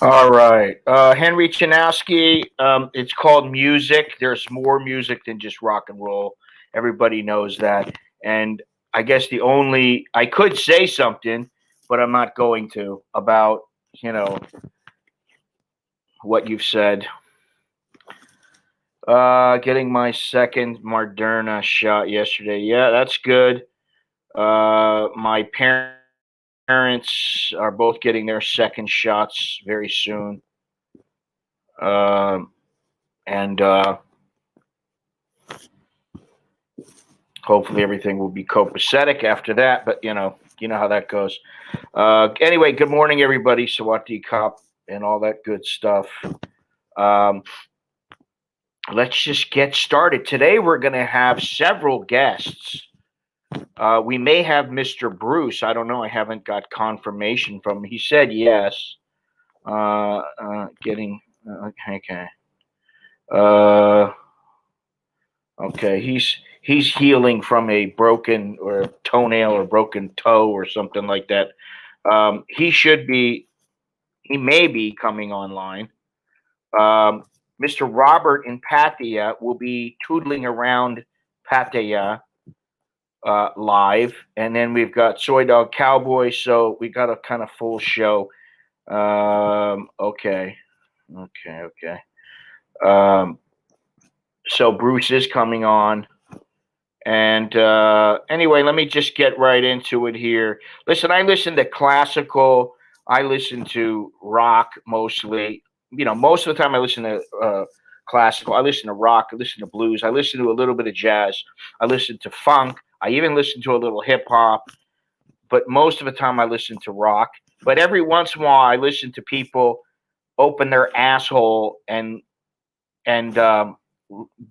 All right. Henry Chanowski, it's called music. There's more music than just rock and roll. Everybody knows that. And I guess I could say something, but I'm not going to about, you know, what you've said. Getting my second Moderna shot yesterday. Yeah, that's good. My parents are both getting their second shots very soon. Um, and hopefully everything will be copacetic after that. But you know how that goes. Anyway, good morning, everybody. Sawati Cop and all that good stuff. Um, let's just get started. Today we're going to have several guests. We may have Mr. Bruce. I don't know. I haven't got confirmation from him. He said yes. Getting okay. Okay, he's healing from a broken or toenail or broken toe or something like that. He may be coming online. Um, Mr. Robert in Pattaya will be tootling around Pattaya live, and then we've got Soy Dog Cowboy. So we got a kind of full show. Okay. So Bruce is coming on. And anyway, let me just get right into it here. Listen, I listen to classical. I listen to rock mostly. Most of the time I listen to classical. I listen to rock. I listen to blues. I listen to a little bit of jazz. I listen to funk. I even listen to a little hip hop. But most of the time I listen to rock. But every once in a while I listen to people open their asshole and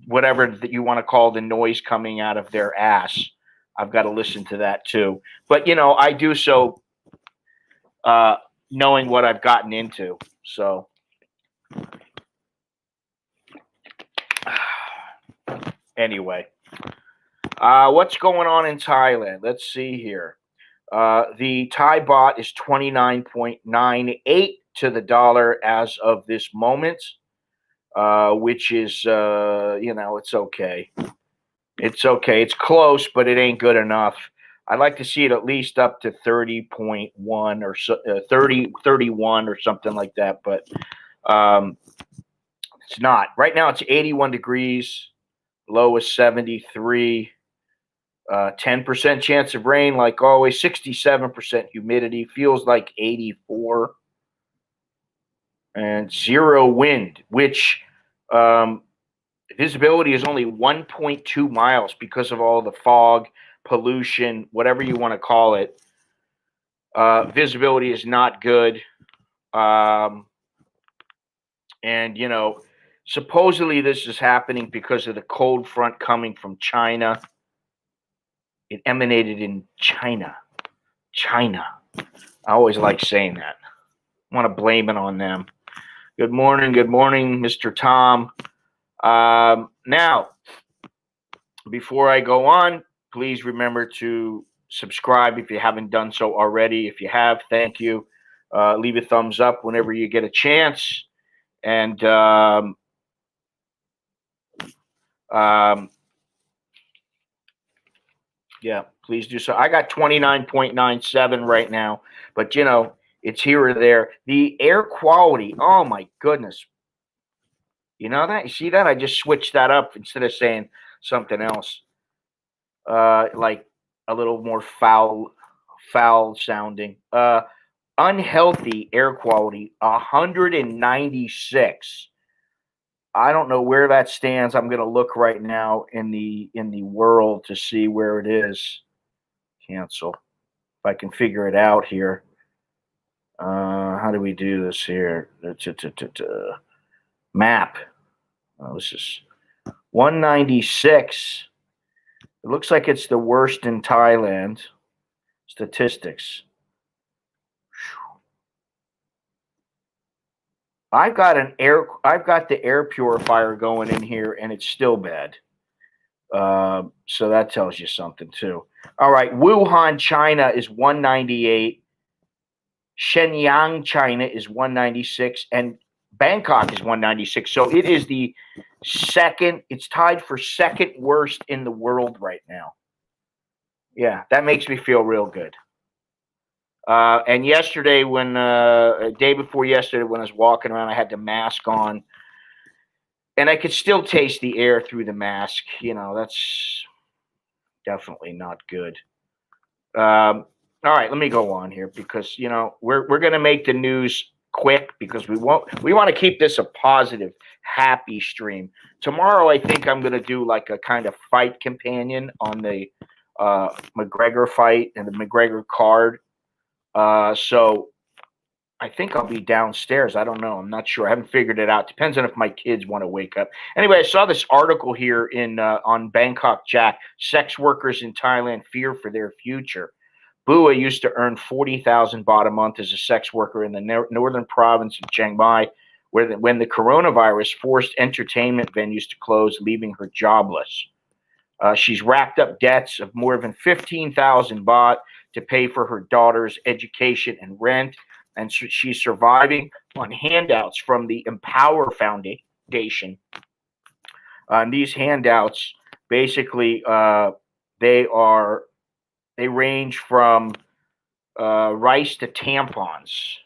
whatever that you want to call the noise coming out of their ass. I've got to listen to that too. But I do so knowing what I've gotten into. So anyway, what's going on in Thailand? Let's see here. The Thai baht is 29.98 to the dollar as of this moment. which is, it's okay. It's okay. It's close, but it ain't good enough. I'd like to see it at least up to 30.1 or 31 or something like that, but it's not. Right now it's 81 degrees, low is 73, 10% chance of rain, like always, 67% humidity, feels like 84, and zero wind, which visibility is only 1.2 miles because of all the fog, pollution, whatever you want to call it. Visibility is not good. And, supposedly this is happening because of the cold front coming from China. It emanated in China. China. I always like saying that. I want to blame it on them. Good morning, Mr. Tom. Now, before I go on, please remember to subscribe if you haven't done so already. If you have, thank you. Leave a thumbs up whenever you get a chance. And yeah, please do so. I got 29.97 right now, but it's here or there. The air quality, oh my goodness. You know that? You see that? I just switched that up instead of saying something else. Like a little more foul sounding. Unhealthy air quality, 196. I don't know where that stands. I'm going to look right now in the world to see where it is. Cancel. If I can figure it out here. How do we do this here? Map. Oh, this is 196. It looks like it's the worst in Thailand. Statistics. I've got the air purifier going in here, and it's still bad. So that tells you something too. All right, Wuhan, China is 198. Shenyang, China is 196, and Bangkok is 196. So it is the second. It's tied for second worst in the world right now. Yeah, that makes me feel real good. And yesterday, day before yesterday, when I was walking around, I had the mask on, and I could still taste the air through the mask. That's definitely not good. All right, let me go on here because we're gonna make the news quick because we want to keep this a positive, happy stream. Tomorrow, I think I'm gonna do like a kind of fight companion on the McGregor fight and the McGregor card. So I think I'll be downstairs. I don't know. I'm not sure. I haven't figured it out. Depends on if my kids want to wake up. Anyway, I saw this article here on Bangkok Jack. Sex workers in Thailand fear for their future. Bua used to earn 40,000 baht a month as a sex worker in the northern province of Chiang Mai, when the coronavirus forced entertainment venues to close, leaving her jobless. She's racked up debts of more than 15,000 baht to pay for her daughter's education and rent, and she's surviving on handouts from the Empower Foundation. And these handouts, basically, they range from rice to tampons.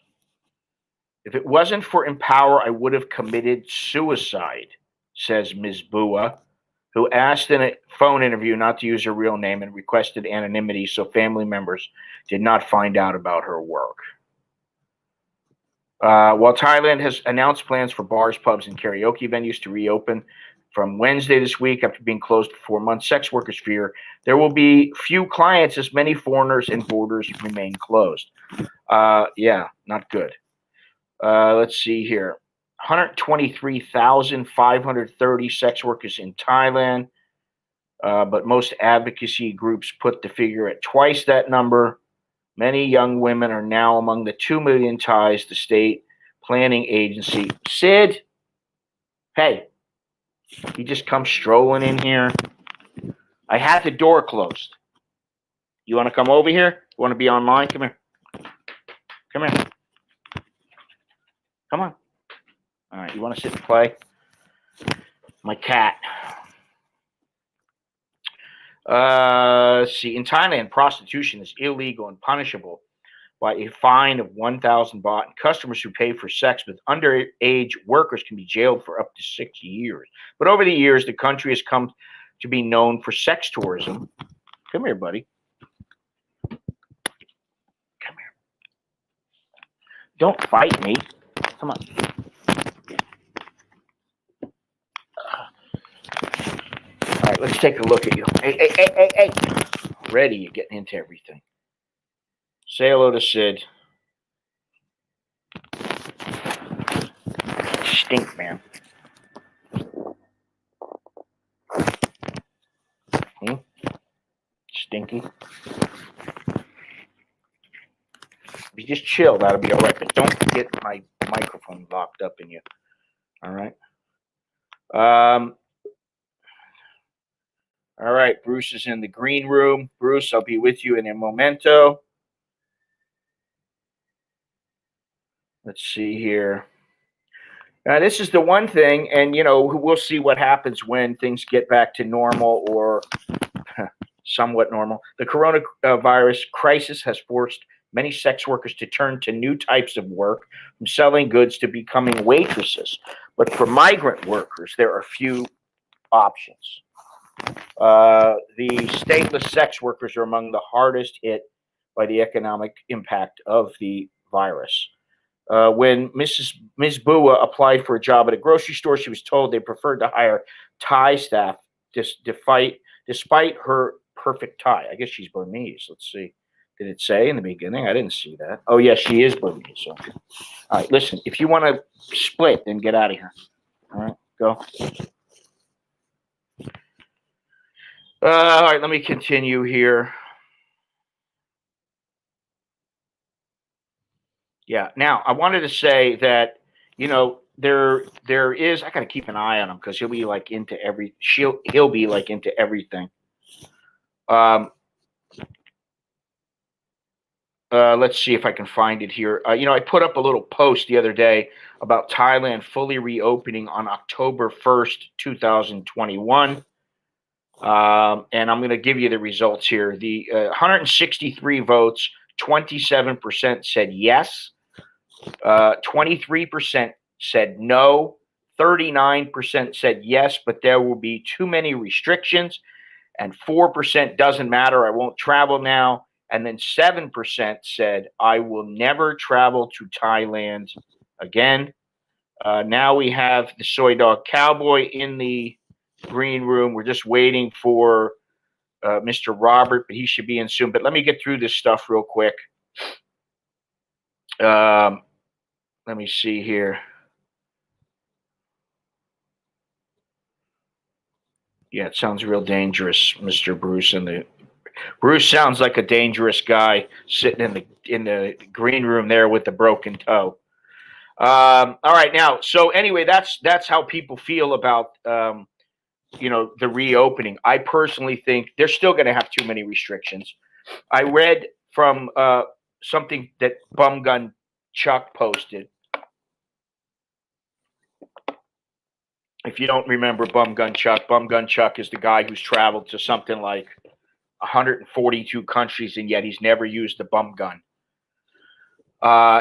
If it wasn't for Empower, I would have committed suicide, says Ms. Bua, who asked in a phone interview not to use her real name and requested anonymity so family members did not find out about her work. While Thailand has announced plans for bars, pubs, and karaoke venues to reopen from Wednesday this week after being closed for 4 months, sex workers fear there will be few clients as many foreigners and borders remain closed. Yeah, not good. Let's see here. 123,530 sex workers in Thailand, but most advocacy groups put the figure at twice that number. Many young women are now among the 2 million Thais, the state planning agency. Sid, hey, you just come strolling in here. I had the door closed. You want to come over here? You want to be online? Come here. Come here. Come on. All right, you want to sit and play? My cat. Let's see. In Thailand, prostitution is illegal and punishable by a fine of 1,000 baht. And customers who pay for sex with underage workers can be jailed for up to 6 years. But over the years, the country has come to be known for sex tourism. Come here, buddy. Come here. Don't fight me. Come on. All right, let's take a look at you. Hey. Already you're getting into everything. Say hello to Sid. Stink, man. Stinky. If you just chill, that'll be all right. But don't get my microphone locked up in you. All right. All right. Bruce is in the green room. Bruce, I'll be with you in a momento. Let's see here. Now, this is the one thing, and, we'll see what happens when things get back to normal or somewhat normal. The coronavirus crisis has forced many sex workers to turn to new types of work, from selling goods to becoming waitresses. But for migrant workers, there are few options. The stateless sex workers are among the hardest hit by the economic impact of the virus. When Ms. Bua applied for a job at a grocery store, she was told they preferred to hire Thai staff despite her perfect Thai. I guess she's Burmese. Let's see. Did it say in the beginning? I didn't see that. Oh, yes, she is Burmese. So. All right, listen, if you want to split, then get out of here. All right, go. All right, let me continue here. Yeah. Now, I wanted to say that, there is. I got to keep an eye on him because he'll be like into he'll be like into everything. Let's see if I can find it here. I put up a little post the other day about Thailand fully reopening on October 1st, 2021. And I'm going to give you the results here. The 163 votes, 27% said yes. 23% said no. 39% said yes, but there will be too many restrictions. And 4% doesn't matter. I won't travel now. And then 7% said, I will never travel to Thailand again. Now we have the Soy Dog Cowboy in the green room. We're just waiting for Mr. Robert, but he should be in soon. But let me get through this stuff real quick. Let me see here. Yeah, it sounds real dangerous, Mr. Bruce. Bruce sounds like a dangerous guy sitting in the green room there with the broken toe. All right, now, so anyway, that's how people feel about the reopening. I personally think they're still going to have too many restrictions. I read from something that Bum Gun Chuck posted. If you don't remember Bum Gun Chuck is the guy who's traveled to something like 142 countries, and yet he's never used a bum gun.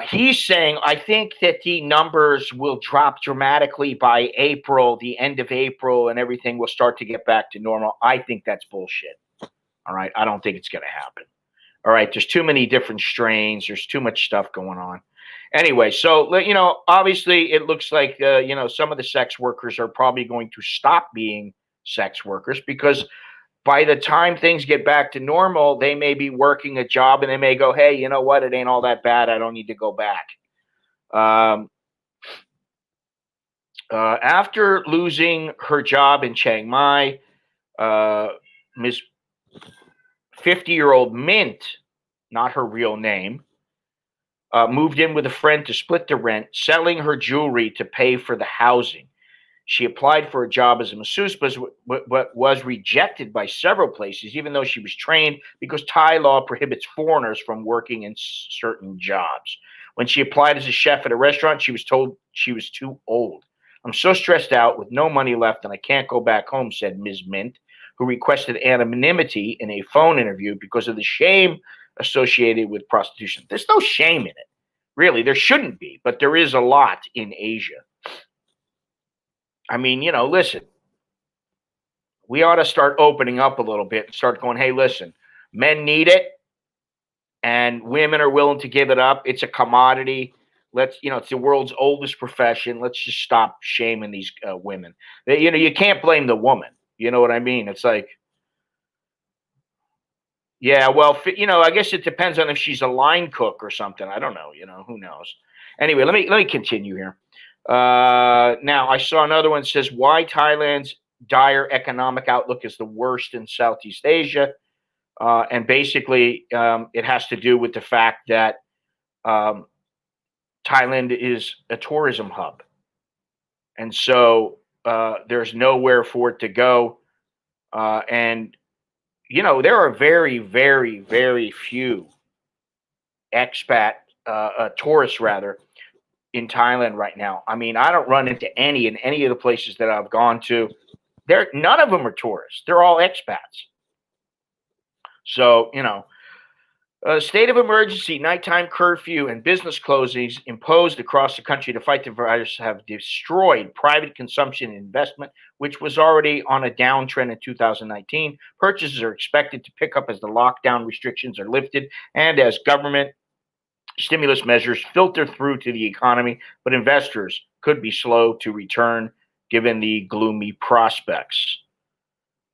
He's saying, I think that the numbers will drop dramatically by April, the end of April, and everything will start to get back to normal. I think that's bullshit. All right. I don't think it's going to happen. All right. There's too many different strains. There's too much stuff going on. Anyway, so, obviously it looks like, some of the sex workers are probably going to stop being sex workers because by the time things get back to normal, they may be working a job and they may go, hey, you know what? It ain't all that bad. I don't need to go back. After losing her job in Chiang Mai, Ms. 50-year-old Mint, not her real name, moved in with a friend to split the rent, selling her jewelry to pay for the housing. She applied for a job as a masseuse, but was rejected by several places, even though she was trained, because Thai law prohibits foreigners from working in certain jobs. When she applied as a chef at a restaurant, she was told she was too old. I'm so stressed out with no money left and I can't go back home, said Ms. Mint, who requested anonymity in a phone interview because of the shame associated with prostitution. There's no shame in it. Really, there shouldn't be, but there is a lot in Asia. I mean, listen, we ought to start opening up a little bit and start going, hey, listen, men need it and women are willing to give it up. It's a commodity. It's the world's oldest profession. Let's just stop shaming these women. You can't blame the woman. You know what I mean? It's like, yeah, well, I guess it depends on if she's a line cook or something. I don't know. Who knows? Anyway, let me continue here. Now, I saw another one that says why Thailand's dire economic outlook is the worst in Southeast Asia. And basically, it has to do with the fact that Thailand is a tourism hub. And so there's nowhere for it to go. And there are very, very, very few expat tourists, rather, in Thailand right now. I mean, I don't run into any in any of the places that I've gone to. None of them are tourists. They're all expats. So, state of emergency, nighttime curfew, and business closings imposed across the country to fight the virus have destroyed private consumption and investment, which was already on a downtrend in 2019. Purchases are expected to pick up as the lockdown restrictions are lifted and as government stimulus measures filter through to the economy, but investors could be slow to return given the gloomy prospects.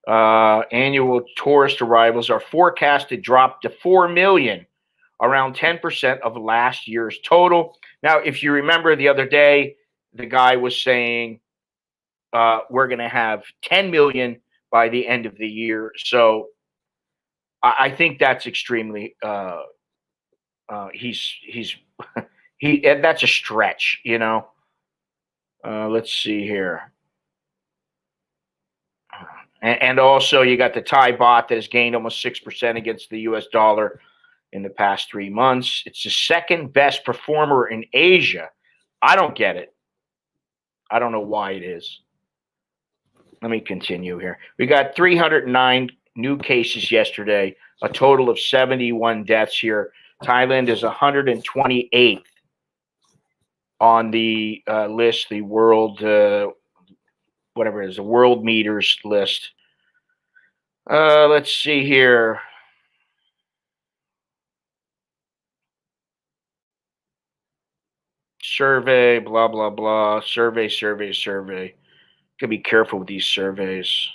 Annual tourist arrivals are forecast to drop to 4 million, around 10% of last year's total. Now, if you remember the other day, the guy was saying we're going to have 10 million by the end of the year. So I think that's extremely that's a stretch, let's see here. And also, you got the Thai baht that has gained almost 6% against the U.S. dollar in the past 3 months. It's the second best performer in Asia. I don't get it. I don't know why it is. Let me continue here. We got 309 new cases yesterday, a total of 71 deaths here. Thailand is 128th on the list, the world whatever it is, the world meters list. Let's see here. Survey, blah, blah, blah. Survey. Gotta be careful with these surveys.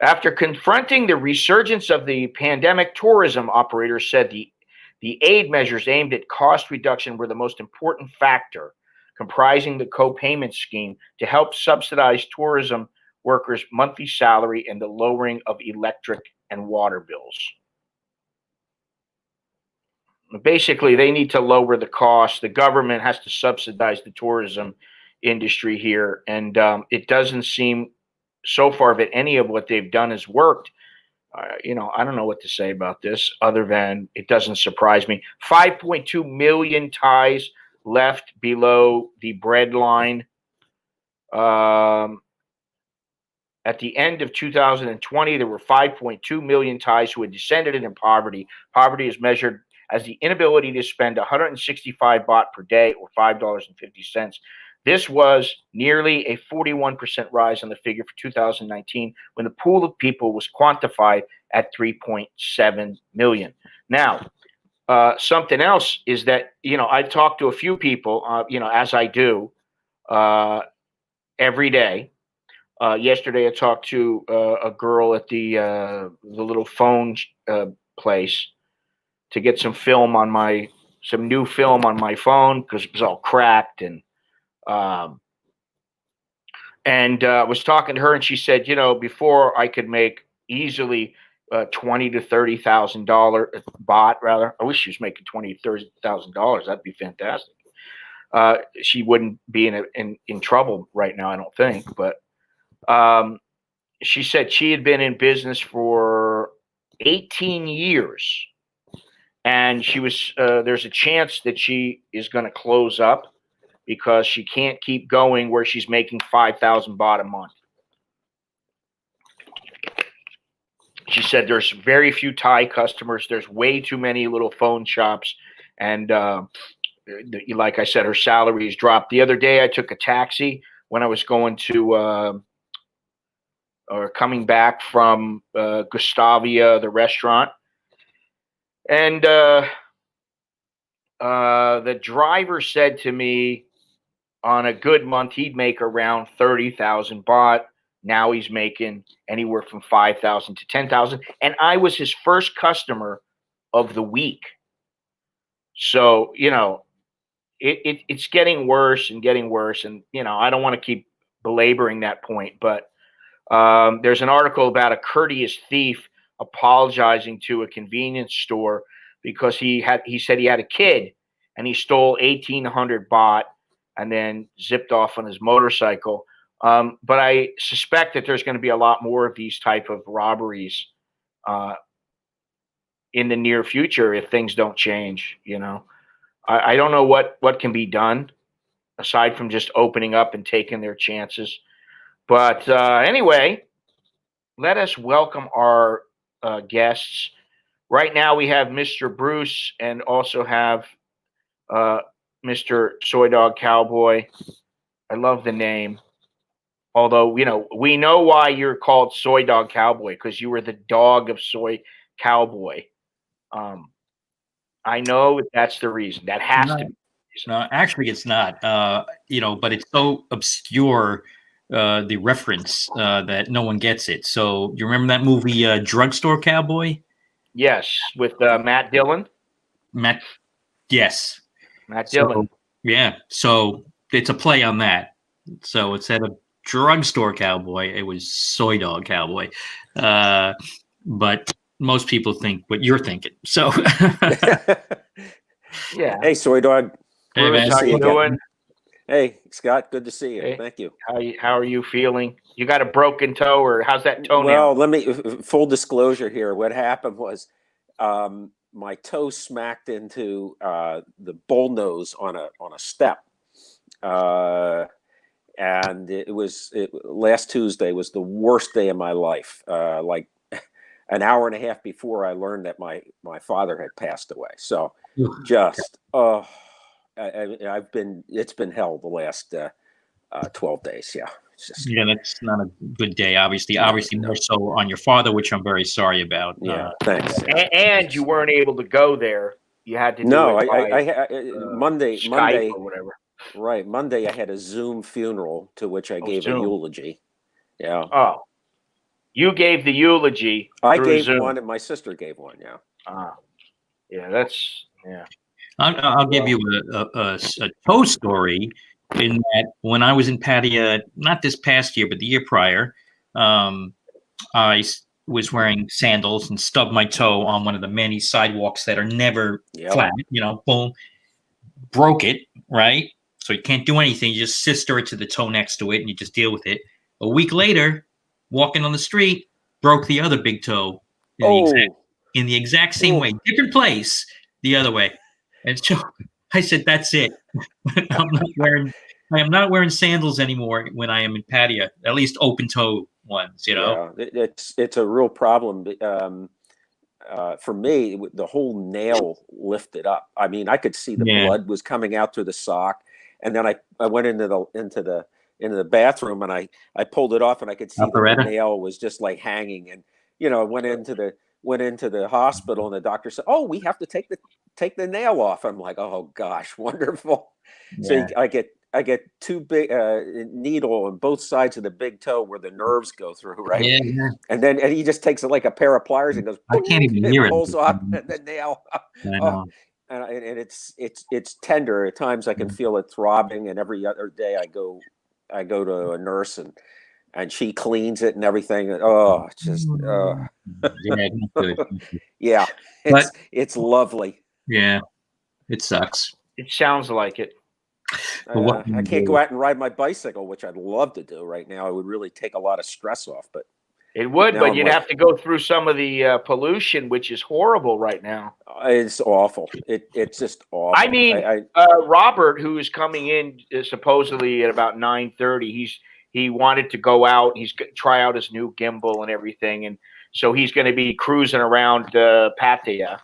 After confronting the resurgence of the pandemic, tourism operators said the aid measures aimed at cost reduction were the most important factor, comprising the co-payment scheme to help subsidize tourism workers' monthly salary and the lowering of electric and water bills. Basically, they need to lower the cost. The government has to subsidize the tourism industry here, and it doesn't seem so far that any of what they've done has worked. I don't know what to say about this other than it doesn't surprise me. 5.2 million Thais left below the bread line. At the end of 2020, there were 5.2 million Thais who had descended into poverty. Poverty is measured as the inability to spend 165 baht per day or $5.50. This was nearly a 41% rise on the figure for 2019 when the pool of people was quantified at 3.7 million. Now, something else is that, I've talked to a few people, as I do every day. Yesterday, I talked to a girl at the little phone place to get some new film on my phone because it was all cracked and was talking to her, and she said, before I could make easily $20,000 to $30,000 baht, rather. I wish she was making $20,000 to $30,000. That'd be fantastic. She wouldn't be in trouble right now, I don't think. But she said she had been in business for 18 years, and she was there's a chance that she is going to close up. because she can't keep going where she's making 5,000 baht a month. She said there's very few Thai customers. There's way too many little phone shops. And like I said, her salary has dropped. The other day, I took a taxi when I was going to or coming back from Gustavia, the restaurant. And the driver said to me, on a good month, he'd make around 30,000 baht. Now he's making anywhere from 5,000 to 10,000. And I was his first customer of the week. So, it's getting worse and getting worse. And, I don't want to keep belaboring that point, but there's an article about a courteous thief apologizing to a convenience store because he said he had a kid and he stole 1,800 baht and then zipped off on his motorcycle. But I suspect that there's going to be a lot more of these type of robberies in the near future if things don't change. I don't know what can be done aside from just opening up and taking their chances. But anyway, let us welcome our guests. Right now we have Mr. Bruce and also have Mr. Soy Dog Cowboy. I love the name. Although, we know why you're called Soy Dog Cowboy, because you were the dog of Soy Cowboy. I know that's the reason. That has to be. No, actually, it's not. But it's so obscure, the reference, that no one gets it. So you remember that movie, Drugstore Cowboy? Yes, with Matt Dillon. Yes. Matt Dillon. Yeah. So it's a play on that. So instead of Drugstore Cowboy, it was Soy Dog Cowboy. But most people think what you're thinking. So yeah. Hey, Soy Dog. Hey, Bruce, how you doing? Hey, Scott. Good to see you. Hey. Thank you. How are you feeling? You got a broken toe, or how's that toe Well, now? let me full disclosure here. What happened was my toe smacked into the bullnose on a step. And last Tuesday was the worst day of my life. Like an hour and a half before I learned that my father had passed away. So just, it's been hell the last 12 days. Yeah. Yeah, that's not a good day. Obviously more so on your father, which I'm very sorry about. Yeah, thanks. And you weren't able to go there. You had to do it by Monday or whatever. Right. Monday I had a Zoom funeral to which I gave Zoom. a eulogy. Yeah. Oh, you gave the eulogy. I gave Zoom. one and my sister gave one. Yeah. Yeah, I'll give you a toe story in that when I was in Pattaya, not this past year, but the year prior, I was wearing sandals and stubbed my toe on one of the many sidewalks that are never flat, boom, broke it, right? So you can't do anything. You just sister it to the toe next to it and you just deal with it. A week later, walking on the street, broke the other big toe in the exact same way, different place, the other way. And so I said, that's it. I am not wearing sandals anymore when I am in Pattaya, at least open toe ones, Yeah, it's a real problem. For me, the whole nail lifted up. I mean, I could see the blood was coming out through the sock, and then I went into the bathroom and I pulled it off and I could see the nail was just like hanging, and went into the hospital and the doctor said, "Oh, we have to take the nail off." I'm like, "Oh gosh, wonderful." Yeah. So I get two big needle on both sides of the big toe where the nerves go through, right? Yeah. And he just takes like a pair of pliers and goes, I can't even hear it. Pulls off the nail. And it's tender. At times I can feel it throbbing, and every other day I go to a nurse and she cleans it and everything. And, it's just yeah, it's lovely. Yeah, it sucks. It sounds like it. I can't go out and ride my bicycle, which I'd love to do right now. It would really take a lot of stress off, but It would, Now but I'm you'd like, have to go through some of the pollution, which is horrible right now. it's awful. It's just awful. I mean, Robert, who is coming in supposedly at about 9:30, he wanted to go out. He's try out his new gimbal and everything, and so he's going to be cruising around Pattaya.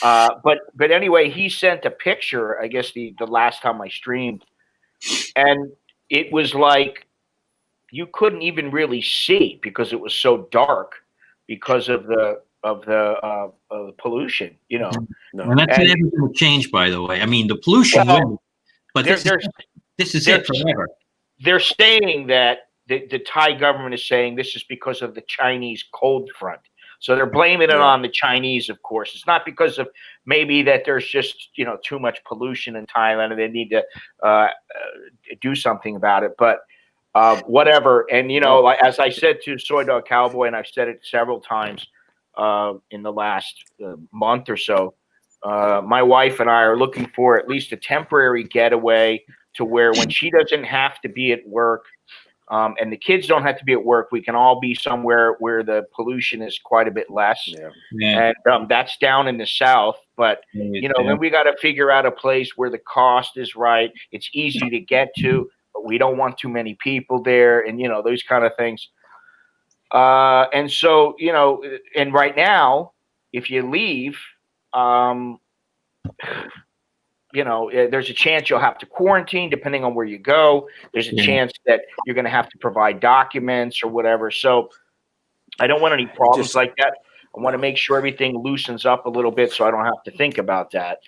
But anyway, he sent a picture. I guess the last time I streamed, and it was like you couldn't even really see because it was so dark because of the pollution. No. And that's never going to change, by the way. I mean, the pollution will, but this is it forever. They're saying that the Thai government is saying this is because of the Chinese cold front. So they're blaming it on the Chinese, of course. It's not because of maybe that there's just, too much pollution in Thailand and they need to do something about it. But whatever. And, like, as I said to Soy Dog Cowboy, and I've said it several times in the last month or so, my wife and I are looking for at least a temporary getaway to where when she doesn't have to be at work and the kids don't have to be at work, we can all be somewhere where the pollution is quite a bit less. And that's down in the south. But, then we got to figure out a place where the cost is right. It's easy to get to, but we don't want too many people there and, those kind of things. And so, and right now, if you leave, there's a chance you'll have to quarantine depending on where you go. There's a chance that you're going to have to provide documents or whatever. So I don't want any problems like that. I want to make sure everything loosens up a little bit so I don't have to think about that.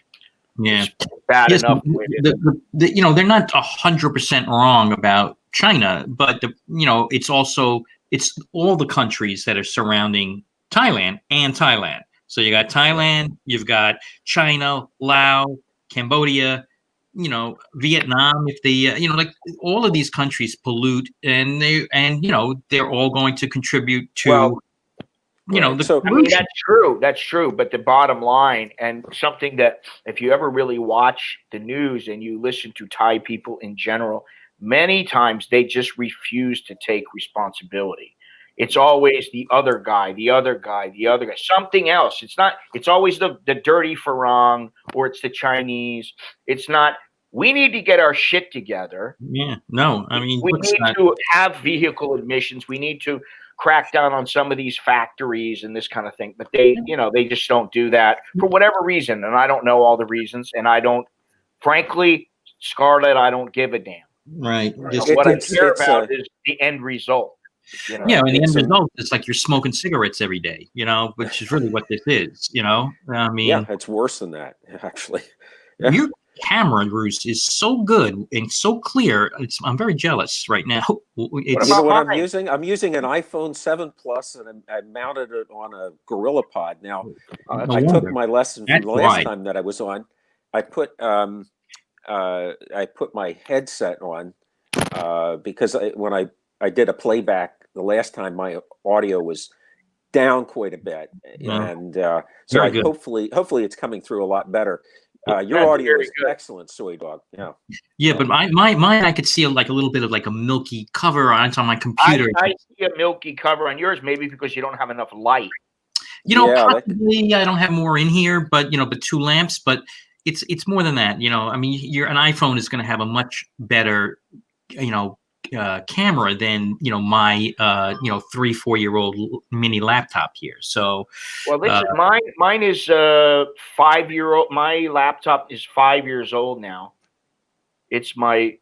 Yeah. It's bad enough. They're not 100% wrong about China, but it's all the countries that are surrounding Thailand and Thailand. So you got Thailand, you've got China, Laos, Cambodia, Vietnam. If like all of these countries pollute, and they're all going to contribute to, that's true. That's true. But the bottom line, and something that if you ever really watch the news and you listen to Thai people in general, many times they just refuse to take responsibility. It's always the other guy, something else. It's always the dirty Farang or it's the Chinese. It's not, we need to get our shit together. Yeah, no, I mean, we need to have vehicle admissions. We need to crack down on some of these factories and this kind of thing. But they just don't do that for whatever reason. And I don't know all the reasons. And frankly, Scarlett, I don't give a damn. Right. What I care about is the end result. Yeah, and the end result is like you're smoking cigarettes every day, which is really what this is, I mean, it's worse than that, actually. Your camera, Bruce, is so good and so clear. I'm very jealous right now. You know what I'm using? I'm using an iPhone 7 Plus, and I mounted it on a Gorilla Pod. Now, I took my lesson from the last time that I was on. I put my headset on because when I did a playback the last time, my audio was down quite a bit, and so hopefully it's coming through a lot better. Your audio is excellent, Soy Dog. Yeah, but mine I could see like a little bit of like a milky cover on my computer. I see a milky cover on yours, maybe because you don't have enough light. Possibly I don't have more in here, but but two lamps, but it's more than that. I mean, an iPhone is going to have a much better camera than my 3-4 year old mini laptop here. So listen, mine is 5-year-old. My laptop is 5 years old now. It's my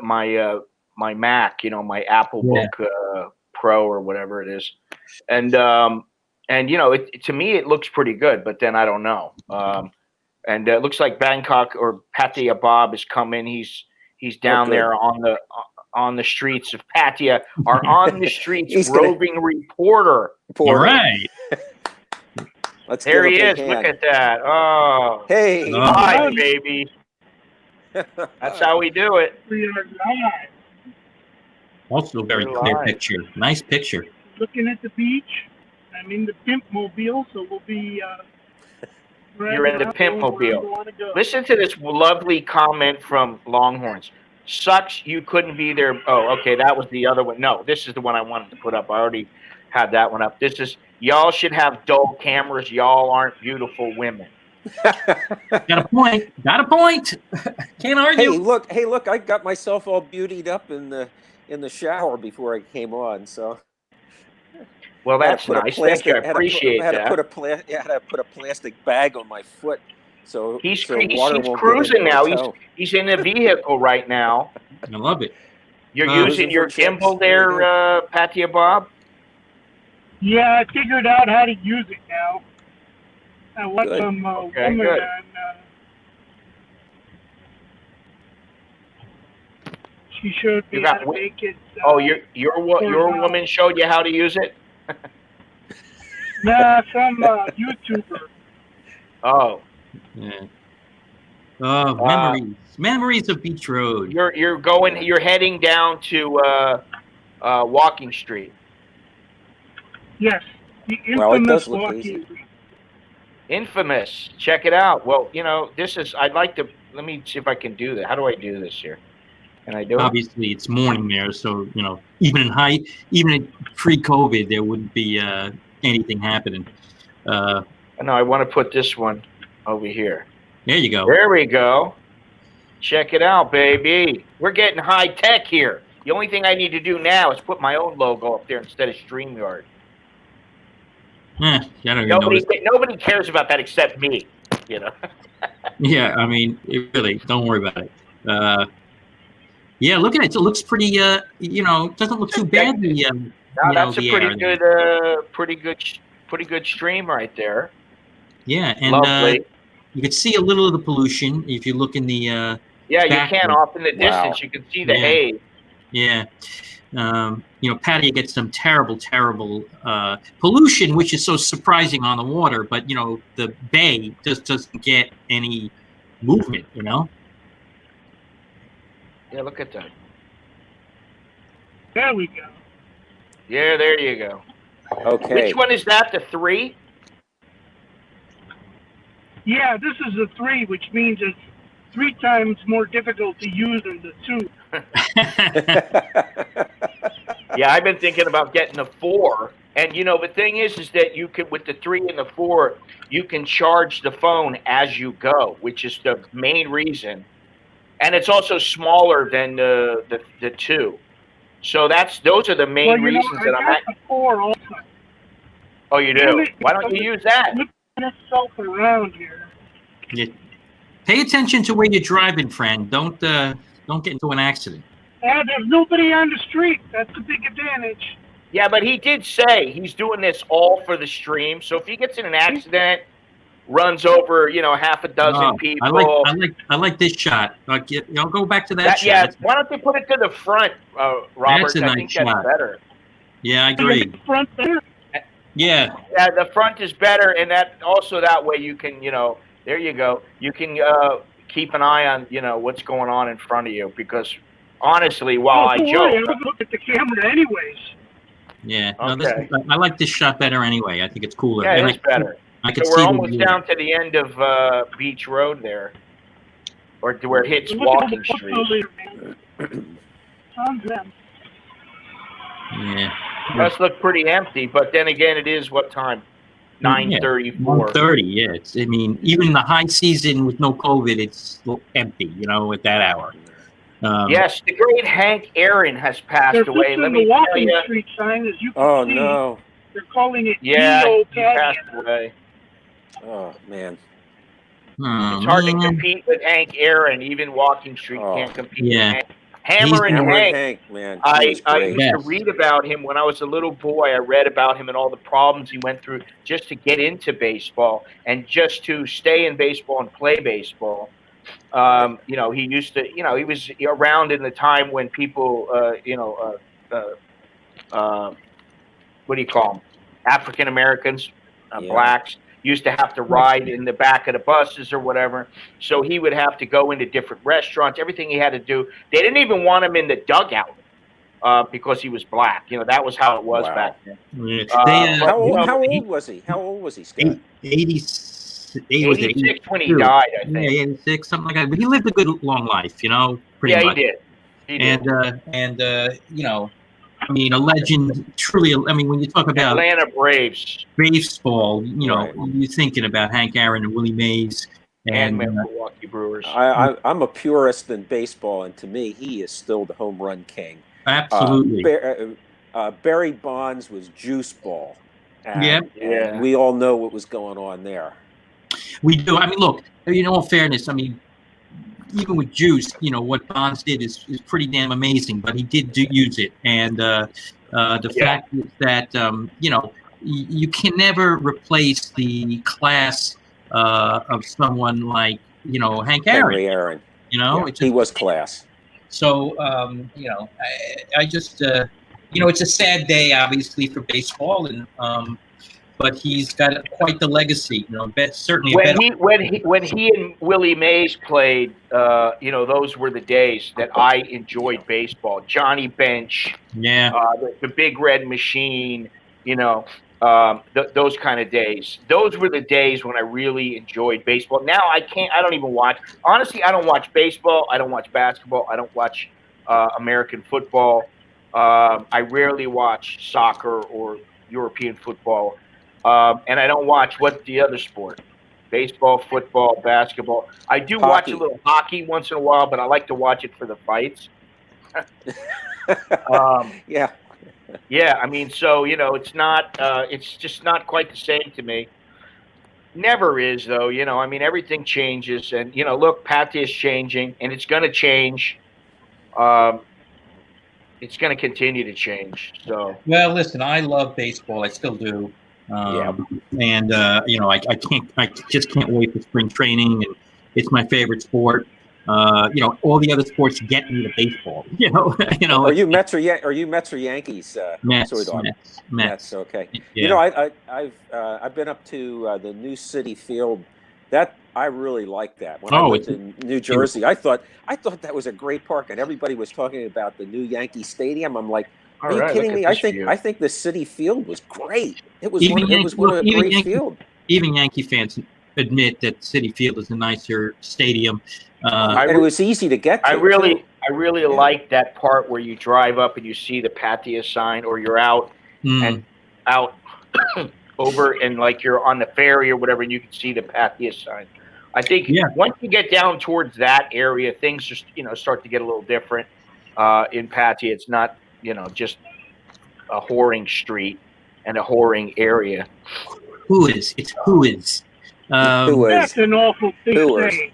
my Mac, my Apple Book Pro or whatever it is, and to me it looks pretty good, but then I don't know. And it looks like Bangkok or Pattaya Bob has come in. He's down there on the streets of Pattaya, our on the streets roving reporter. All right. There he is. Look at that. Oh. Hey. Hi, baby. That's how we do it. We are live. Also very clear picture. Nice picture. Looking at the beach. I'm in the Pimp Mobile, so we'll be... You're in the Pimp Mobile. Listen to this lovely comment from Longhorns. Sucks you couldn't be there. Oh, okay, that was the other one. No, this is the one I wanted to put up. I already had that one up. This is y'all should have dull cameras. Y'all aren't beautiful women. Got a point. Got a point. Can't argue. Hey, look! I got myself all beautied up in the shower before I came on. So, Well, that's nice. Thank you. I appreciate that. Had to put a plastic bag on my foot, so he's water won't cruising get into now. He's in a vehicle right now. I love it. You're using your gimbal there, Patia Bob? Yeah, I figured out how to use it now. I want some woman good. she showed me how to make it. Your woman showed you how to use it? Nah, some YouTuber. Oh. Yeah. Oh, memories of Beach Road. You're heading down to Walking Street. Yes, the infamous Walking Street. Infamous. Check it out. Well, let me see if I can do that. How do I do this here? Can I do it? Obviously, it's morning there, so even in pre-COVID, there wouldn't be anything happening. No, I want to put this one over here. There you go. There we go. Check it out, baby. We're getting high tech here. The only thing I need to do now is put my own logo up there instead of StreamYard. Nobody cares about that except me, Yeah, I mean, really, don't worry about it. Yeah, look at it. It looks pretty. It doesn't look too bad. That's a pretty good stream right there. Yeah, and lovely. You can see a little of the pollution if you look in the. Yeah, you can off in the distance. You can see the haze. Yeah. Pattaya gets some terrible pollution, which is so surprising on the water. But the bay just doesn't get any movement. Yeah, look at that. There we go. Yeah, there you go. Okay. Which one is that? The 3? Yeah, this is the 3, which means it's 3 times more difficult to use than the 2. Yeah, I've been thinking about getting the 4. And the thing is that you could, with the 3 and the 4, you can charge the phone as you go, which is the main reason. And it's also smaller than the 2. So those are the main reasons that I'm at. The 4 also. Oh, you do? Why don't you use that? Look yourself around here. Yeah. Pay attention to where you're driving, friend. Don't get into an accident. There's nobody on the street. That's a big advantage. Yeah, but he did say he's doing this all for the stream. So if he gets in an accident, runs over, half a dozen people. I like this shot. Go back to that shot. Yeah, why don't they put it to the front, Robert? That's a nice shot. That's better. Yeah, I agree. The front there? Yeah. Yeah, the front is better, and that way you can, there you go. You can keep an eye on, what's going on in front of you, because honestly, while I joke, I would look at the camera anyways. Yeah. Okay. No, I like this shot better anyway. I think it's cooler. Yeah, it's better. So we're almost down to the end of Beach Road there, or to where it hits Walking Street. Yeah. It does look pretty empty, but then again, it is what time? 9:34. 9:30. Yeah. Even in the high season with no COVID, it's empty. At that hour. Yes, the great Hank Aaron has passed away. Let me tell you. Street sign, as you can see, no! They're calling it. He passed away. Oh man. It's hard to compete with Hank Aaron. Even Walking Street can't compete with Hank. Hammer and Hank, man. I used to read about him when I was a little boy. I read about him and all the problems he went through just to get into baseball and just to stay in baseball and play baseball. He used to, he was around in the time when people, what do you call them? African Americans, blacks, used to have to ride in the back of the buses or whatever. So he would have to go into different restaurants, everything he had to do. They didn't even want him in the dugout because he was black. That was how it was back then. How old was he? How old was he, Scott? 86 when he died, I think. Yeah, 86, something like that. But he lived a good long life, pretty much. He did. I mean, a legend, truly. I mean, when you talk about Atlanta Braves baseball, you know, Right. you're thinking about Hank Aaron and Willie Mays, and and Milwaukee Brewers. I'm a purist in baseball, and to me, he is still the home run king. absolutely, Barry Bonds was juice ball, yeah, and we all know what was going on there. we do. I mean, look, in all fairness, I mean, even with Juice, you know, what Bonds did is pretty damn amazing, but he did use it. And the fact is that, you know, you can never replace the class of someone like, you know, Hank Aaron. Henry Aaron. You know, Yeah, he was class. So, you know, I just, you know, it's a sad day, obviously, for baseball. And, but he's got quite the legacy, you know. Certainly, when he and Willie Mays played, you know, those were the days that I enjoyed baseball. Johnny Bench, the Big Red Machine, you know, those kind of days. Those were the days when I really enjoyed baseball. Now I don't even watch. Honestly, I don't watch baseball. I don't watch basketball. I don't watch American football. I rarely watch soccer or European football. And I don't watch the other sport, baseball, football, basketball. I do watch a little hockey once in a while, but I like to watch it for the fights. Yeah. Yeah. I mean, so, you know, it's just not quite the same to me. Never is, though. You know, I mean, everything changes, and, you know, look, Patti is changing, and it's going to change. It's going to continue to change. So, well, listen, I love baseball. I still do. And you know, I just can't wait for spring training, and it's my favorite sport. You know, all the other sports get me to baseball. You know. Are you Mets or Yankees? Mets. Okay. Yeah. You know, I've been up to the new City Field. That I really like that. When I lived in New Jersey, I thought that was a great park, and everybody was talking about the new Yankee Stadium. I'm like, are you kidding me? I think the City Field was great. It was one of a great field. Even Yankee fans admit that City Field is a nicer stadium. And it was easy to get to. I really like that part where you drive up and you see the Patia sign, or you're out and out over and like you're on the ferry or whatever, and you can see the Patia sign. I think once you get down towards that area, things just, you know, start to get a little different. In Patia, it's not, you know, just a whoring street and a whoring area. Who is? That's an awful thing to say.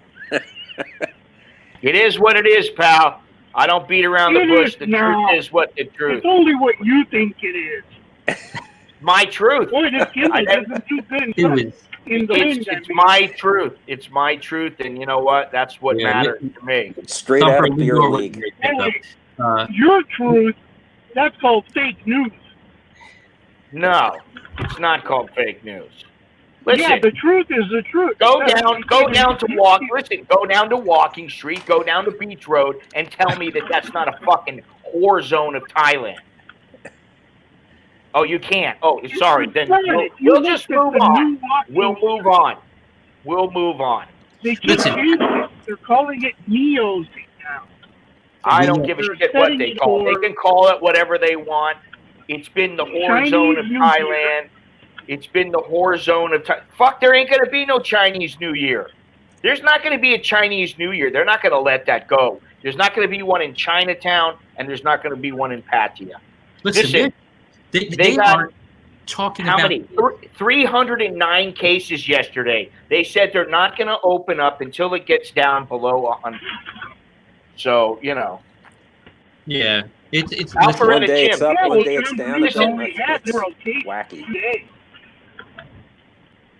It is what it is, pal. I don't beat around the bush. The truth is what the truth. It's only what you think it is. My truth. Boy, this Kindle doesn't do good in the wind. It's my truth. It's my truth, and you know what? That's what matters to me. Straight out of beer league. Your truth, that's called fake news. No, it's not called fake news. Listen, yeah, the truth is the truth. Go down to Walking Street, go down to Beach Road, and tell me that that's not a fucking whore zone of Thailand. Oh, you can't. Oh, sorry. Then we'll just move on. We'll move on. We'll move on. They keep changing it. They're calling it Neos now. I don't give a shit what they call it. They can call it whatever they want. It's been the whore zone of Thailand. It's been the whore zone of Thailand. Fuck, there ain't going to be no Chinese New Year. There's not going to be a Chinese New Year. They're not going to let that go. There's not going to be one in Chinatown, and there's not going to be one in Pattaya. Listen, they are talking how about many? 309 cases yesterday. They said they're not going to open up until it gets down below 100. So, you know. Yeah. It's one day it's up, one day it's down. It's wacky.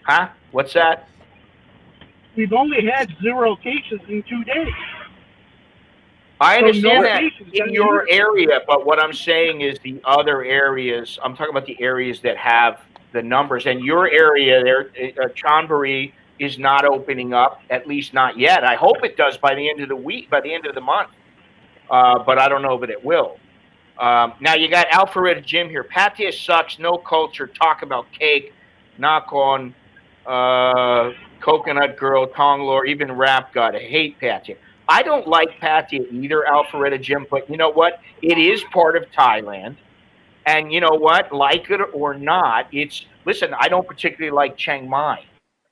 Huh? What's that? We've only had 0 cases in 2 days. I understand that in your area, but what I'm saying is the other areas, I'm talking about the areas that have the numbers. And your area there, Chonburi, is not opening up, at least not yet. I hope it does by the end of the week, by the end of the month. But I don't know that it will. Now you got Alpharetta Jim here. Pattaya sucks, no culture, talk about cake, knock on Coconut Girl, Tonglor, even Rap God. I hate Pattaya. I don't like Pattaya either, Alpharetta Jim, but you know what? It is part of Thailand. And you know what? Like it or not, listen, I don't particularly like Chiang Mai.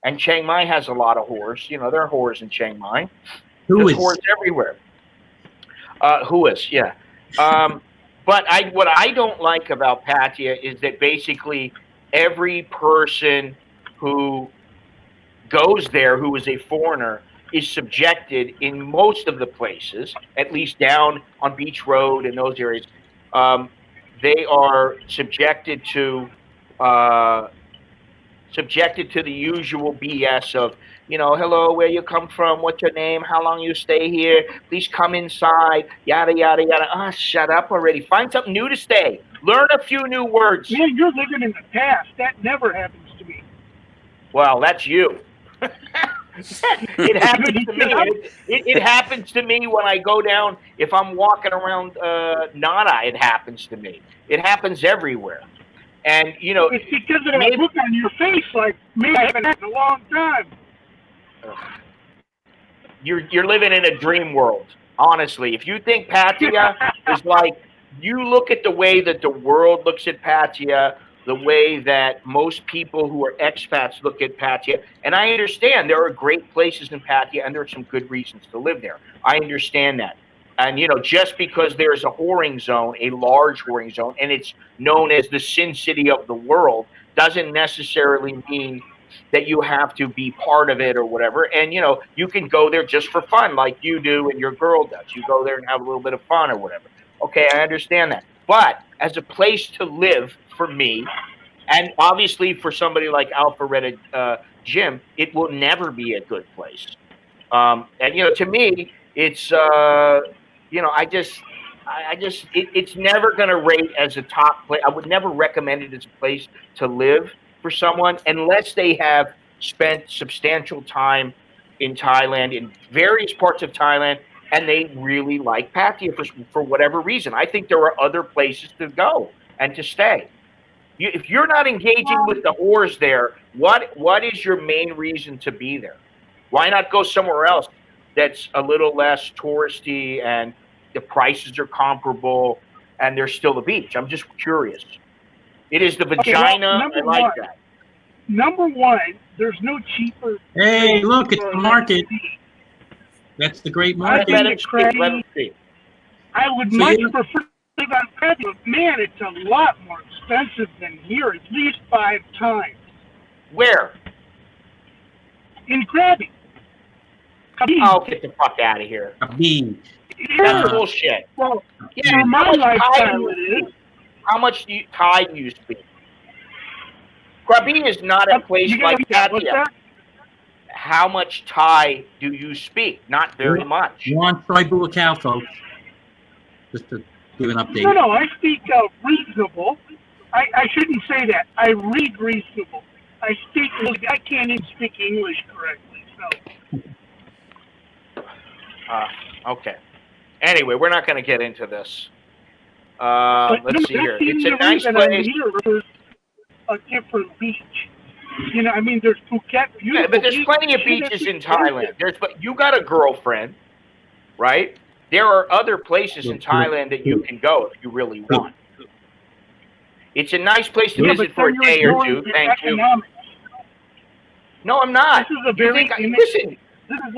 And Chiang Mai has a lot of whores. You know, there are whores in Chiang Mai. There's whores everywhere. Who is? Yeah. But what I don't like about Pattaya is that basically every person who goes there who is a foreigner is subjected in most of the places, at least down on Beach Road and those areas. They are subjected to the usual BS of, you know, hello, where you come from, what's your name, how long you stay here, please come inside, yada, yada, yada. Ah, shut up already. Find something new to stay. Learn a few new words. Yeah, you're living in the past. That never happens to me. Well, that's you. It happens to me. It happens to me when I go down, if I'm walking around Nada, it happens to me. It happens everywhere. And, you know, it's because of that look on your face, like, me, I haven't had in a long time. You're living in a dream world, honestly. If you think Pattaya is like, you look at the way that the world looks at Pattaya, the way that most people who are expats look at Pattaya, and I understand there are great places in Pattaya and there are some good reasons to live there. I understand that. And, you know, just because there's a whoring zone, a large whoring zone, and it's known as the Sin City of the world, doesn't necessarily mean that you have to be part of it or whatever. And, you know, you can go there just for fun like you do and your girl does. You go there and have a little bit of fun or whatever. Okay, I understand that. But as a place to live for me, and obviously for somebody like Alpharetta Jim, it will never be a good place. And, you know, to me, it's... you know, it's never going to rate as a top place. I would never recommend it as a place to live for someone unless they have spent substantial time in Thailand, in various parts of Thailand, and they really like Pattaya for whatever reason. I think there are other places to go and to stay. If you're not engaging with the whores there, what is your main reason to be there? Why not go somewhere else that's a little less touristy and the prices are comparable and there's still the beach? I'm just curious. It is the vagina. I like that. Number one, there's no cheaper. Hey, look, it's the market. That's the great market. Let him see. I would much prefer to live on Pattaya, but man, it's a lot more expensive than here, at least 5 times. Where? In Krabi. Oh, get the fuck out of here. That's bullshit. Well, yeah, my lifestyle it is. How much Thai do you speak? Krabi is not a place like Pattaya. How much Thai do you speak? Not very much. You want Troy Buakau, folks? Just to give an update. No, I speak reasonable. I shouldn't say that. I read reasonable. I can't even speak English correctly, so... Okay. Anyway, we're not going to get into this. Let's see here. It's a nice place. There's a different beach. You know, I mean, there's Phuket. Yeah, but there's plenty of beaches in Thailand. But you got a girlfriend, right? There are other places in Thailand that you can go if you really want. It's a nice place to visit for a day or two. Thank you. No, I'm not. This is a very listen.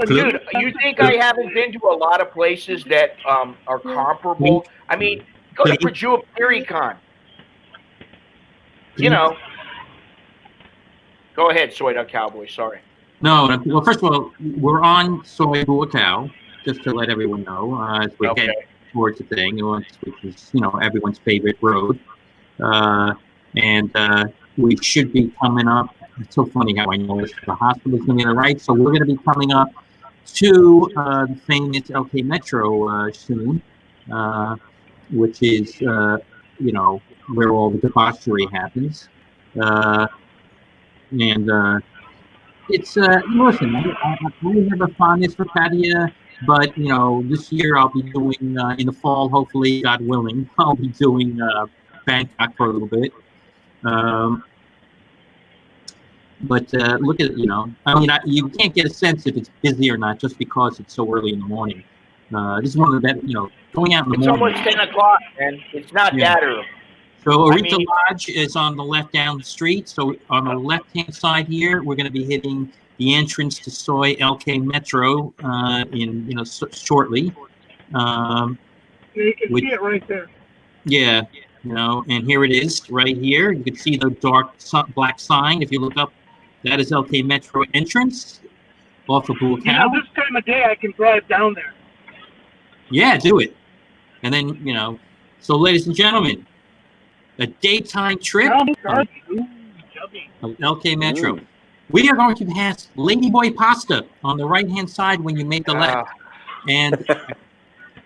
Dude, you think I haven't been to a lot of places that are comparable? I mean, go to Prajuap Pirikon. You know. Go ahead, Soy Dog Cowboy. Sorry. No, well, first of all, we're on Soy Buakau, just to let everyone know, as we get towards the thing, which is, you know, everyone's favorite road. And we should be coming up. It's so funny how I know this. The hospital's going to be on the right, so we're going to be coming up to the famous LK Metro soon, which is, you know, where all the debauchery happens. And it's, listen, I have a fondness for Pattaya, but, you know, this year I'll be doing, in the fall, hopefully, God willing, I'll be doing Bangkok for a little bit. But look at, you know, I mean, you can't get a sense if it's busy or not just because it's so early in the morning. This is one of the better, you know, going out in the morning. It's almost 10 o'clock, and it's not that early. So I Arita mean- Lodge is on the left down the street. So on the left-hand side here, we're going to be hitting the entrance to Soy LK Metro shortly. You can Which- see it right there. Yeah, and here it is right here. You can see the dark black sign. If you look up, that is LK Metro entrance off of Blue You know, Cow. this time of day I can drive down there. Yeah, do it. And then, so ladies and gentlemen, a daytime trip Now, of ooh, yummy. LK Metro. Mm. We are going to pass Ladyboy Pasta on the right-hand side when you make the left. And it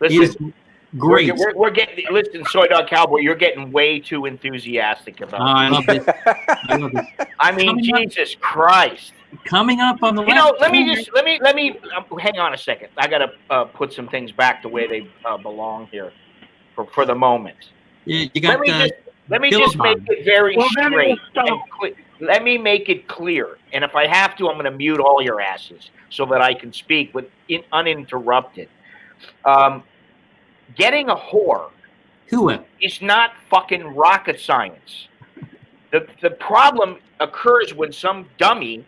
is Listen, great. we're getting. Listen, Soy Dog Cowboy, you're getting way too enthusiastic about. I love this. I love this. I mean, coming up- Jesus Christ. Coming up on the left. You know, let me hang on a second. I gotta put some things back the way they belong here for the moment. You got Let me just make it very Well, then it straight. will stop. And let me make it clear. And if I have to, I'm going to mute all your asses so that I can speak uninterrupted. Getting a whore is not fucking rocket science. The problem occurs when some dummy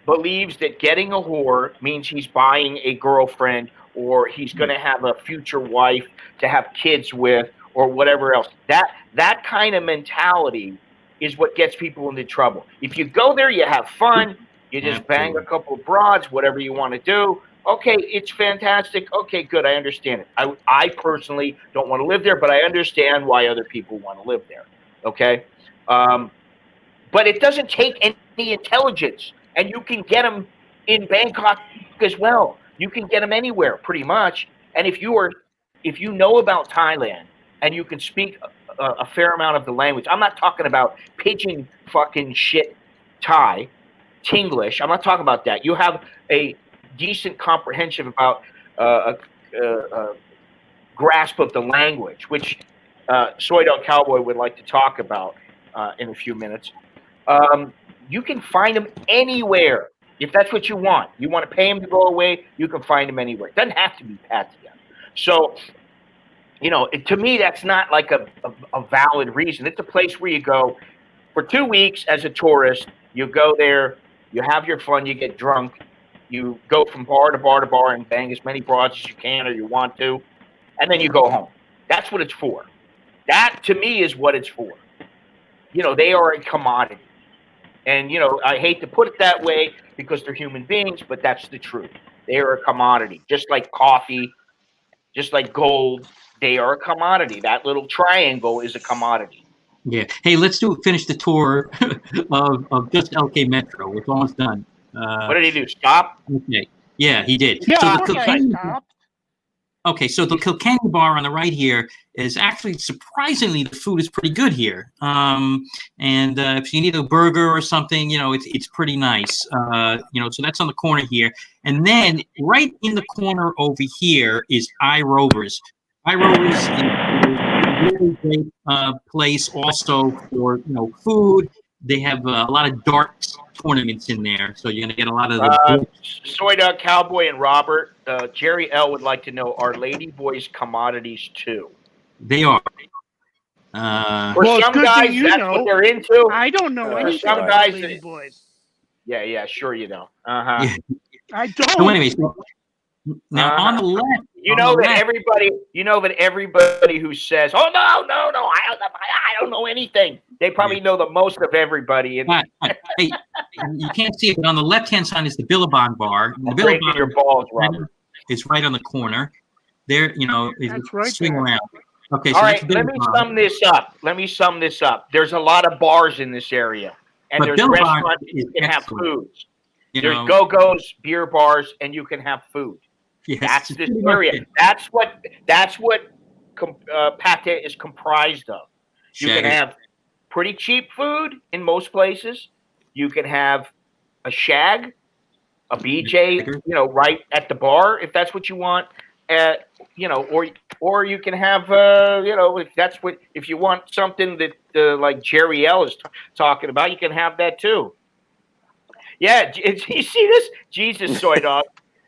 believes that getting a whore means he's buying a girlfriend or he's going to have a future wife to have kids with or whatever else. That kind of mentality is what gets people into trouble. If you go there, you have fun, you just bang a couple of broads, whatever you want to do. Okay, it's fantastic. Okay, good, I understand it. I personally don't want to live there, but I understand why other people want to live there. Okay? But it doesn't take any intelligence, and you can get them in Bangkok as well. You can get them anywhere, pretty much. And if you know about Thailand and you can speak a fair amount of the language, I'm not talking about pidgin fucking shit Thai, Tinglish. I'm not talking about that. You have a decent comprehension about a grasp of the language, which Soy Dog Cowboy would like to talk about in a few minutes. You can find them anywhere if that's what you want. You want to pay them to go away, you can find them anywhere. It doesn't have to be Pattaya. So, to me, that's not like a valid reason. It's a place where you go for 2 weeks as a tourist. You go there, you have your fun, you get drunk, you go from bar to bar to bar and bang as many broads as you can or you want to, and then you go home. That's what it's for. That, to me, is what it's for. They are a commodity. And, I hate to put it that way because they're human beings, but that's the truth. They are a commodity. Just like coffee, just like gold, they are a commodity. That little triangle is a commodity. Yeah. Hey, let's finish the tour of just LK Metro. We're almost done. What did he do? Stop? Okay. Yeah, he did. Yeah, So of the course I Kilkenny, stopped. okay, so the Kilkenny bar on the right here is actually surprisingly the food is pretty good here. And if you need a burger or something, it's pretty nice. So that's on the corner here. And then right in the corner over here is iRovers. iRovers is a really great place also for food. They have a lot of darts tournaments in there, so you're gonna get a lot of the Soy Dog Cowboy and Robert, Jerry L would like to know: are ladyboys commodities too? They are. For Well, it's some good guys, that you that's know. what they're into. I don't know anything some about guys Lady Boys. Yeah, sure you know. Yeah. I don't. So anyways, now on the left, you know that everybody who says, "Oh no, I don't know anything," they probably know the most of everybody. And hey, you can't see it, but on the left-hand side is the Billabong bar. The breaking your balls, Robert. It's right on the corner. There, That's right swing there. around. Okay, All so right, that's let me Billabong. sum this up. There's a lot of bars in this area, and But there's Billabong restaurants that you is can have excellent. food. You There's know, go-go's, beer bars, and you can have food. yes, That's it's this pretty much area. it. That's what Pattaya is comprised of. You can Shaggy. have pretty cheap food in most places. You can have a shag, a BJ, right at the bar if that's what you want. Or you can have, if you want something that like Jerry L is talking about, you can have that too. Yeah, you see this? Jesus, Soy Dog,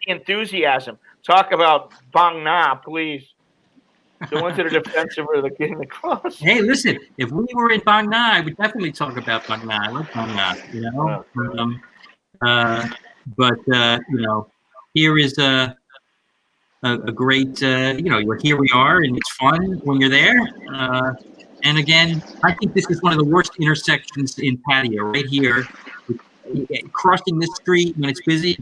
enthusiasm. Talk about Bang Na, please. The ones that are defensive are the in the cross. Hey, listen, if we were in Bang Na, I would definitely talk about Bang Na. I like Bang Na, you know. You know, here is a great, you know, here we are, and it's fun when you're there. And again, I think this is one of the worst intersections in Pattaya, right here. Crossing this street when it's busy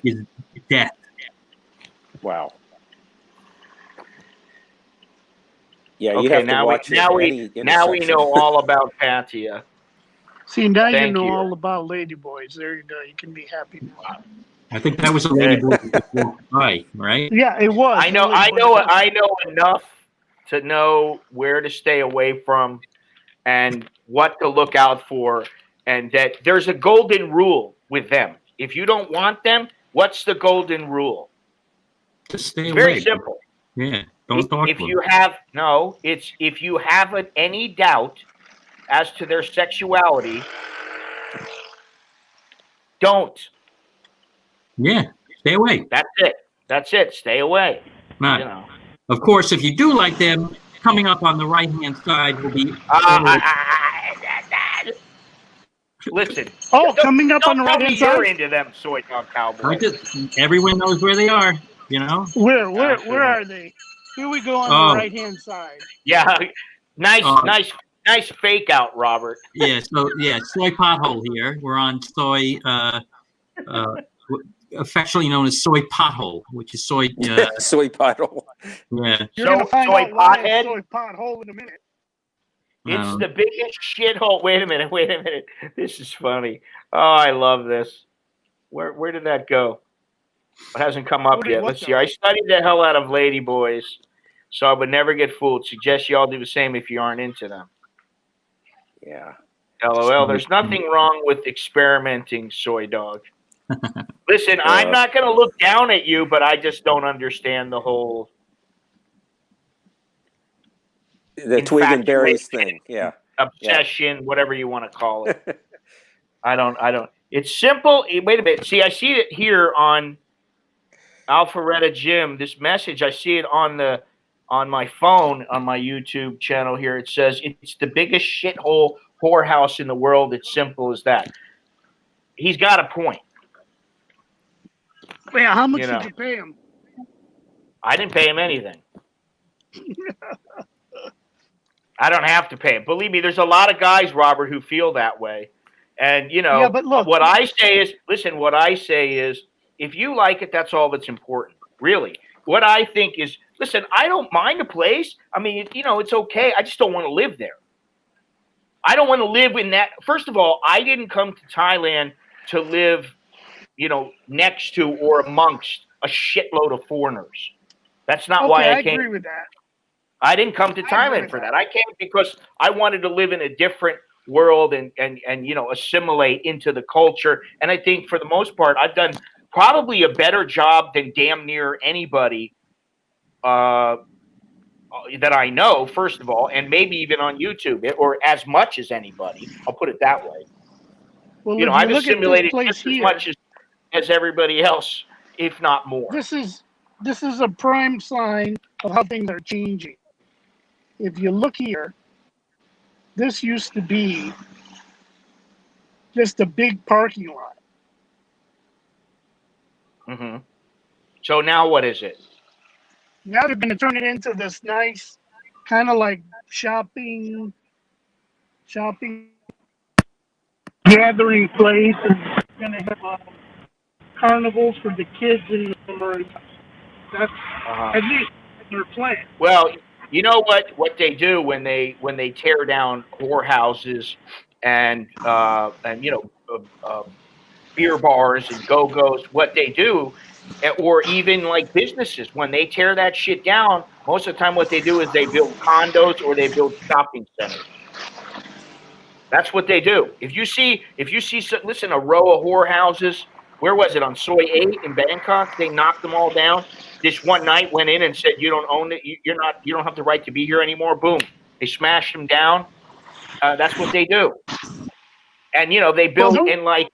is death. Wow. Yeah, you Okay, have to now watch we now we know all about Pattaya. See, now you Thank know you. all about ladyboys. There you go. You can be happy now. I think that was a lady boy that just walked by, right? Yeah, it was. I know enough to know where to stay away from and what to look out for, and that there's a golden rule with them. If you don't want them, what's the golden rule? Just stay It's away. very simple. Yeah, don't talk If to you them. have if you have any doubt as to their sexuality, don't. Yeah, stay away. That's it. That's it. Stay away. Not, You know. Of course, if you do like them, coming up on the right-hand side will be. Listen. Oh, coming up on the Don't tell right-hand me you're side? into them soy dog cowboys. Everyone knows where they are, you know. Where are they? Here we go on the right-hand side. Yeah, nice fake out, Robert. Yeah, so soy pothole here. We're on soy, affectionately known as soy pothole, which is soy. Soy pothole. Yeah. You're gonna find soy out why pothead? it's soy pothole in a minute. It's the biggest shithole. Wait a minute. This is funny. Oh, I love this. Where did that go? It hasn't come up yet. Let's see. I studied the hell out of ladyboys, so I would never get fooled. Suggest you all do the same if you aren't into them. Yeah. LOL. There's nothing wrong with experimenting, soy dog. Listen, I'm not going to look down at you, but I just don't understand the whole twig and berries thing. Yeah. Obsession, whatever you want to call it. I don't. It's simple. Wait a minute. See, I see it here on Alpharetta Jim. This message, I see it on my phone, on my YouTube channel here. It says it's the biggest shithole whorehouse in the world. It's simple as that. He's got a point. Yeah, how much did you pay him? I didn't pay him anything. I don't have to pay him. Believe me, there's a lot of guys, Robert, who feel that way. And, you know, but look, what I say is, if you like it, that's all that's important. Really. What I think is, listen, I don't mind a place. I mean, you know, it's okay. I just don't want to live there. I don't want to live in that. First of all, I didn't come to Thailand to live, you know, next to or amongst a shitload of foreigners. That's not why I came. I agree with that. I didn't come to Thailand for that. I came because I wanted to live in a different world and you know, assimilate into the culture. And I think for the most part, I've done probably a better job than damn near anybody that I know, first of all, and maybe even on YouTube, or as much as anybody. I'll put it that way. Well, you know, I've assimilated just as much as everybody else, if not more. This is a prime sign of how things are changing. If you look here, this used to be just a big parking lot. Mm-hmm. So now what is it? Now they're going to turn it into this nice, kind of like shopping gathering place, and going to have carnivals for the kids in the summer. That's at least their plan. Well, you know what they do when they tear down whorehouses and you know beer bars and go-go's. What they do, or even like businesses, when they tear that shit down, most of the time what they do is they build condos or they build shopping centers. That's what they do. If you see, listen, a row of whorehouses. Where was it? On Soy 8 in Bangkok? They knocked them all down. This one night went in and said, "You don't own it. You don't have the right to be here anymore." Boom. They smashed them down. That's what they do. And you know, they built in like,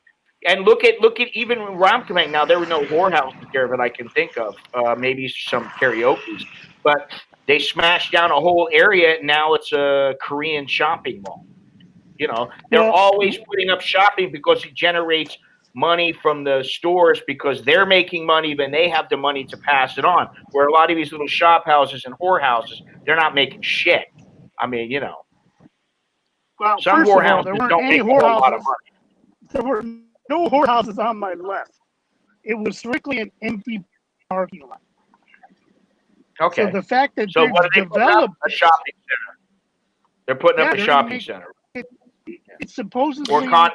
and look at even where I'm coming now. There were no whorehouses there that I can think of. Maybe some karaoke, but They smashed down a whole area, and now it's a Korean shopping mall. You know, they're always putting up shopping because it generates money from the stores because they're making money, then they have the money to pass it on. Where a lot of these little shop houses and whorehouses, they're not making shit. I mean, you know, Well, some first of all, whorehouses there weren't don't any make a whole lot of whorehouses. money. There were no whorehouses on my left. It was strictly an empty parking lot. Okay. So the fact that So they're what are they putting up? developed A shopping center. They're putting up a they're shopping gonna make center. it's supposedly Or condos.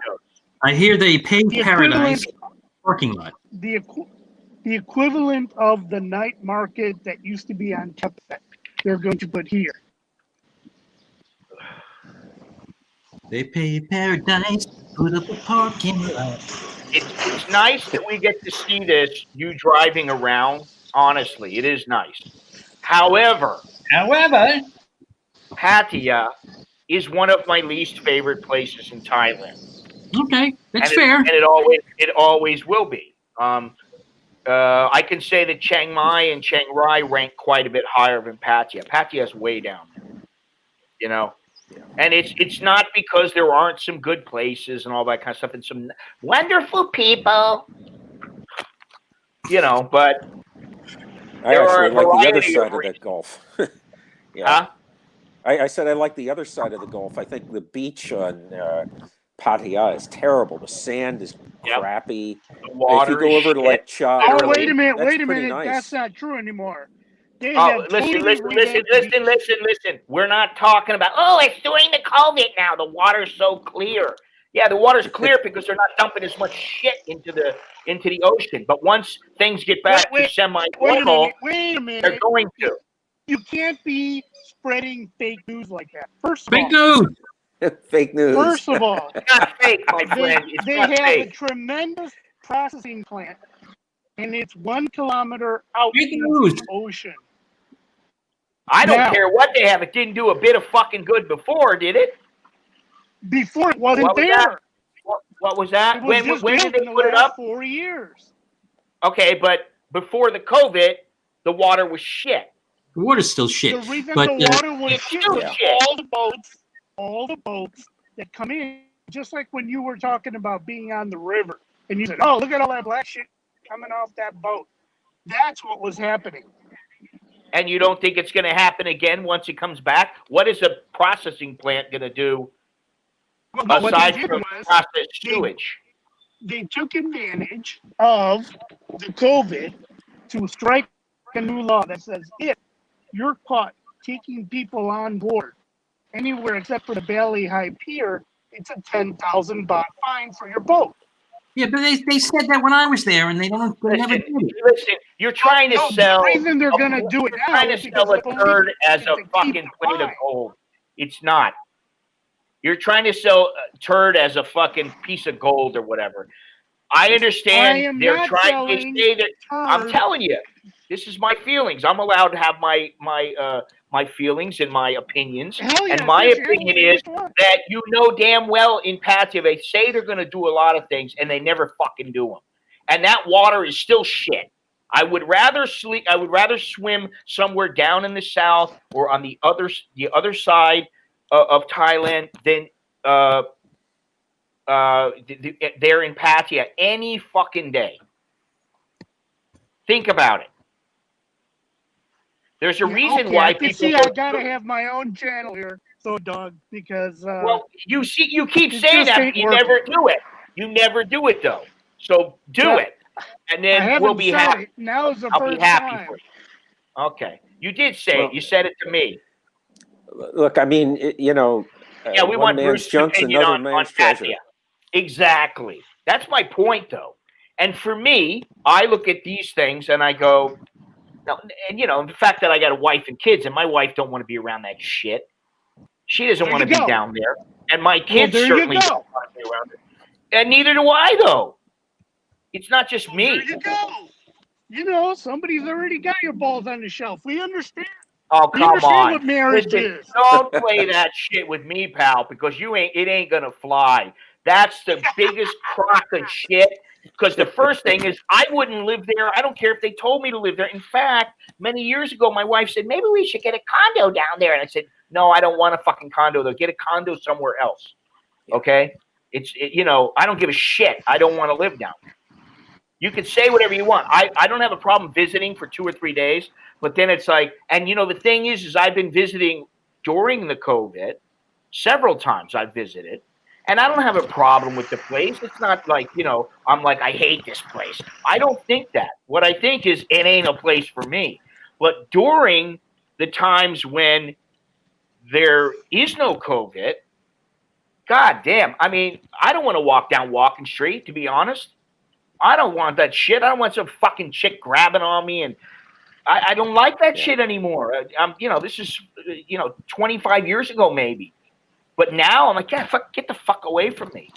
I hear they paved the Paradise equivalent parking lot. the equivalent of the night market that used to be on Tepet. They're going to put here. They paved Paradise, put up a parking lot. It's nice that we get to see this, you driving around. Honestly, it is nice. However, Pattaya is one of my least favorite places in Thailand. Okay, that's And fair. And it always will be. I can say that Chiang Mai and Chiang Rai rank quite a bit higher than Pattaya. Pattaya is way down there, you know. And it's not because there aren't some good places and all that kind of stuff and some wonderful people, you know. But I there are actually a like the other variety side of of reasons. that Gulf. Yeah. Huh? I said I like the other side of the Gulf. I think the beach on Pattaya is terrible. The sand is Yep. crappy. The water If you go over to like Cha, Oh, Literally. wait a minute, that's wait a pretty minute. nice. That's not true anymore. They Oh, have listen, totally listen, revamped the listen. We're not talking about, oh, it's during the COVID now. The water's so clear. Yeah, the water's clear because they're not dumping as much shit into the ocean. But once things get back to semi-normal, Wait a minute. they're going to. You can't be spreading fake news like that. First of Fake all, news. Fake news. First of all, It's not fake, my friend. It's they not have fake. a tremendous processing plant, and it's 1 kilometer out Fake in news. the ocean. I don't Now- care what they have. It didn't do a bit of fucking good before, did it? Before it wasn't What was there. that? What was that? It was When just did built they in the put it last up? 4 years. Okay, but before the COVID, the water was shit. The water's still shit. The reason But the water was it's shit still was shit. all the boats that come in, just like when you were talking about being on the river, and you said, "Oh, look at all that black shit coming off that boat." That's what was happening. And you don't think it's going to happen again once it comes back? What is a processing plant going to do Well, what aside they did from was process sewage? they took advantage of the COVID to strike a new law that says if you're caught taking people on board anywhere except for the Bali High Pier, it's a 10,000 baht fine for your boat. yeah, but they said that when I was there, and they never did it. Listen, you're trying to No, sell. the reason they're going to do it now trying to is because sell a the police turd as is a to keep fucking the plate of fine. gold. It's not. You're trying to sell a turd as a fucking piece of gold or whatever. I understand I am they're not trying. They selling say that. I'm turd. telling you, this is my feelings. I'm allowed to have my feelings and my opinions. Hell yes, And my yes, opinion yes, is that you know damn well in Pattaya they say they're going to do a lot of things and they never fucking do them. And that water is still shit. I would rather swim somewhere down in the south or on the other side of Thailand than there in Pattaya any fucking day. Think about it. There's a reason why people. I gotta have my own channel here, so Doug, because well, you keep it saying just that, ain't but you working. never do it. You never do it though. So do Yeah. it, and I then haven't we'll be said happy. it. Now is the I'll first be happy time. for you. Okay, you did say Well, it. You said it to me. Look, I mean, Yeah, we one want man's Bruce's junk's opinion another on man's treasure. Pattaya. Exactly. That's my point, though. And for me, I look at these things and I go, no, and the fact that I got a wife and kids, and my wife don't want to be around that shit. She doesn't There want to you be go. down there, and my kids there you certainly go. don't want to be around it. And neither do I, though. It's not just me. There you go. Somebody's already got your balls on the shelf. We understand. Oh, We come understand on. what marriage Listen, is. don't play that shit with me, pal, because it ain't gonna fly. That's the biggest crock of shit Because the first thing is I wouldn't live there. I don't care if they told me to live there. In fact, many years ago, my wife said, maybe we should get a condo down there. And I said, no, I don't want a fucking condo though. Get a condo somewhere else. Okay? I don't give a shit. I don't want to live down there. You can say whatever you want. I don't have a problem visiting for 2 or 3 days, but then it's like, and the thing is I've been visiting during the COVID. Several times I've visited, and I don't have a problem with the place. It's not like, I'm like, I hate this place. I don't think that. What I think is it ain't a place for me. But during the times when there is no COVID, God damn, I mean, I don't want to walk down Walking Street, to be honest. I don't want that shit. I don't want some fucking chick grabbing on me, and I don't like that shit anymore. This is, 25 years ago maybe. But now I'm like, yeah, get the fuck away from me.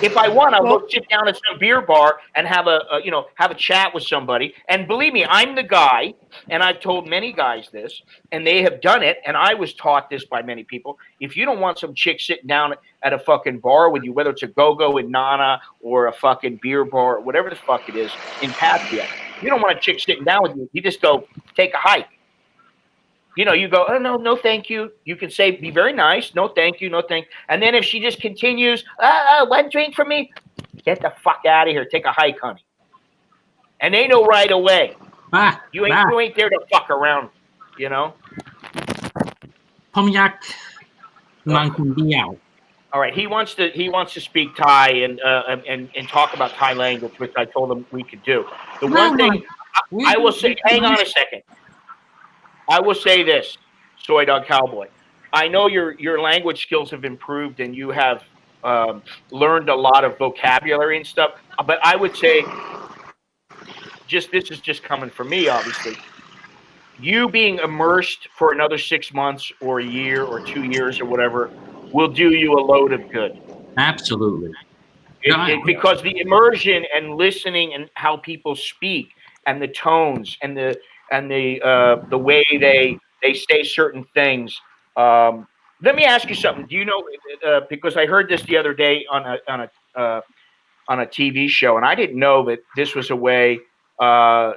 If I want, I'll go sit down at some beer bar and have a chat with somebody. And believe me, I'm the guy, and I've told many guys this, and they have done it. And I was taught this by many people. If you don't want some chick sitting down at a fucking bar with you, whether it's a go-go in Nana or a fucking beer bar or whatever the fuck it is in Pattaya, you don't want a chick sitting down with you. You just go take a hike. You go, oh, no, thank you. You can say, be very nice. No, thank you. No, thank. And then if she just continues, one drink for me, get the fuck out of here. Take a hike, honey. And they know right away. You ain't there to fuck around, Pomyak Mangkundiao. All right, he wants to speak Thai and talk about Thai language, which I told him we could do. The one thing I will say, hang on a second. I will say this, Soy Dog Cowboy. I know your language skills have improved and you have learned a lot of vocabulary and stuff. But I would say, this is just coming from me, obviously. You being immersed for another 6 months or a year or 2 years or whatever will do you a load of good. Absolutely. Because the immersion and listening and how people speak and the tones and the way they say certain things. Let me ask you something. Do you know? Because I heard this the other day on a TV show, and I didn't know that this was a way to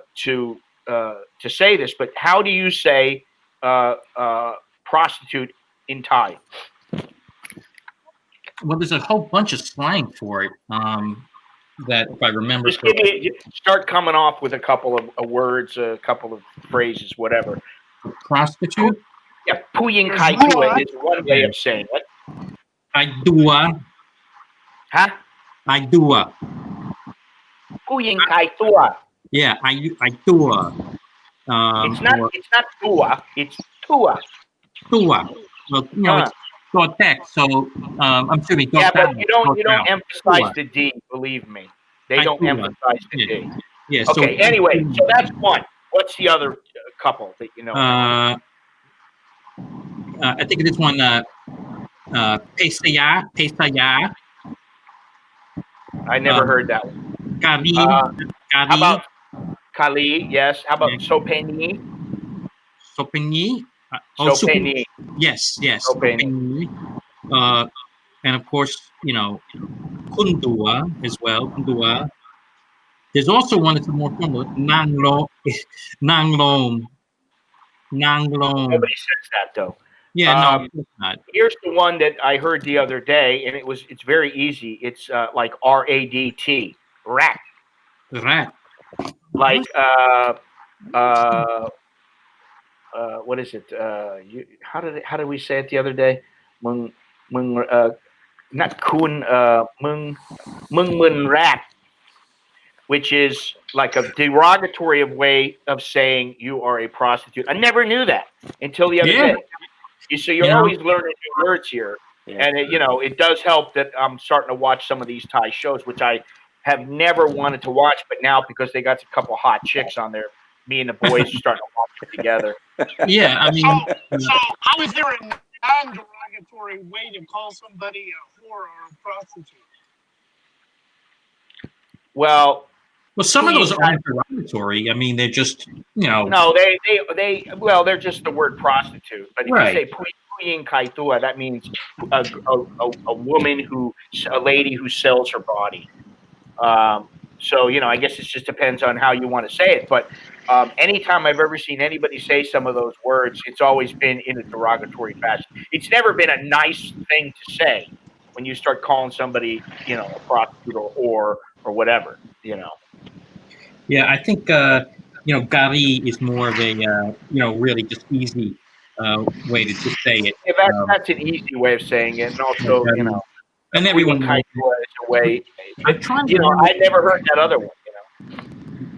say this. But how do you say prostitute in Thai? Well, there's a whole bunch of slang for it. That if I remember, just start coming off with a couple of words, a couple of phrases, whatever. Prostitute? Yeah, Puying Kai Tua is one way of saying it. Aidua. Huh? Aidua. Puying Kai Tua. Yeah, Aidua. It's not Tua, it's Tua. Tua. Well, it's Tortek, so I'm assuming. Yeah, but you don't emphasize the D. Believe me, they don't emphasize the D. Yeah. Okay. Anyway, so that's one. What's the other couple that you know? I think it is one. Pesaya. I never heard that one. Kali. How about Kali? Yes. How about Sopeni? Sopeni. Sopeni. Yes. Sopeni. And of course, Kundua as well. Kundua. There's also one that's more formal. Nanglom. Nobody says that though. Yeah, no, it's not. Here's the one that I heard the other day, and it's very easy. It's like RADT, rat. Rat. Like what is it? How did we say it the other day? Not kun mung rat, which is like a derogatory way of saying you are a prostitute. I never knew that until the other day. So you're always learning new words here, and it does help that I'm starting to watch some of these Thai shows, which I have never wanted to watch, but now because they got a couple hot chicks on there, me and the boys are starting to watch it together. Yeah, I mean, so how is there a non-derogatory way to call somebody a whore or a prostitute? Well, some of those aren't derogatory. I mean, they're just, No, they're just the word prostitute. But if you say Puying Kaitua, that means a woman a lady who sells her body. So, I guess it just depends on how you want to say it. But anytime I've ever seen anybody say some of those words, it's always been in a derogatory fashion. It's never been a nice thing to say when you start calling somebody, a prostitute or whatever. Yeah, I think gari is more of a really just easy way to just say it. Yeah, that's an easy way of saying it, and also, Gari. And everyone knows. Is a way. I'm trying to remember. I never heard that other one.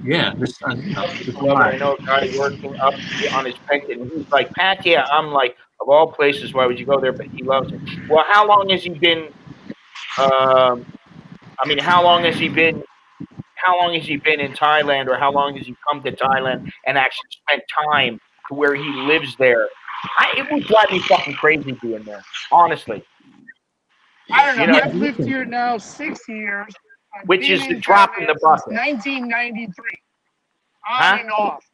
Yeah, there's a Love it. lot. I know a guy working up on his pension, and he's like, Pat, yeah, I'm like, of all places, why would you go there? But he loves it. Well, how long has he been? How long has he been? How long has he been in Thailand, or how long has he come to Thailand and actually spent time to where he lives there? It would drive me fucking crazy being there, honestly. I don't know. I've lived here now 6 years. Which is the drop in the bucket. 1993. On and off.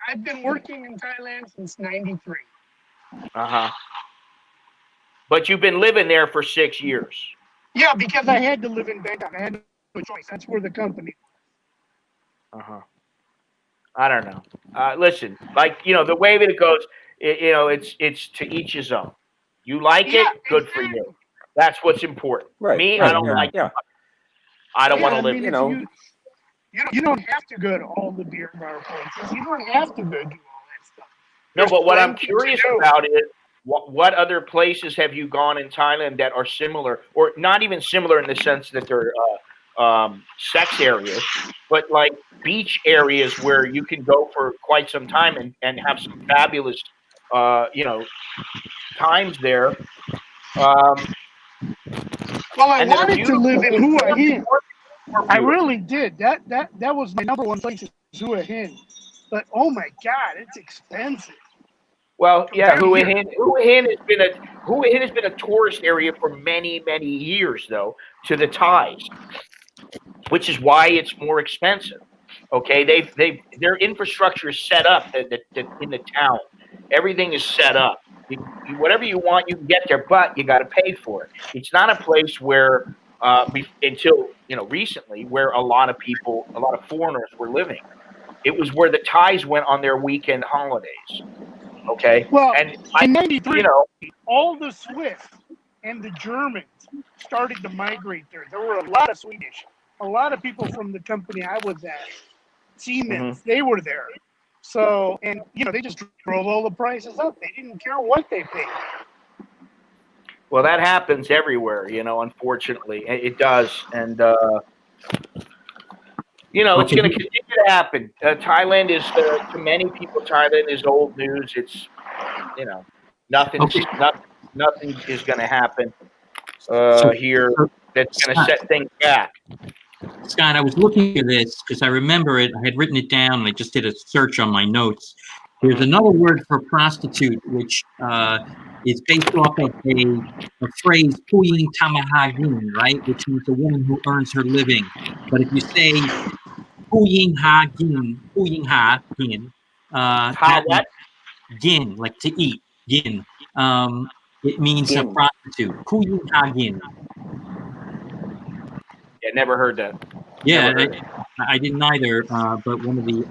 I've been working in Thailand since 93. But you've been living there for 6 years. Yeah, because I had to live in Bangkok. I had no choice. That's where the company was. I don't know. Listen, the way that it goes, it's to each his own. You like it, good for you. That's what's important. Right. Me, I don't like it. I don't want to live. You don't have to go to all the beer bar places. You don't have to go do all that stuff. No, but what I'm curious about is what other places have you gone in Thailand that are similar, or not even similar in the sense that they're sex areas, but like beach areas where you can go for quite some time and have some fabulous, times there. Well, I wanted to live in Hua Hin. I really did. That was my number one place, Hua Hin. But oh my God, it's expensive. Well, yeah, Hua Hin has been a tourist area for many, many years, though, to the Thais, which is why it's more expensive. Okay, their infrastructure is set up in the town. Everything is set up. Whatever you want, you can get there, but you got to pay for it. It's not a place where, until recently, where a lot of foreigners were living. It was where the Thais went on their weekend holidays. Okay. Well, and in '93, all the Swiss and the Germans started to migrate there. There were a lot of Swedish, a lot of people from the company I was at, Siemens. They were there. So, and they just drove all the prices up. They didn't care what they paid. Well, that happens everywhere, unfortunately. It does. And, it's going to continue to happen. Thailand is, to many people, Thailand is old news. It's, nothing is going to happen here that's going to set things back. Scott, I was looking at this because I remember it. I had written it down, and I just did a search on my notes. There's another word for prostitute, which is based off of a phrase, "puying tamahagin," right? Which means a woman who earns her living. But if you say "puying hagin," what? Gin, like to eat, gin. It means a prostitute. Puying hagin. Yeah, never heard that. Yeah, I didn't either. But one of the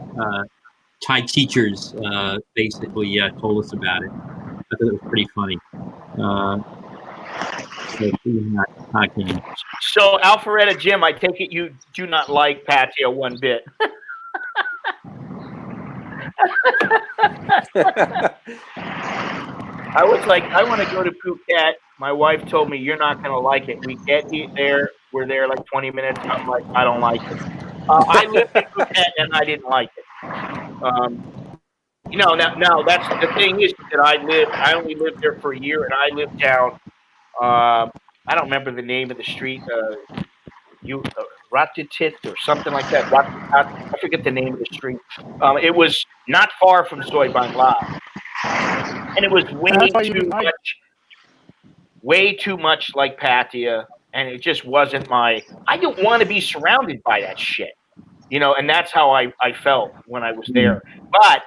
Thai teachers basically told us about it. I thought it was pretty funny. So, Alpharetta Jim, I take it you do not like Pattaya one bit. I was like, I want to go to Phuket. My wife told me, you're not going to like it. We get there. We're there like 20 minutes. I'm like, I don't like it. I lived in Phuket and I didn't like it. Now that's the thing is that I only lived there for a year, and I lived down, I don't remember the name of the street, Ratitit or something like that. I forget the name of the street. It was not far from Soy Bangla. And it was way too much like Pattaya, and it just wasn't I didn't want to be surrounded by that shit. And that's how I felt when I was there. But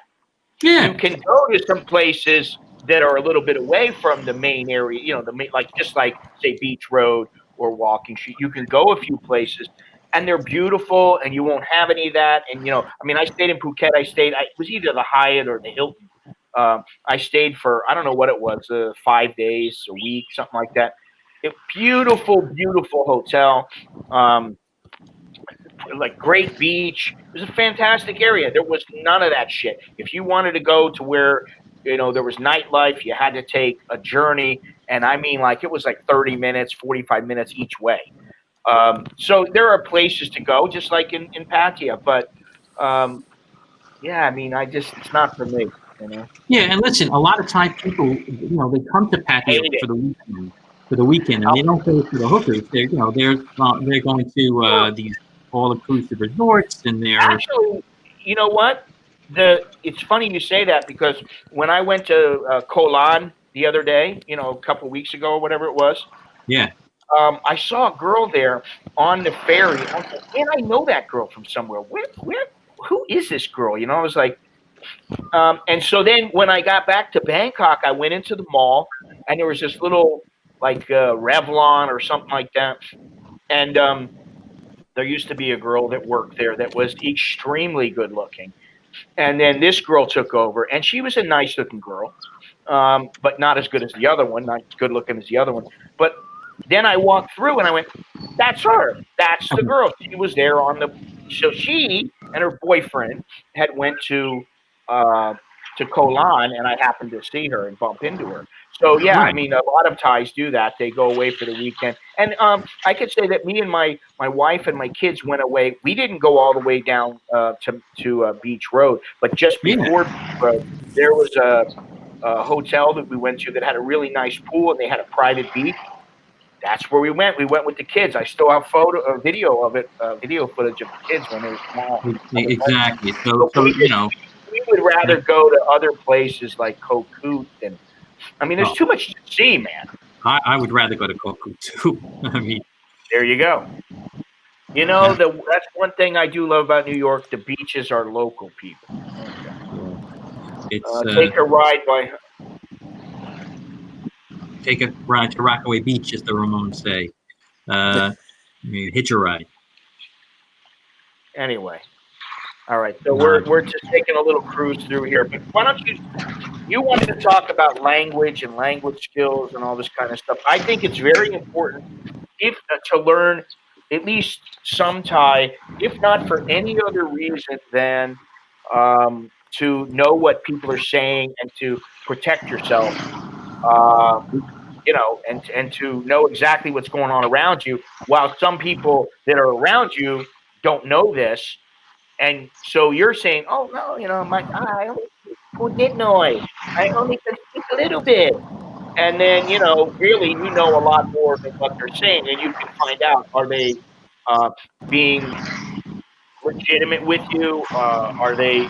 you can go to some places that are a little bit away from the main area, you know, the main, like just like say Beach Road or Walking Street. You can go a few places and they're beautiful and you won't have any of that. And, you know, I mean, I stayed in Phuket. It was either the Hyatt or the Hilton. I stayed for, I don't know what it was, 5 days, a week, something like that. Beautiful, beautiful hotel. Like great beach. It was a fantastic area. There was none of that shit. If you wanted to go to where, you know, there was nightlife, you had to take a journey. And I mean, like, it was like 30 minutes, 45 minutes each way. So there are places to go, just like in Pattaya. But yeah, I mean, it's not for me, you know. Yeah, and listen, a lot of Thai people, you know, they come to Pattaya for the weekend, and they don't go to the hookers. They're, you know, they're going to these all-inclusive resorts, and they're actually, you know what? It's funny you say that because when I went to Koh Lan the other day, you know, a couple weeks ago or whatever it was, yeah. I saw a girl there on the ferry. I was like, man, I know that girl from somewhere. Who is this girl? You know, I was like, and so then when I got back to Bangkok, I went into the mall and there was this little like Revlon or something like that. And there used to be a girl that worked there that was extremely good looking. And then this girl took over and she was a nice looking girl, but not as good as the other one, not as good looking as the other one. But then I walked through and I went, that's her. That's the girl. She was there so she and her boyfriend had went to Koh Lan, and I happened to see her and bump into her. So yeah, I mean, a lot of Thais do that. They go away for the weekend, and I could say that me and my wife and my kids went away. We didn't go all the way down to Beach Road, but just before Beach Road, there was a hotel that we went to that had a really nice pool, and they had a private beach. That's where we went. We went with the kids. I still have video of it, video footage of the kids when they were small. Exactly. So you know, we would rather go to other places like Koh Koot, and I mean, there's too much to see, man. I would rather go to Koh Koot too. I mean, there you go. You know, that's one thing I do love about New York. The beaches are local people. It's take a ride by. Take a ride to Rockaway Beach, as the Ramones say. Hitch a ride. Anyway, all right. So we're just taking a little cruise through here. But why don't you wanted to talk about language and language skills and all this kind of stuff. I think it's very important to learn at least some Thai, if not for any other reason than to know what people are saying and to protect yourself. You know, and to know exactly what's going on around you, while some people that are around you don't know this, and so you're saying, "Oh no, you know, I only can speak a little bit," and then you know, really, you know a lot more than what they're saying, and you can find out are they being legitimate with you, are they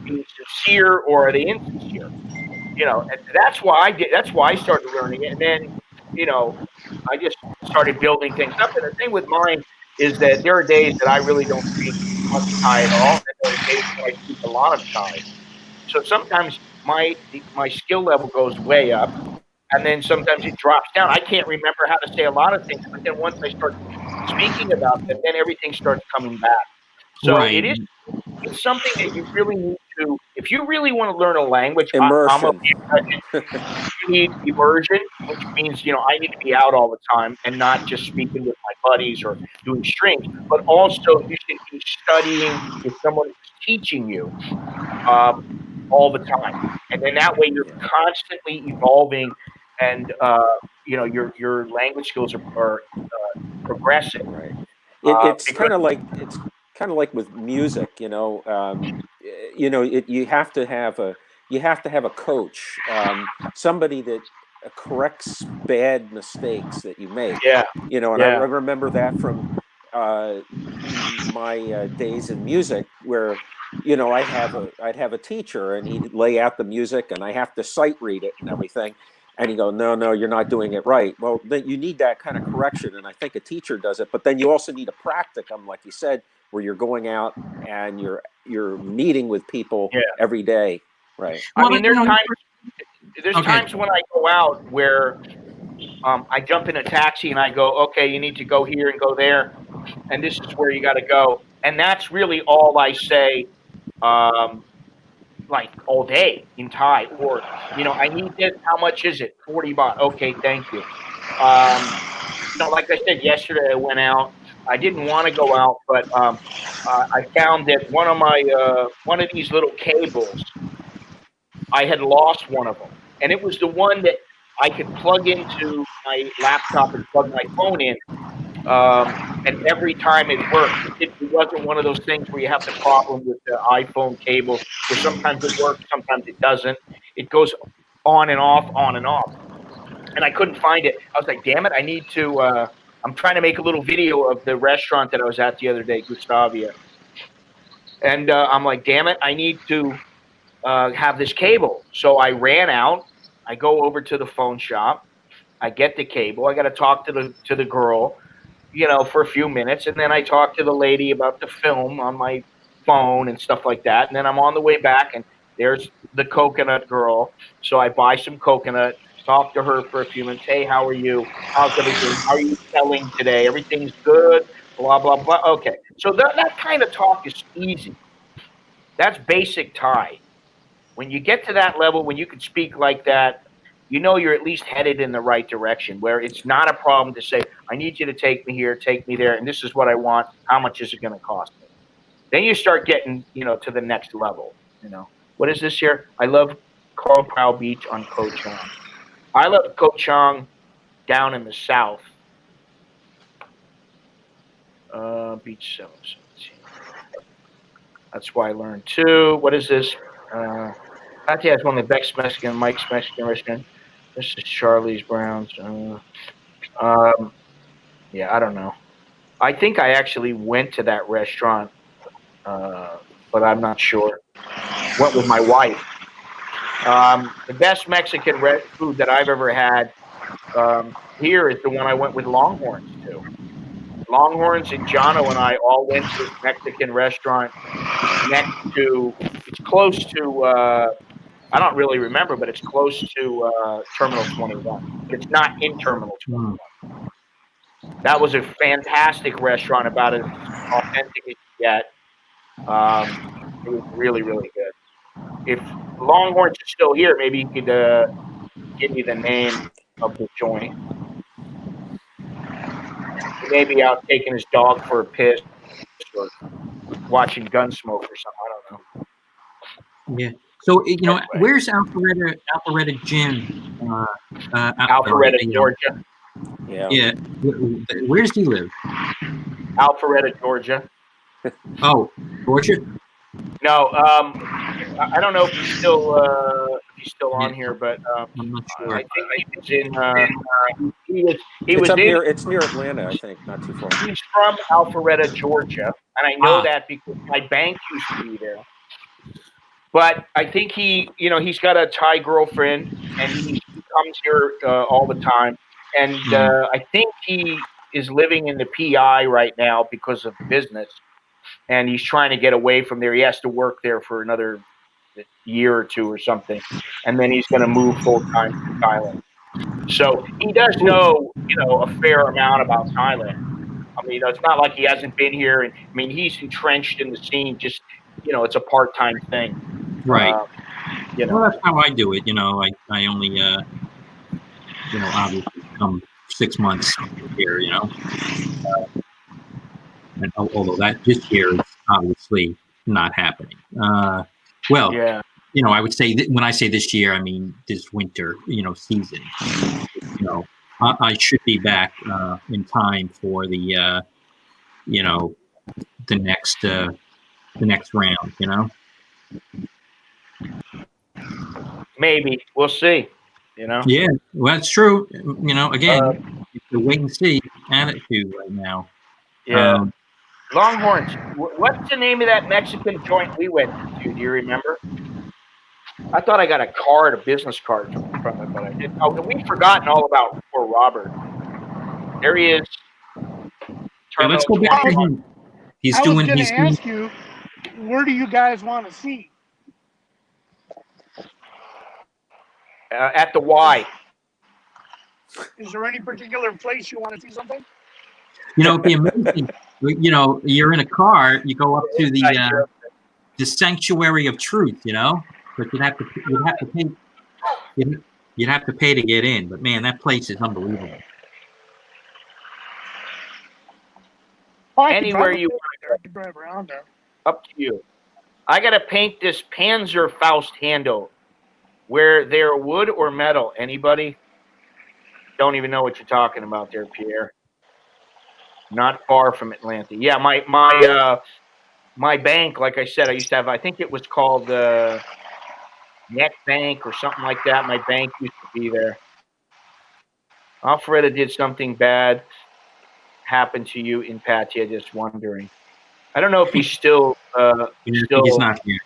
being sincere, or are they insincere? You know, and that's why I started learning it. And then, you know, I just started building things up. And the thing with mine is that there are days that I really don't speak much Thai at all, and there are days that I speak a lot of Thai. So sometimes my skill level goes way up, and then sometimes it drops down. I can't remember how to say a lot of things, but then once I start speaking about them, then everything starts coming back. So it's something that you really need to, if you really want to learn a language, immersion. You need immersion, which means, you know, I need to be out all the time and not just speaking with my buddies or doing streams, but also you should be studying with someone who's teaching you all the time. And then that way you're constantly evolving and, you know, your language skills are progressing. Right. It's kind of like with music, you know. You have to have a coach, somebody that corrects bad mistakes that you make. Yeah. You know, and I remember that from my days in music, where you know I'd have a teacher and he'd lay out the music and I have to sight read it and everything. And you go, no, you're not doing it right. Well, then you need that kind of correction, and I think a teacher does it. But then you also need a practicum, like you said, where you're going out and you're meeting with people every day, right? I mean, there's times there's Okay. times when I go out where I jump in a taxi and I go, okay, you need to go here and go there, and this is where you got to go, and that's really all I say, like all day in Thai, or I need this. How much is it? 40 baht. Okay, thank you. Like I said yesterday, I went out. I didn't want to go out, but I found that one of these little cables, I had lost one of them, and it was the one that I could plug into my laptop and plug my phone in. And every time it worked. It wasn't one of those things where you have the problem with the iPhone cable, where sometimes it works, sometimes it doesn't. It goes on and off, on and off. And I couldn't find it. I was like, damn it, I need to. I'm trying to make a little video of the restaurant that I was at the other day, Gustavia. And I'm like, damn it, I need to have this cable. So I ran out. I go over to the phone shop. I get the cable. I got to talk to the girl, for a few minutes, and then I talk to the lady about the film on my phone and stuff like that. And then I'm on the way back, and there's the coconut girl. So I buy some coconut, talk to her for a few minutes. Hey, how are you? How's everything? How are you selling today? Everything's good. Blah blah blah. Okay, so that kind of talk is easy. That's basic Thai. When you get to that level, when you can speak like that, you're at least headed in the right direction, where it's not a problem to say, I need you to take me here, take me there, and this is what I want. How much is it going to cost me? Then you start getting, to the next level. What is this here? I love Koh Pao Beach on Koh Chang. I love Koh Chang down in the south. Beach 717. That's why I learned too. What is this? Patia is one of the best Mike's Mexican restaurant. This is Charlie's Browns. Yeah, I don't know. I think I actually went to that restaurant, but I'm not sure. Went with my wife. The best Mexican food that I've ever had here is the one I went with Longhorns to. Longhorns and Jono and I all went to this Mexican restaurant it's close to, I don't really remember, but it's close to Terminal 21. It's not in Terminal 21. That was a fantastic restaurant, about as authentic as you get. It was really, really good. If Longhorns is still here, maybe he could give me the name of the joint. He may be out taking his dog for a piss or watching Gunsmoke or something. I don't know. Yeah. So anyway. Where's Alpharetta Gym? Alpharetta, Georgia. Yeah. Yeah. Where does he live? Alpharetta, Georgia. Oh, Georgia. No, I don't know if he's still on here, but I'm not sure. I think he's in. He was near. It's near Atlanta, I think, not too far. He's from Alpharetta, Georgia, and I know that because my bank used to be there. But I think he's got a Thai girlfriend, and he comes here all the time. And I think he is living in the PI right now because of business, and he's trying to get away from there. He has to work there for another year or two or something, and then he's going to move full time to Thailand. So he does know, a fair amount about Thailand. I mean, it's not like he hasn't been here, and I mean, he's entrenched in the scene. Just, it's a part-time thing. Right. Well, that's how I do it. I only, obviously come 6 months here, and although this year is obviously not happening. Well, yeah. I would say that when I say this year, I mean this winter, season. I should be back in time for the, the next round. Maybe we'll see. Yeah, well, that's true. Again, it's a wait and see attitude right now. Yeah. Longhorns. What's the name of that Mexican joint we went to? Do you remember? I thought I got a business card from it, but I didn't. Oh, we've forgotten all about poor Robert. There he is. Okay, let's go back to him. I was going to ask you, where do you guys want to see? At the Y. Is there any particular place you want to see something? You know, it'd be amazing. You know, you're in a car, you go up to the sanctuary of truth, you know, but you'd have to pay. You'd have to pay to get in, but man, that place is unbelievable. Oh, I could Anywhere drive you there. want I could drive around there. up to you. I got to paint this Panzerfaust handle. Where they're wood or metal? Anybody? Don't even know what you're talking about there, Pierre. Not far from Atlanta. Yeah, my bank, like I said, I used to have. I think it was called Net Bank or something like that. My bank used to be there. Alfreda did something bad happen to you in Patia? Just wondering. I don't know if he's still He's not here,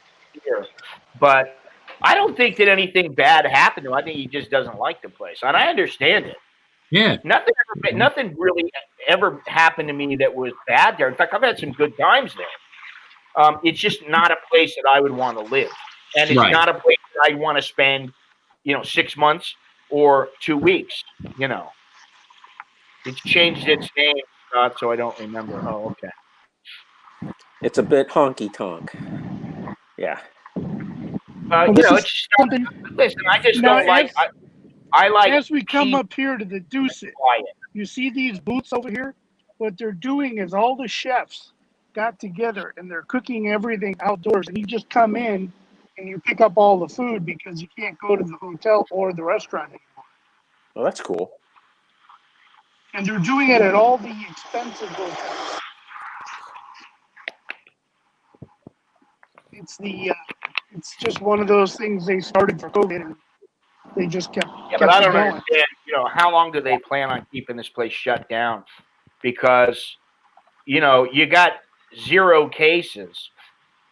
but I don't think that anything bad happened to him. I think he just doesn't like the place, and I understand it. Yeah. Nothing really ever happened to me that was bad there. In fact, I've had some good times there. It's just not a place that I would want to live, and it's not a place that I want to spend, 6 months or 2 weeks. It's changed its name, Scott, so I don't remember. Oh, okay. It's a bit honky tonk. Yeah. It's just something. Listen, I just don't like. I like. As we come up here to the Deuce, you see these booths over here? What they're doing is all the chefs got together and they're cooking everything outdoors. And you just come in and you pick up all the food because you can't go to the hotel or the restaurant anymore. Well, that's cool. And they're doing it at all the expensive hotels. It's just one of those things they started for COVID and they just kept. Yeah, but I don't understand. How long do they plan on keeping this place shut down? Because, you got 0 cases,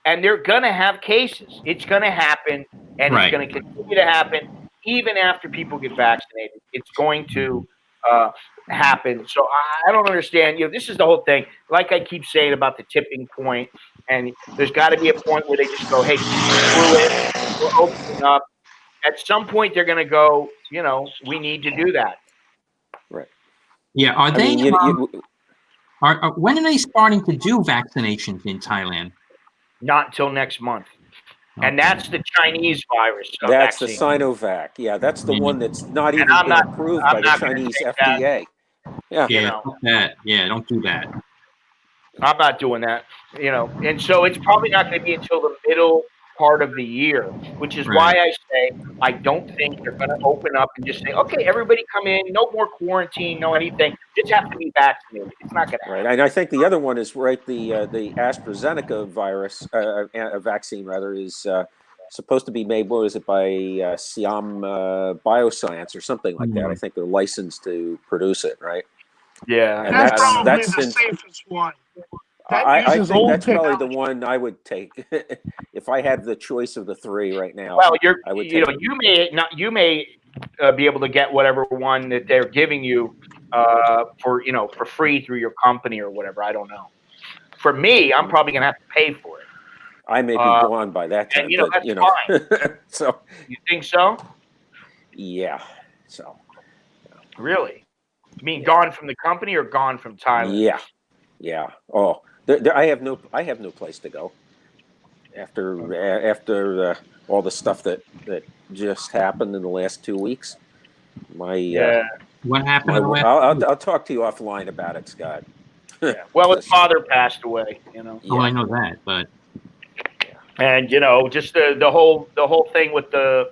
and they're gonna have cases. It's gonna happen, and it's gonna continue to happen even after people get vaccinated. It's going to happen. So I don't understand. This is the whole thing. Like I keep saying about the tipping point, and there's got to be a point where they just go, "Hey, screw it, we're opening up." At some point, they're going to go, we need to do that. Right. Yeah. Are they? When are they starting to do vaccinations in Thailand? Not until next month. Okay. And that's the Chinese virus. That's vaccine. The Sinovac. Yeah, that's the one that's not even been approved by the Chinese FDA. Yeah. Don't do that. I'm not doing that. And so it's probably not going to be until the middle part of the year, which is why I say I don't think they're going to open up and just say, okay, everybody come in, no more quarantine, no anything, just have to be vaccinated. It's not going to happen. Right, and I think the other one is the AstraZeneca virus vaccine rather is supposed to be made. What is it by Siam Bioscience or something like that? I think they're licensed to produce it, right? Yeah, and that's probably the safest one. I think that's probably the one I would take if I had the choice of the 3 right now. Well, you may be able to get whatever one that they're giving you for free through your company or whatever. I don't know. For me, I'm probably going to have to pay for it. I may be gone by that time. And, that's fine. So you think so? Yeah. So really, you mean gone from the company or gone from Thailand? Yeah. Oh. I have no place to go after all the stuff that just happened in the last 2 weeks. What happened? I'll talk to you offline about it, Scott. Yeah. Well, his father passed away. Oh, I know that, but and just the whole thing with the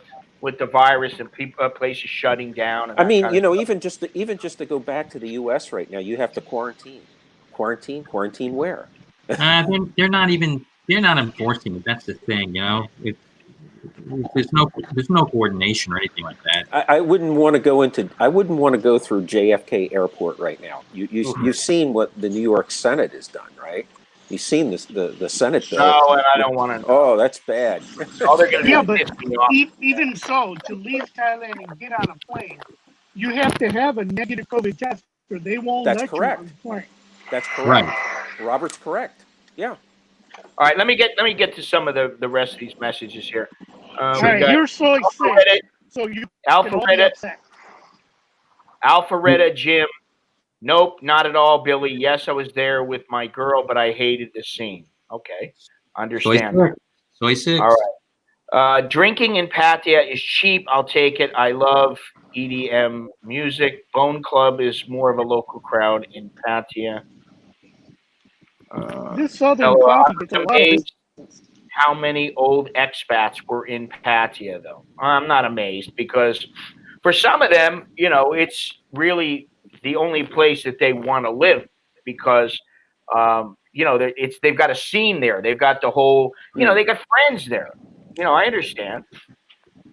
virus and places shutting down. And I mean, even just to go back to the U.S. right now, you have to quarantine. Quarantine where? They're not enforcing it. That's the thing, there's no coordination or anything like that. I wouldn't want to go through JFK Airport right now. You've seen what the New York Senate has done, right? You've seen the Senate bill. No, and I don't want to know. Oh, that's bad. They're going to but even so, to leave Thailand and get on a plane, you have to have a negative COVID test, or they won't let you on the plane. That's correct. Right. Robert's correct. Yeah. All right, let me get to some of the rest of these messages here. All right, you're so excited. So you can all be Alpharetta, upset. Alpharetta Jim. Nope, not at all, Billy. Yes, I was there with my girl, but I hated the scene. Okay, understand that. Soy six. All right. Drinking in Pattaya is cheap. I'll take it. I love EDM music. Bone Club is more of a local crowd in Pattaya. This Southern Hello, coffee I'm gets a lot of amazed business. how many old expats were in Pattaya, though. I'm not amazed because for some of them, it's really the only place that they want to live because, they've got a scene there. They've got the whole, they got friends there. I understand.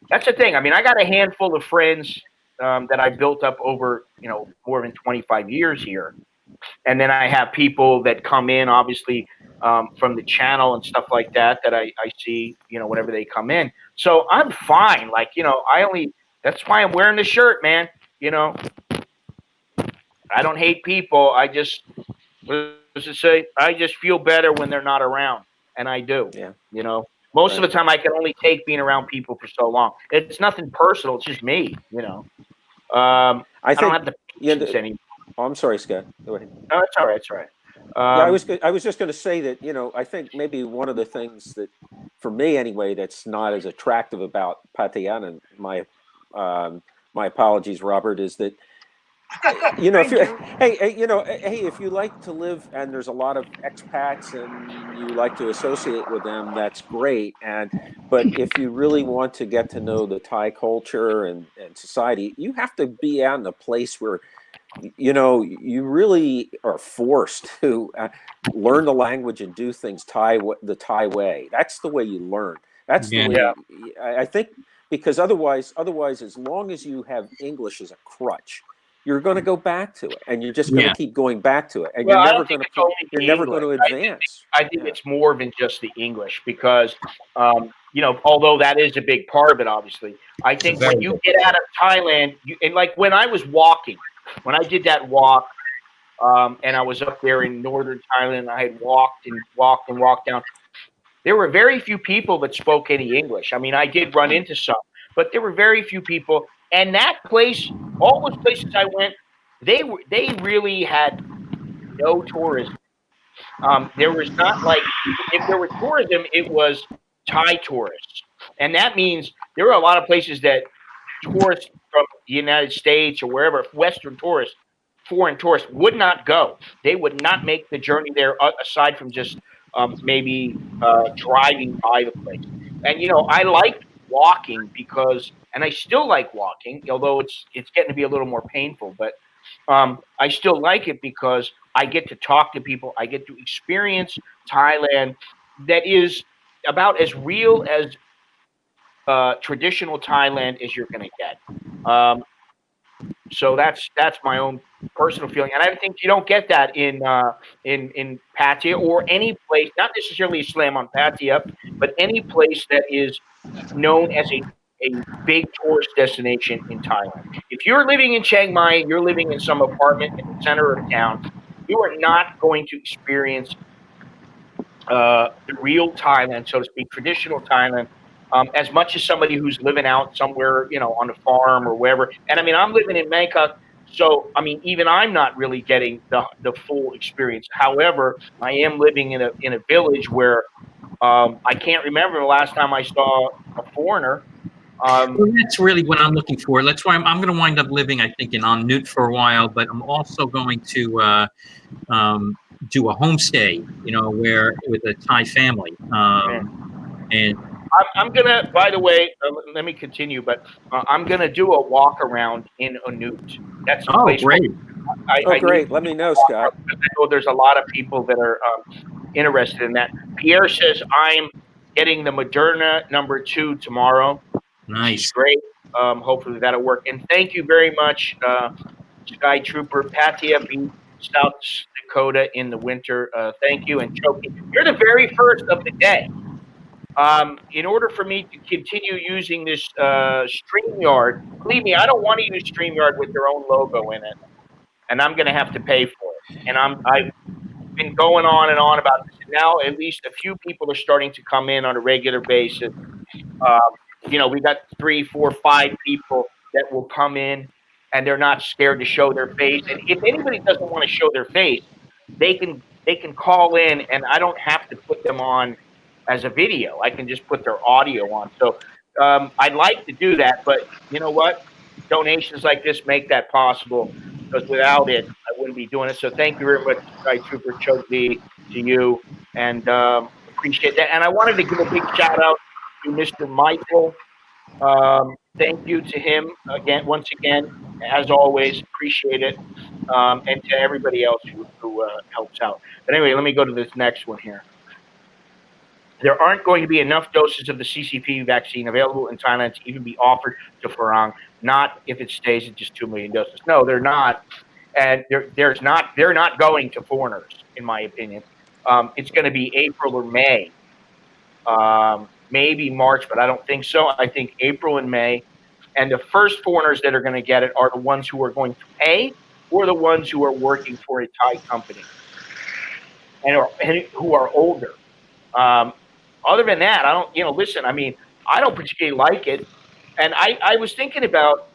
That's the thing. I mean, I got a handful of friends that I built up over, more than 25 years here. And then I have people that come in, obviously, from the channel and stuff like that I see, whenever they come in. So I'm fine. Like, that's why I'm wearing the shirt, man. I don't hate people. I just, what does it say? I just feel better when they're not around. And I do. Yeah. Most of the time I can only take being around people for so long. It's nothing personal. It's just me, I don't have the patience anymore. Oh, I'm sorry, Scott. Go ahead. No, it's all right. It's all right. I was just going to say that I think maybe one of the things that, for me anyway, that's not as attractive about Pattaya, and my apologies, Robert, is that if you like to live and there's a lot of expats and you like to associate with them, that's great. But if you really want to get to know the Thai culture and society, you have to be out in a place where you really are forced to learn the language and do things the Thai way. That's the way you learn. That's the way. I think, because otherwise, as long as you have English as a crutch, you're going to go back to it, and you're just going to keep going back to it, and you're never going to advance. I think it's more than just the English because, although that is a big part of it, obviously, I think when you get out of Thailand, and like when I was walking. When I did that walk, and I was up there in northern Thailand, I had walked down. There were very few people that spoke any English. I mean, I did run into some, but there were very few people. And that place, all those places I went, they really had no tourism. There was not like, if there was tourism, it was Thai tourists, and that means there were a lot of places that tourists from the United States or wherever, Western tourists, foreign tourists, would not go. They would not make the journey there aside from just maybe driving by the place. And I liked walking because, and I still like walking, although it's getting to be a little more painful. But I still like it because I get to talk to people. I get to experience Thailand that is about as real as traditional Thailand as you're going to get. So that's my own personal feeling, and I think you don't get that in Pattaya or any place, not necessarily a slam on Pattaya, but any place that is known as a big tourist destination in Thailand. If you're living in Chiang Mai and you're living in some apartment in the center of town, you are not going to experience the real Thailand, so to speak, traditional Thailand, as much as somebody who's living out somewhere, on a farm or wherever. And I mean, I'm living in Bangkok, so I mean, even I'm not really getting the full experience. However, I am living in a village where I can't remember the last time I saw a foreigner. Well, that's really what I'm looking for. That's why I'm going to wind up living, I think, in An Nut for a while, but I'm also going to do a homestay, where with a Thai family. And I'm gonna, by the way, let me continue, but I'm gonna do a walk around in An Nut. That's a place great. Great. Let me know, Scott. I know there's a lot of people that are interested in that. Pierre says I'm getting the Moderna #2 tomorrow. Nice. Great. Hopefully that'll work. And thank you very much, Sky Trooper. Pattaya Beach, South Dakota in the winter. Thank you. And Choki, you're the very first of the day. In order for me to continue using this StreamYard, believe me, I don't want to use StreamYard with their own logo in it, and I'm going to have to pay for it. And I've been going on and on about this. Now at least a few people are starting to come in on a regular basis we got 3, 4, 5 people that will come in, and they're not scared to show their face. And if anybody doesn't want to show their face, they can call in, and I don't have to put them on as a video. I can just put their audio on. So I'd like to do that, but you know what? Donations like this make that possible, because without it, I wouldn't be doing it. So thank you very much, Sky Trooper Chokdi, to you, and appreciate that. And I wanted to give a big shout out to Mr. Michael. Thank you to him once again, as always. Appreciate it, and to everybody else who helps out. But anyway, let me go to this next one here. There aren't going to be enough doses of the CCP vaccine available in Thailand to even be offered to Farang. Not if it stays at just 2 million doses. No, they're not, and they're not going to foreigners, in my opinion. It's going to be April or May, maybe March, but I don't think so. I think April and May, and the first foreigners that are going to get it are the ones who are going to pay, or the ones who are working for a Thai company and who are older. Other than that, I don't, listen, I mean, I don't particularly like it. And I was thinking about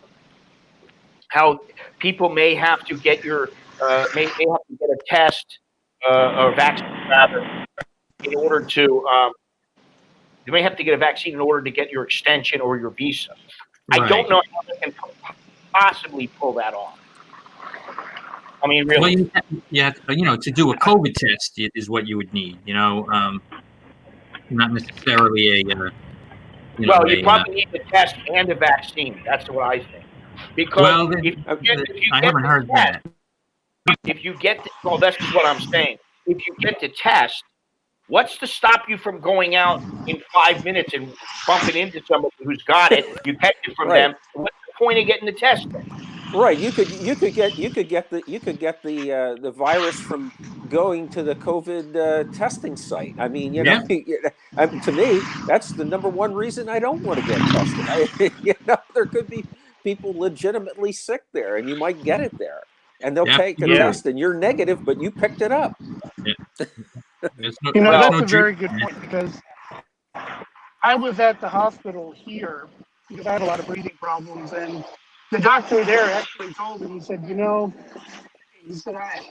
how people may have to get may have to get a test, or vaccine rather, in order to, you may have to get a vaccine in order to get your extension or your visa. Right. I don't know how they can possibly pull that off. I mean, really. Well, to do a COVID test is what you would need, not necessarily you probably need the test and a vaccine. That's what I think. Because I haven't heard that. If you get, that's what I'm saying. If you get the test, what's to stop you from going out in 5 minutes and bumping into somebody who's got it? You catch it from them. What's the point of getting the test then? Right. You could get the virus from going to the COVID testing site. I mean, to me, that's the number one reason I don't want to get tested. There could be people legitimately sick there, and you might get it there, and they'll take a test, and you're negative, but you picked it up. Yeah. That's a very good point, because I was at the hospital here because I had a lot of breathing problems, and the doctor there actually told me, he said, I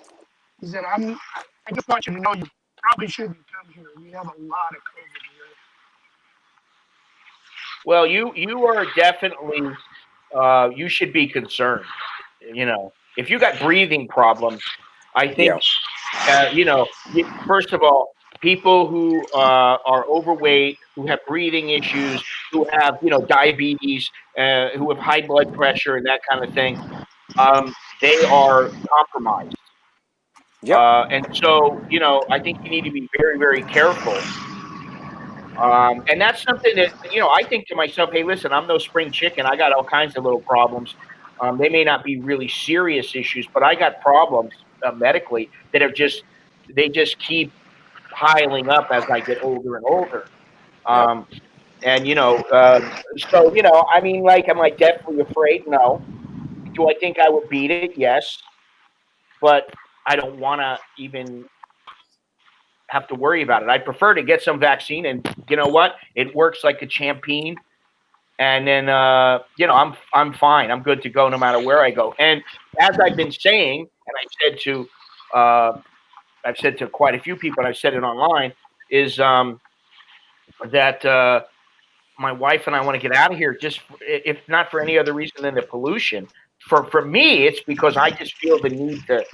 just want you to know you probably shouldn't come here. We have a lot of COVID here. Well, you are definitely, you should be concerned. If you got breathing problems, I think, first of all, people who are overweight, who have breathing issues, who have, diabetes, who have high blood pressure and that kind of thing, they are compromised. Yep. And so, I think you need to be very, very careful. And that's something that, I think to myself, hey, listen, I'm no spring chicken. I got all kinds of little problems. They may not be really serious issues, but I got problems medically that they just keep piling up as I get older and older. And, I mean, am I deathly afraid? No. Do I think I would beat it? Yes. But I don't want to even have to worry about it. I prefer to get some vaccine, and you know what? It works like a champion. And then, I'm fine. I'm good to go no matter where I go. And as I've been saying, and I've said to quite a few people, and I've said it online, is that my wife and I want to get out of here, just if not for any other reason than the pollution. For me, it's because I just feel the need to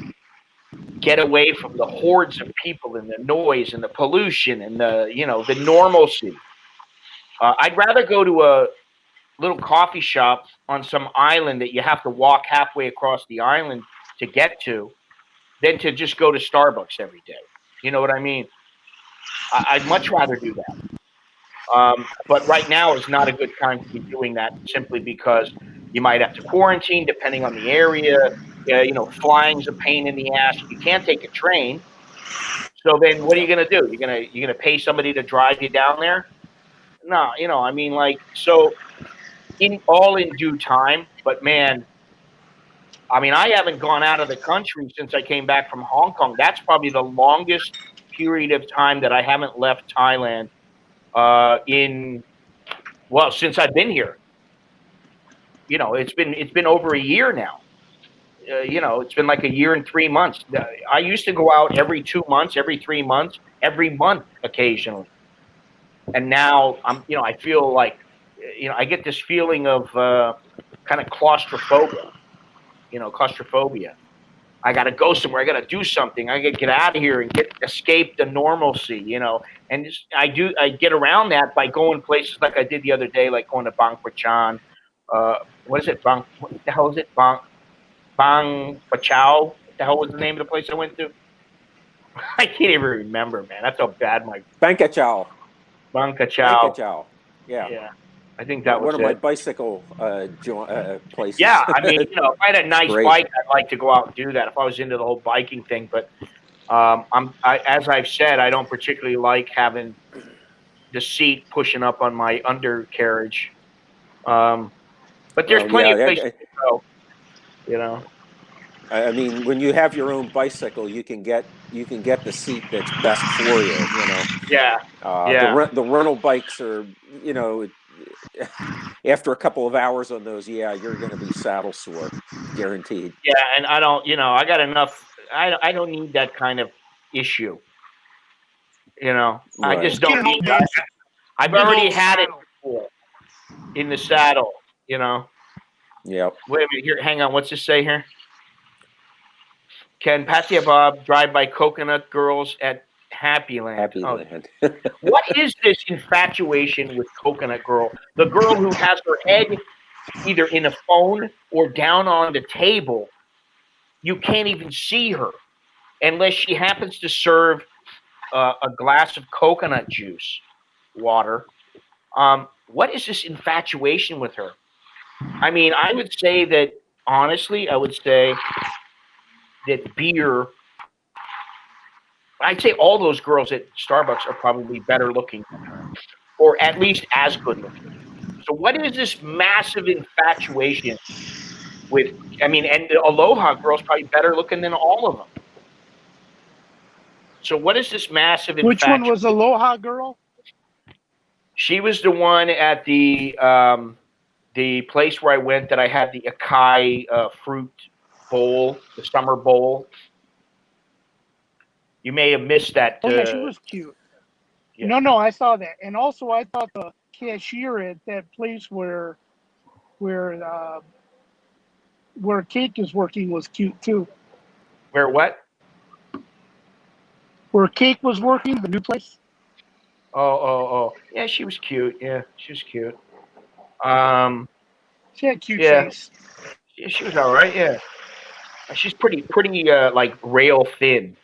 get away from the hordes of people and the noise and the pollution and the normalcy. I'd rather go to a little coffee shop on some island that you have to walk halfway across the island to get to than to just go to Starbucks every day. You know what I mean? I'd much rather do that. But right now is not a good time to be doing that, simply because you might have to quarantine depending on the area. Flying's a pain in the ass. You can't take a train. So then what are you going to do? You're going to pay somebody to drive you down there? No, so all in due time. But man, I mean, I haven't gone out of the country since I came back from Hong Kong. That's probably the longest period of time that I haven't left Thailand in Well, since I've been here, it's been over a year now. It's been like a year and 3 months. I used to go out every 2 months, every 3 months, every month occasionally, and now I feel like, I get this feeling of kind of claustrophobia. Claustrophobia. I got to go somewhere. I got to do something. I got to get out of here and escape the normalcy, And I get around that by going places like I did the other day, like going to Bangkok. What is it? What the hell is it? Bang Pachao. What the hell was the name of the place I went to? I can't even remember, man. That's how bad my Bangkok. Bangkok. Yeah. I think that was one of my bicycle places. Yeah, I mean, if I had a nice bike, I'd like to go out and do that if I was into the whole biking thing. But as I've said, I don't particularly like having the seat pushing up on my undercarriage. But there's plenty of places to go. I mean, when you have your own bicycle, you can get the seat that's best for you. Yeah. The rental bikes are, after a couple of hours on those, you're going to be saddle sore, guaranteed. Yeah, and I don't, I got enough. I don't need that kind of issue. Right. I just don't need that. I've already had it before in the saddle. Yeah. Wait a minute. Here, hang on. What's this say here? Can Patsy Bob drive by coconut girls at Happyland? Happyland. What is this infatuation with coconut girl? The girl who has her head either in a phone or down on the table. You can't even see her unless she happens to serve a glass of coconut juice, water. What is this infatuation with her? I mean, I would say that, honestly, that beer, I'd say all those girls at Starbucks are probably better looking than her, or at least as good looking. So what is this massive infatuation with, and the Aloha girl's probably better looking than all of them. So what is this massive infatuation? Which one was Aloha girl? She was the one at the place where I went that I had the acai fruit bowl, the summer bowl. You may have missed that. Oh, yeah, she was cute. Yeah. No, I saw that. And also I thought the cashier at that place where Cake is working was cute too. Where what? Where Cake was working, the new place. Oh. Yeah, she was cute. Yeah, she was cute. She had cute face. Yeah, she was all right. Yeah, she's pretty like rail thin.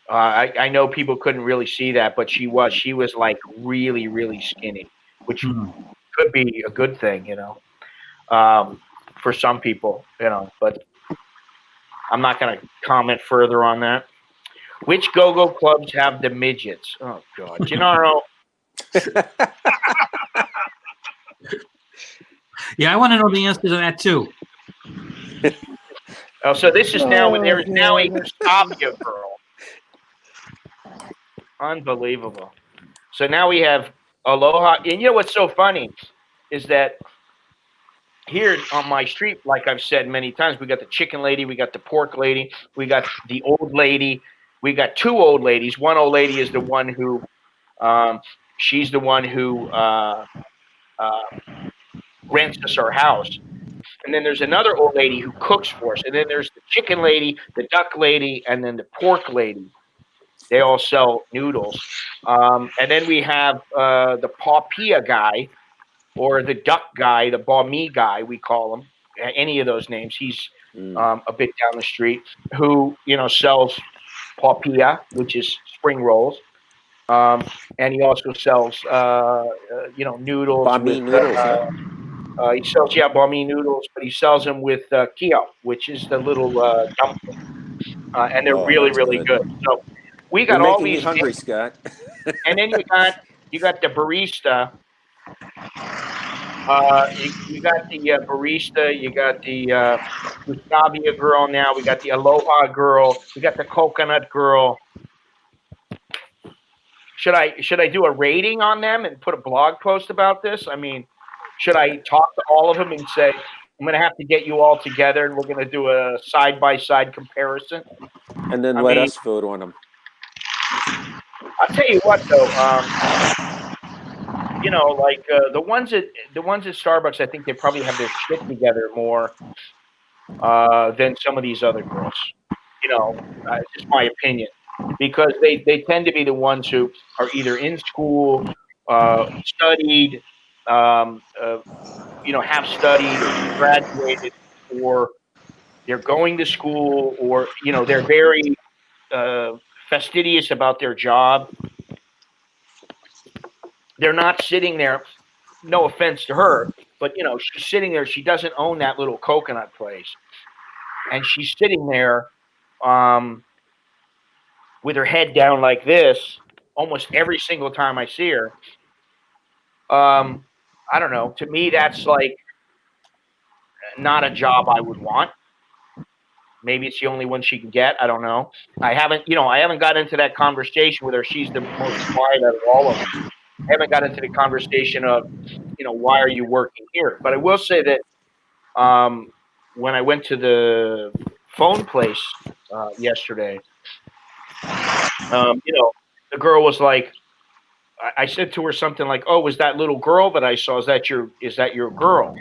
I know people couldn't really see that, but she was like really, really skinny, which could be a good thing, for some people, but I'm not going to comment further on that. Which go-go clubs have the midgets? Oh, God. Gennaro. Yeah, I want to know the answer to that, too. Oh, so this is now when there is now a Gustavia girl. Unbelievable. So now we have Aloha. And you know what's so funny is that here on my street, like I've said many times, we got the chicken lady, we got the pork lady, we got the old lady, we got two old ladies. One old lady is the one who, she's the one who rents us our house. And then there's another old lady who cooks for us. And then there's the chicken lady, the duck lady, and then the pork lady. They all sell noodles. And then we have the paupia guy, or the duck guy, the banh guy, we call him. Any of those names. He's a bit down the street, who, sells paupia, which is spring rolls. And he also sells, noodles. Banh noodles, he sells, banh noodles, but he sells them with kio, which is the little dumpling. And they're really, really good. So we got all these. You're making me hungry, Scott. And then you got the barista. You got the barista. You got the Gustavia girl now. We got the Aloha girl. We got the coconut girl. should I do a rating on them and put a blog post about this? I mean, should I talk to all of them and say I'm going to have to get you all together and we're going to do a side by side comparison? And then let us vote on them. I'll tell you what, though. You know, like the ones at Starbucks, I think they probably have their shit together more than some of these other girls. You know, it's just my opinion, because they tend to be the ones who are either in school, studied, you know, have studied, graduated, or they're going to school, or you know, they're very fastidious about their job. They're not sitting there. No offense to her, but you know, she's sitting there. She doesn't own that little coconut place, and she's sitting there with her head down like this almost every single time I see her. I don't know. To me, that's like not a job I would want. Maybe it's the only one she can get. I don't know. I haven't got into that conversation with her. She's the most quiet out of all of them. I haven't got into the conversation of, you know, why are you working here? But I will say that when I went to the phone place yesterday, you know, the girl was like, I said to her something like, "Oh, was that little girl that I saw? Is that your girl?"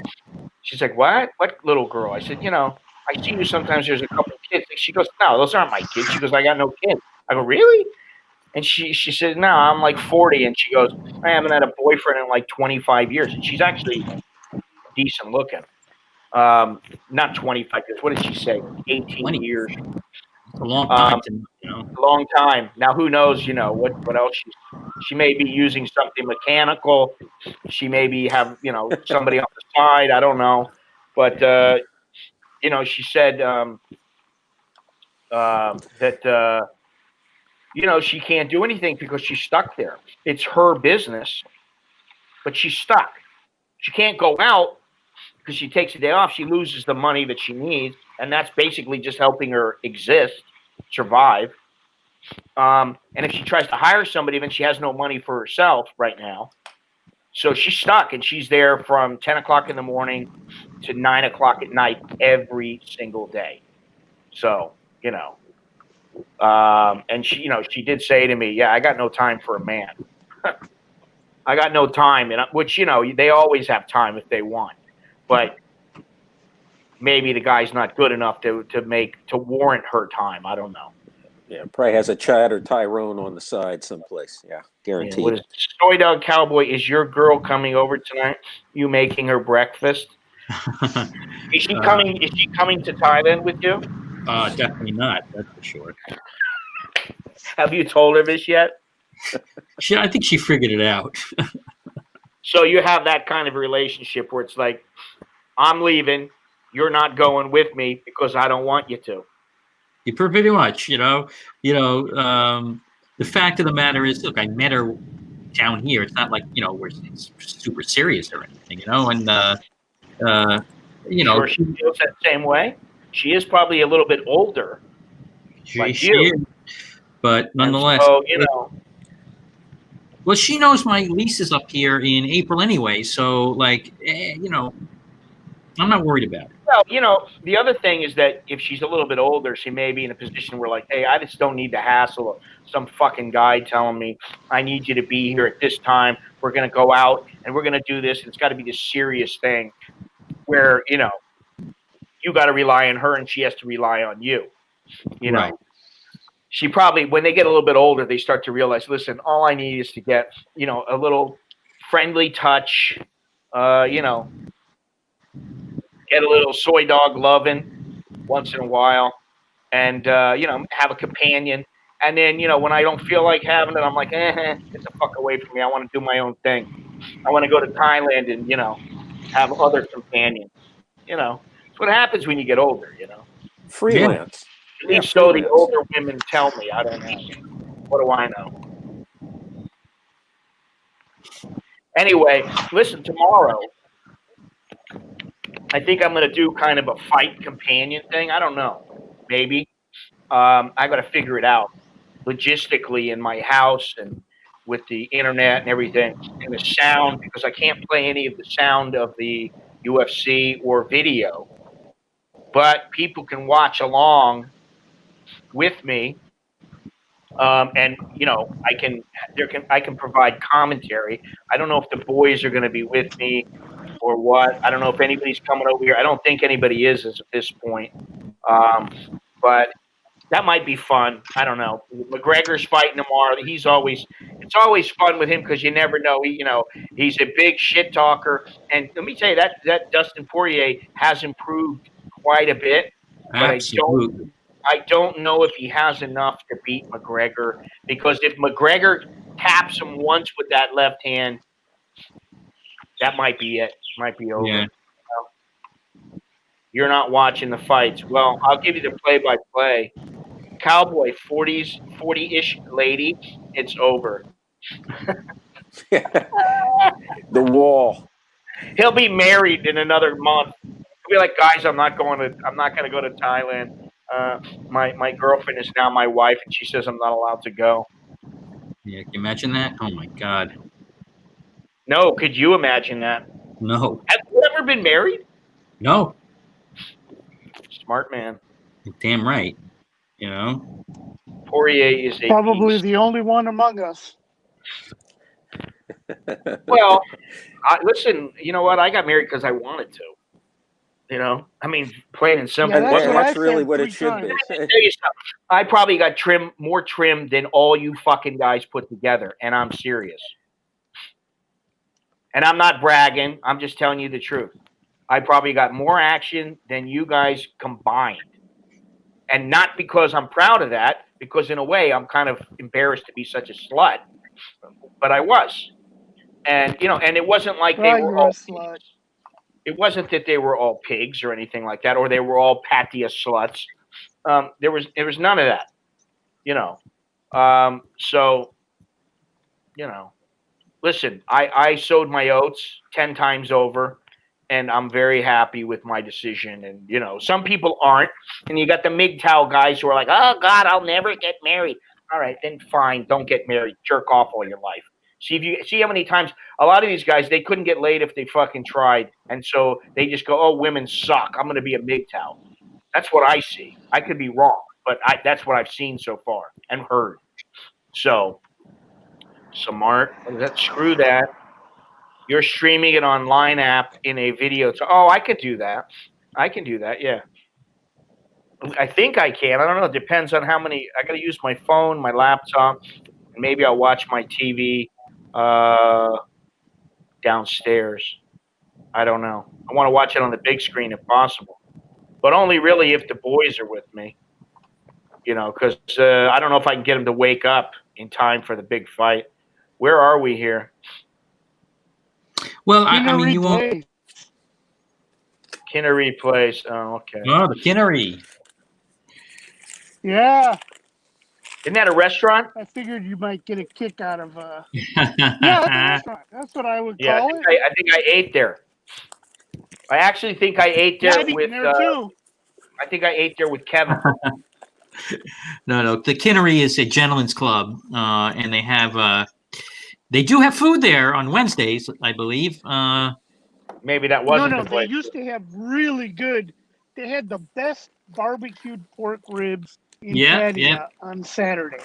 She's like, "What? What little girl?" I said, "You know, I see you sometimes. There's a couple of kids." She goes, "No, those aren't my kids." She goes, "I got no kids." I go, "Really?" And she said, "No, I'm like 40." And she goes, "I haven't had a boyfriend in like 25 years." And she's actually decent looking. Not 25 years. What did she say? 18 20. years. It's a long time, you know. A long time. Now, who knows, you know, what else she may be using something mechanical. She maybe have, you know, somebody on the side. I don't know. But, you know, she said that, you know, she can't do anything because she's stuck there. It's her business, but she's stuck. She can't go out because she takes a day off. She loses the money that she needs, and that's basically just helping her exist, survive. And if she tries to hire somebody, then she has no money for herself right now. So she's stuck, and she's there from 10 o'clock in the morning to 9 o'clock at night every single day. So, you know, and she, you know, she did say to me, "Yeah, I got no time for a man." I got no time, and which, you know, they always have time if they want, but maybe the guy's not good enough to warrant her time. I don't know. Yeah, probably has a Chad or Tyrone on the side someplace. Yeah, guaranteed. What is Soy Dog Cowboy? Is your girl coming over tonight? You making her breakfast? Is she coming? Is she coming to Thailand with you? Definitely not. That's for sure. Have you told her this yet? I think she figured it out. So you have that kind of relationship where it's like, I'm leaving, you're not going with me because I don't want you to. You pretty much, you know. The fact of the matter is, look, I met her down here. It's not like, you know, it's super serious or anything, you know. And you know, sure she feels that same way. She is probably a little bit older. She is, but nonetheless, so, you know. Well, she knows my lease is up here in April anyway, so like, you know, I'm not worried about it. Well, you know, the other thing is that if she's a little bit older, she may be in a position where, like, hey, I just don't need the hassle of some fucking guy telling me I need you to be here at this time. We're going to go out and we're going to do this. And it's got to be this serious thing where, you know, you got to rely on her and she has to rely on you. You know, right. She probably, when they get a little bit older, they start to realize, listen, all I need is to get, you know, a little friendly touch, you know, get a little soy dog loving once in a while, and, you know, have a companion. And then, you know, when I don't feel like having it, I'm like, get the fuck away from me. I want to do my own thing. I want to go to Thailand and, you know, have other companions. You know, it's what happens when you get older, you know. Freelance. At least so the older women tell me. I don't know. What do I know? Anyway, listen, tomorrow, I think I'm going to do kind of a fight companion thing. I don't know. Maybe. I got to figure it out logistically in my house and, with the internet and everything, and the sound, because I can't play any of the sound of the UFC or video, but people can watch along with me. And I can provide commentary. I don't know if the boys are going to be with me or what. I don't know if anybody's coming over here. I don't think anybody is at this point. But that might be fun. I don't know. McGregor's fighting tomorrow. It's always fun with him because you never know. He's a big shit talker. And let me tell you that Dustin Poirier has improved quite a bit. But Absolutely. I don't know if he has enough to beat McGregor, because if McGregor taps him once with that left hand, that might be it. Might be over. Yeah. You're not watching the fights. Well, I'll give you the play-by-play. Cowboy, 40-ish lady, it's over. The wall. He'll be married in another month. He'll be like, guys, I'm not going to go to Thailand. My girlfriend is now my wife, and she says I'm not allowed to go. Yeah, can you imagine that? Oh my God. No, could you imagine that? No. Have you ever been married? No. Smart man. Damn right. Poirier is Probably the only one among us. Well, listen, you know what? I got married because I wanted to. I mean, plain and simple. Yeah, That's really what it should be. I probably got more trim than all you fucking guys put together, and I'm serious. And I'm not bragging. I'm just telling you the truth. I probably got more action than you guys combined. And not because I'm proud of that, because in a way I'm kind of embarrassed to be such a slut. But I was. And and it wasn't like they were all slut. It wasn't that they were all pigs or anything like that, or they were all patia sluts. There was none of that. So listen, I sowed my oats 10 times over, and I'm very happy with my decision. And some people aren't, and you got the MGTOW guys who are like, oh God, I'll never get married. All right, then fine, don't get married. Jerk off all your life. See how many times a lot of these guys, they couldn't get laid if they fucking tried, and so they just go, oh, women suck, I'm going to be a MGTOW. That's what I see. I could be wrong, but that's what I've seen so far and heard. So smart. Screw that. You're streaming it on Line app in a video. I could do that. I can do that. Yeah. I think I can. I don't know. It depends on how many. I got to use my phone, my laptop, and maybe I'll watch my TV downstairs. I don't know. I want to watch it on the big screen if possible, but only really if the boys are with me. Because I don't know if I can get them to wake up in time for the big fight. Where are we here? Well, I mean, you won't. Kinnery Place. Oh, okay. Oh, the Kinnery. Yeah. Isn't that a restaurant? I figured you might get a kick out of. Yeah, that's a restaurant. That's what I would call it. I think I ate there. I actually think I ate there with. I think I ate there with Kevin. No. The Kinnery is a gentleman's club, and they have. They do have food there on Wednesdays, I believe. Maybe that wasn't No, the place. they used to have really good. They had the best barbecued pork ribs in Padia on Saturday.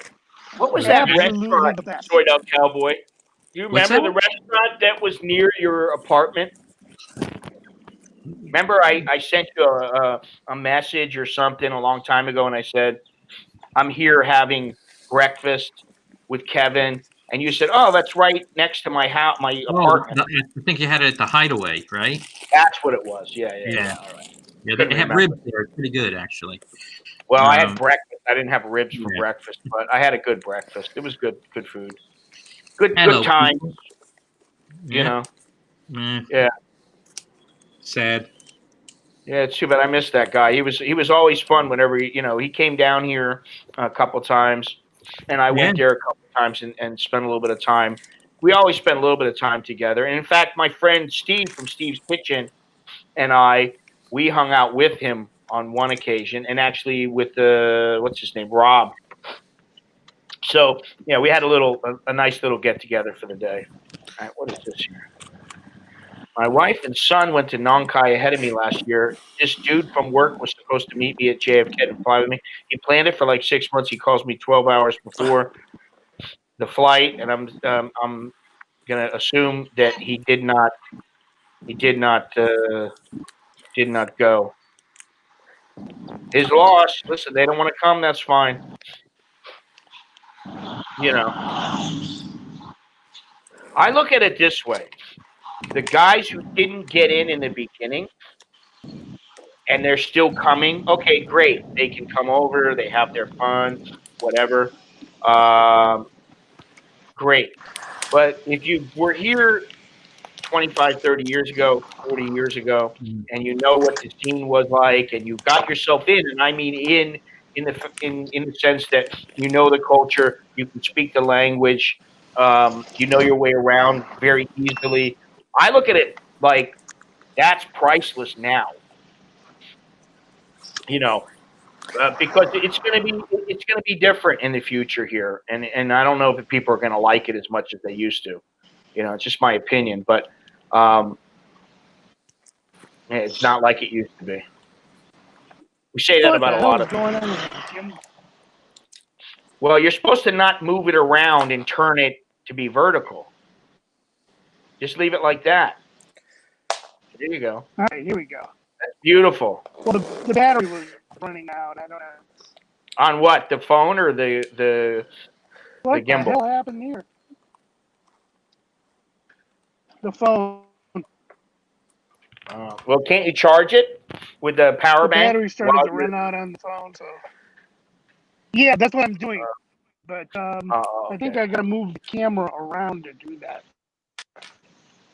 What was that restaurant, Soyed Out Cowboy? Do you remember the restaurant that was near your apartment? Remember I sent you a message or something a long time ago, and I said, I'm here having breakfast with Kevin. And you said, oh, that's right next to my house, my apartment. I think you had it at the Hideaway, right? That's what it was. Yeah. All right. Yeah, they have ribs there. It's pretty good, actually. Well, I had breakfast. I didn't have ribs for breakfast, but I had a good breakfast. It was good food. Good time. Yeah. Yeah. Sad. Yeah, it's too bad. I missed that guy. He was always fun whenever he came down here a couple times, and I went there a couple times and spent a little bit of time. We always spent a little bit of time together. And in fact, my friend Steve from Steve's Kitchen and we hung out with him on one occasion, and actually with what's his name, Rob. So yeah, we had a nice little get together for the day. All right, what is this here? My wife and son went to Nong Khai ahead of me last year. This dude from work was supposed to meet me at JFK and fly with me. He planned it for like 6 months. He calls me 12 hours before the flight, and I'm gonna assume that he did not go. His loss. Listen, they don't want to come. That's fine. You know, I look at it this way: the guys who didn't get in the beginning and they're still coming. Okay, great. They can come over. They have their fun, whatever. Great. But if you were here 25, 30 years ago, 40 years ago, and you know what the scene was like, and you got yourself in, and I mean in the sense that you know the culture, you can speak the language, you know your way around very easily. I look at it like that's priceless now. You know, because it's gonna be different in the future here, and I don't know if people are gonna like it as much as they used to. You know, it's just my opinion, but it's not like it used to be. We say that What about the a hell lot is of. going on here, Jim? Well, you're supposed to not move it around and turn it to be vertical. Just leave it like that. There you go. All right, here we go. That's beautiful. Well, the battery was running out. I don't know. On what? The phone or the What the gimbal? hell happened here? The phone. Well, can't you charge it with the power The bank? battery started to run out on the phone, so yeah, that's what I'm doing. But I think I gotta move the camera around to do that.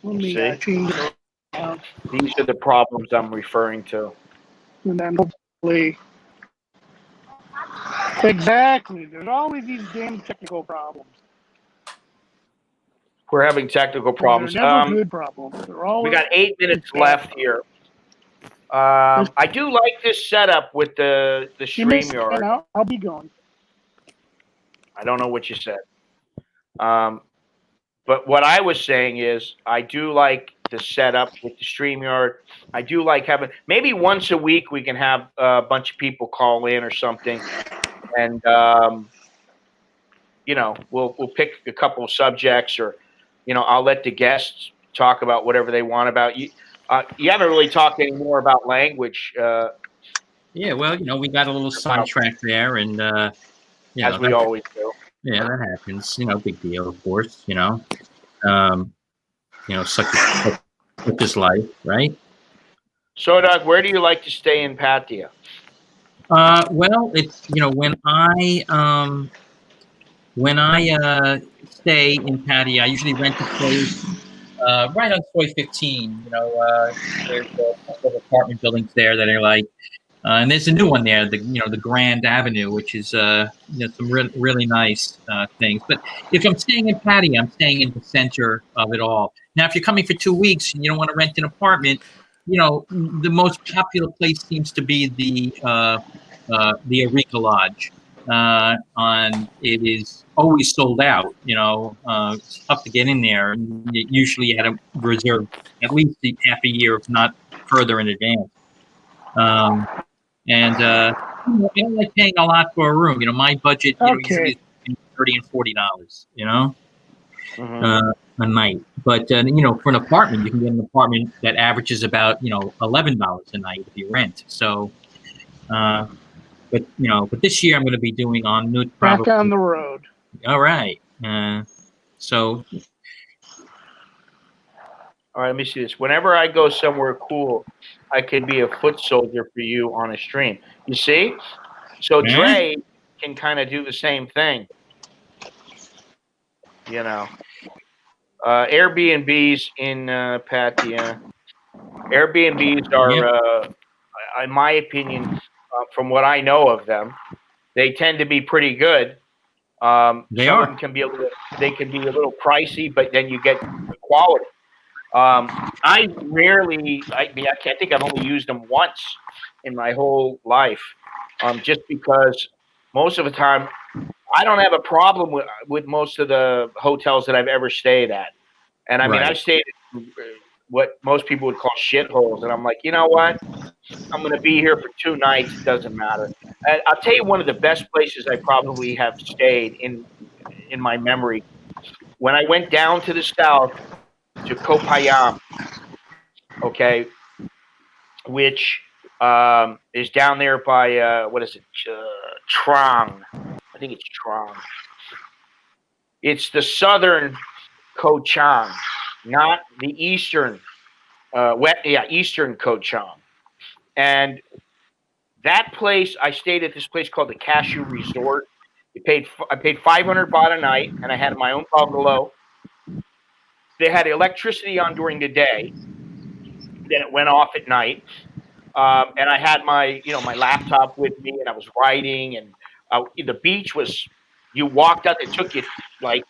Let me change it around, These are the problems I'm referring to. and then hopefully. Exactly. There's always these damn technical problems. We're having technical problems. They're never good problems. They're always. We got 8 minutes left here. I do like this setup with the StreamYard. I'll be going. I don't know what you said. But what I was saying is I do like the setup with the StreamYard. I do like having maybe once a week we can have a bunch of people call in or something, and you know we'll pick a couple of subjects, or you know I'll let the guests talk about whatever they want about you. You haven't really talked any more about language. Yeah, well, you know, we got a little sidetracked there, and you know, as we always do. Yeah, that happens. You know, big deal, of course. You know, such is life, right? So, Doug, where do you like to stay in Pattaya? Well, it's when I stay in Pattaya, I usually rent a place right on Soy 15. You know, there's a couple of apartment buildings there that are like. And there's a new one there, the Grand Avenue, which is some really nice things. But if I'm staying in Pattaya, I'm staying in the center of it all. Now, if you're coming for 2 weeks and you don't want to rent an apartment, the most popular place seems to be the Eureka Lodge. It is always sold out. It's tough to get in there. Usually, you had to reserve at least half a year, if not further in advance. And I don't like paying a lot for a room. My budget usually is $30 and $40. A night. But for an apartment, you can get an apartment that averages about $11 a night if you rent. So, but this year I'm going to be doing on Nut back on the road. All right. So. All right, let me see this. Whenever I go somewhere cool, I could be a foot soldier for you on a stream. You see? So Dre can kind of do the same thing. Airbnbs in Pattaya. Airbnbs are, in my opinion, from what I know of them, they tend to be pretty good. Some of them can be a little pricey, but then you get the quality. I think I've only used them once in my whole life, just because most of the time I don't have a problem with most of the hotels that I've ever stayed at. And I mean, Right. I've stayed at what most people would call shitholes. And I'm like, you know what? I'm going to be here for 2 nights. It doesn't matter. And I'll tell you one of the best places I probably have stayed in my memory. When I went down to the south to Kopayam, okay, which is down there by, what is it? Trang. I think it's Trang. It's the southern Koh Chang, not the eastern, eastern Koh Chang. And that place, I stayed at this place called the Cashew Resort. I paid 500 baht a night, and I had my own bungalow. They had electricity on during the day, then it went off at night. And I had my laptop with me, and I was writing. And the beach was, you walked out. It took you like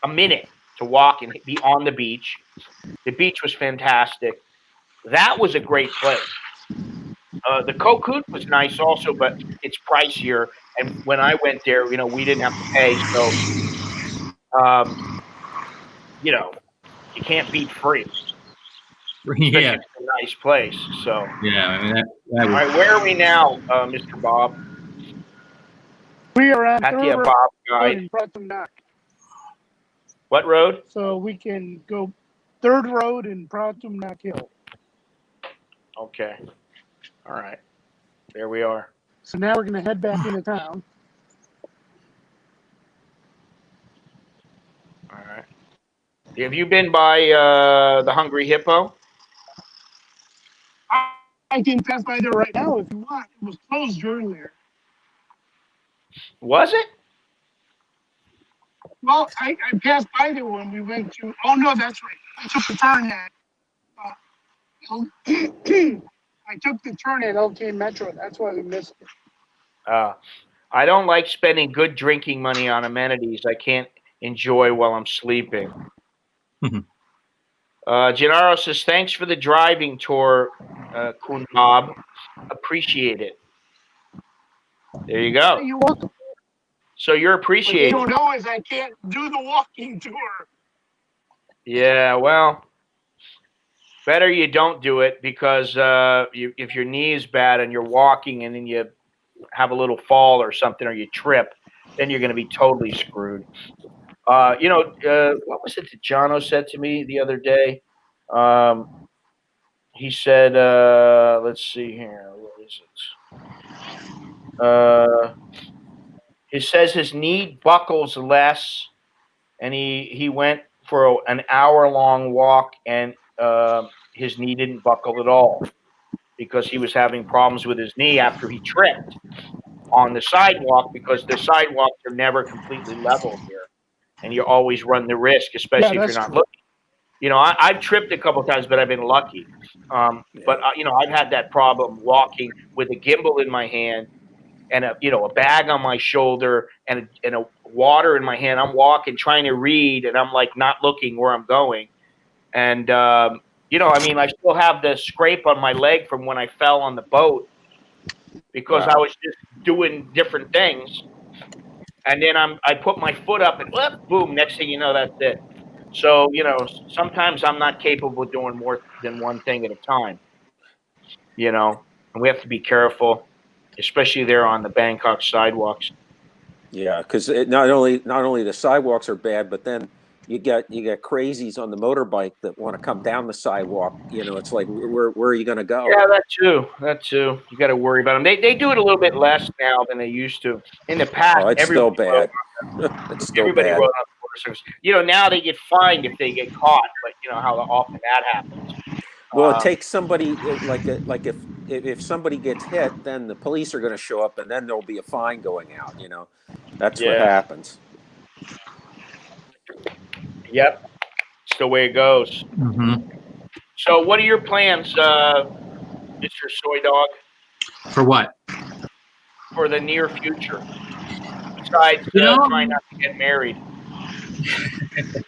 a minute to walk and be on the beach. The beach was fantastic. That was a great place. The Kokut was nice also, but it's pricier. And when I went there, we didn't have to pay. So, you can't beat free. Especially if Yeah. it's a nice place. So, Yeah. I mean, that all was, right, where are we now, Mr. Bob? We are on Patia third Bob road guide. in Pratumnak. What road? So we can go third road in Pratumnak Hill. Okay. All right. There we are. So now we're going to head back into town. All right. Have you been by the Hungry Hippo? I can pass by there right now if you want. It was closed earlier. Was it? Well, I passed by there when we went to. Oh no, that's right. I took the turn at. I took the turn at LK Metro. That's why we missed it. I don't like spending good drinking money on amenities I can't enjoy while I'm sleeping. Gennaro says, thanks for the driving tour, Kun Bob. Appreciate it. There you go. You're welcome. So you're What you appreciated. don't know is I can't do the walking tour. Yeah, well, better you don't do it because if your knee is bad and you're walking and then you have a little fall or something or you trip, then you're going to be totally screwed. What was it that Jono said to me the other day? He said, let's see here. What is it? He says his knee buckles less, and he went for an hour-long walk, and his knee didn't buckle at all because he was having problems with his knee after he tripped on the sidewalk because the sidewalks are never completely level here, and you always run the risk, especially if you're not looking. I've tripped a couple of times, but I've been lucky. But I've had that problem walking with a gimbal in my hand and a bag on my shoulder and a water in my hand. I'm walking, trying to read, and I'm like not looking where I'm going. And I still have the scrape on my leg from when I fell on the boat because I was just doing different things. And then I put my foot up and boom, next thing you know, that's it. So, sometimes I'm not capable of doing more than one thing at a time, and we have to be careful, especially there on the Bangkok sidewalks. Yeah, because not only the sidewalks are bad, but then you got crazies on the motorbike that want to come down the sidewalk. It's like, where are you going to go? Yeah, that too. You got to worry about them. They do it a little bit less now than they used to. In the past, it's still bad. It's still bad. Rode on motorcycles. Now they get fined if they get caught, but how often that happens. Well, it takes somebody like if somebody gets hit, then the police are going to show up, and then there'll be a fine going out. That's what happens. Yep, it's the way it goes. mm-hmm. So, what are your plans, Mr. Soy Dog? For what? For the near future, besides trying not to get married.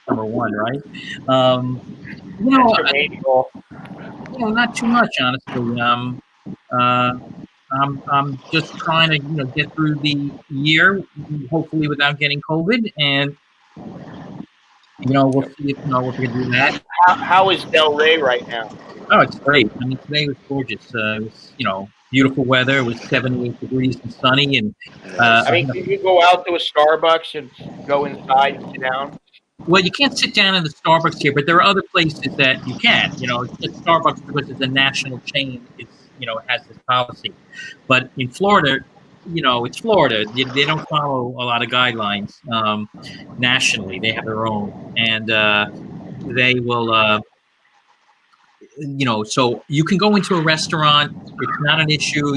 Number one, right? That's your main goal. Not too much, honestly. I'm just trying to get through the year, hopefully without getting COVID, and we'll see if if we can do that. How is Del Rey right now? Oh, it's great. I mean, today was gorgeous. It was beautiful weather. It was 78 degrees and sunny, and Nice. I mean, can you go out to a Starbucks and go inside and sit down? well, you can't sit down in the Starbucks here, but there are other places that you can. It's just Starbucks because it's a national chain. It's it has this policy, but in Florida, it's Florida. They don't follow a lot of guidelines nationally. They have their own, and they will. So you can go into a restaurant. It's not an issue.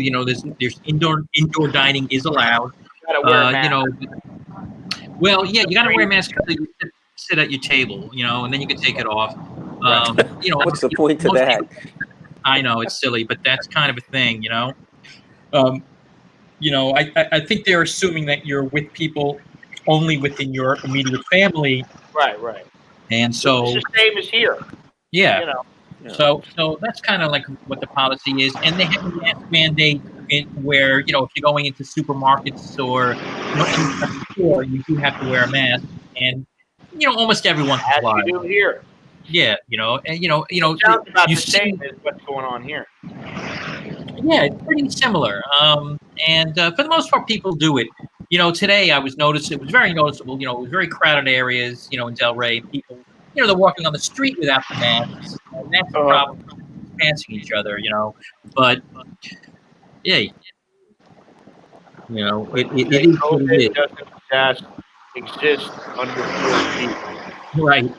There's indoor dining is allowed. You gotta wear a mask. Well, yeah, you got to wear a mask because you sit at your table, and then you can take it off. What's the point to that? I know it's silly, but that's kind of a thing, I think they're assuming that you're with people only within your immediate family. Right. And so it's the same as here. Yeah. Yeah. So that's kind of like what the policy is, and they have a mask mandate where if you're going into supermarkets or any store, you do have to wear a mask, and almost everyone As complies. you do here. Yeah, and It sounds about you the see, same as what's going on here. yeah, it's pretty similar. And for the most part, people do it. Today I was noticed. It was very noticeable. It was very crowded areas. In Del Rey, people. They're walking on the street without the masks. And that's the problem. Passing each other. But yeah, it is what it is. Doesn't just exist under 4 feet. Right.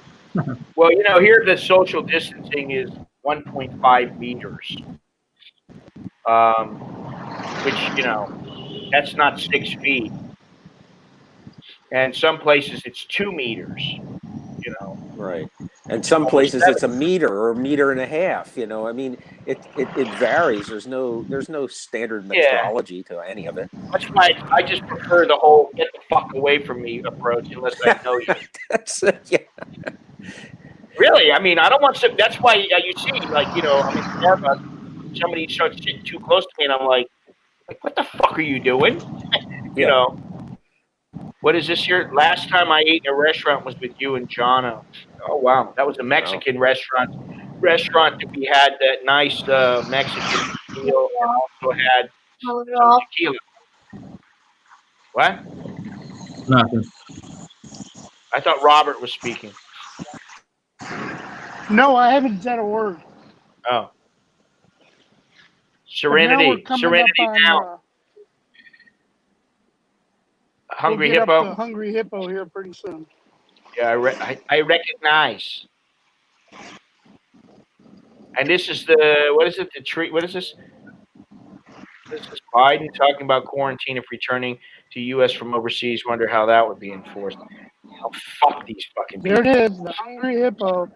Well, here the social distancing is 1.5 meters, which that's not 6 feet. And some places it's 2 meters. Right. And some places it's a meter or a meter and a half. I mean, it varies. There's no standard methodology to any of it. That's why I just prefer the whole "get the fuck away from me" approach, unless I know you. Yeah. Really, I mean, I don't want to. That's why you see, like, I'm in Starbucks, somebody starts sitting too close to me, and I'm like, what the fuck are you doing? What is this year? Last time I ate in a restaurant was with you and Jono. Oh wow, that was a Mexican restaurant that we had that nice Mexican meal, and also had some tequila. What? Nothing. I thought Robert was speaking. No, I haven't said a word. Oh. Serenity now. Hungry we'll get Hippo. Up to Hungry Hippo here pretty soon. Yeah, I recognize. And this is what is it? The treat. What is this? This is Biden talking about quarantine if returning to U.S. from overseas. Wonder how that would be enforced. Oh, fuck these fucking people. There it is, the Hungry Hippo.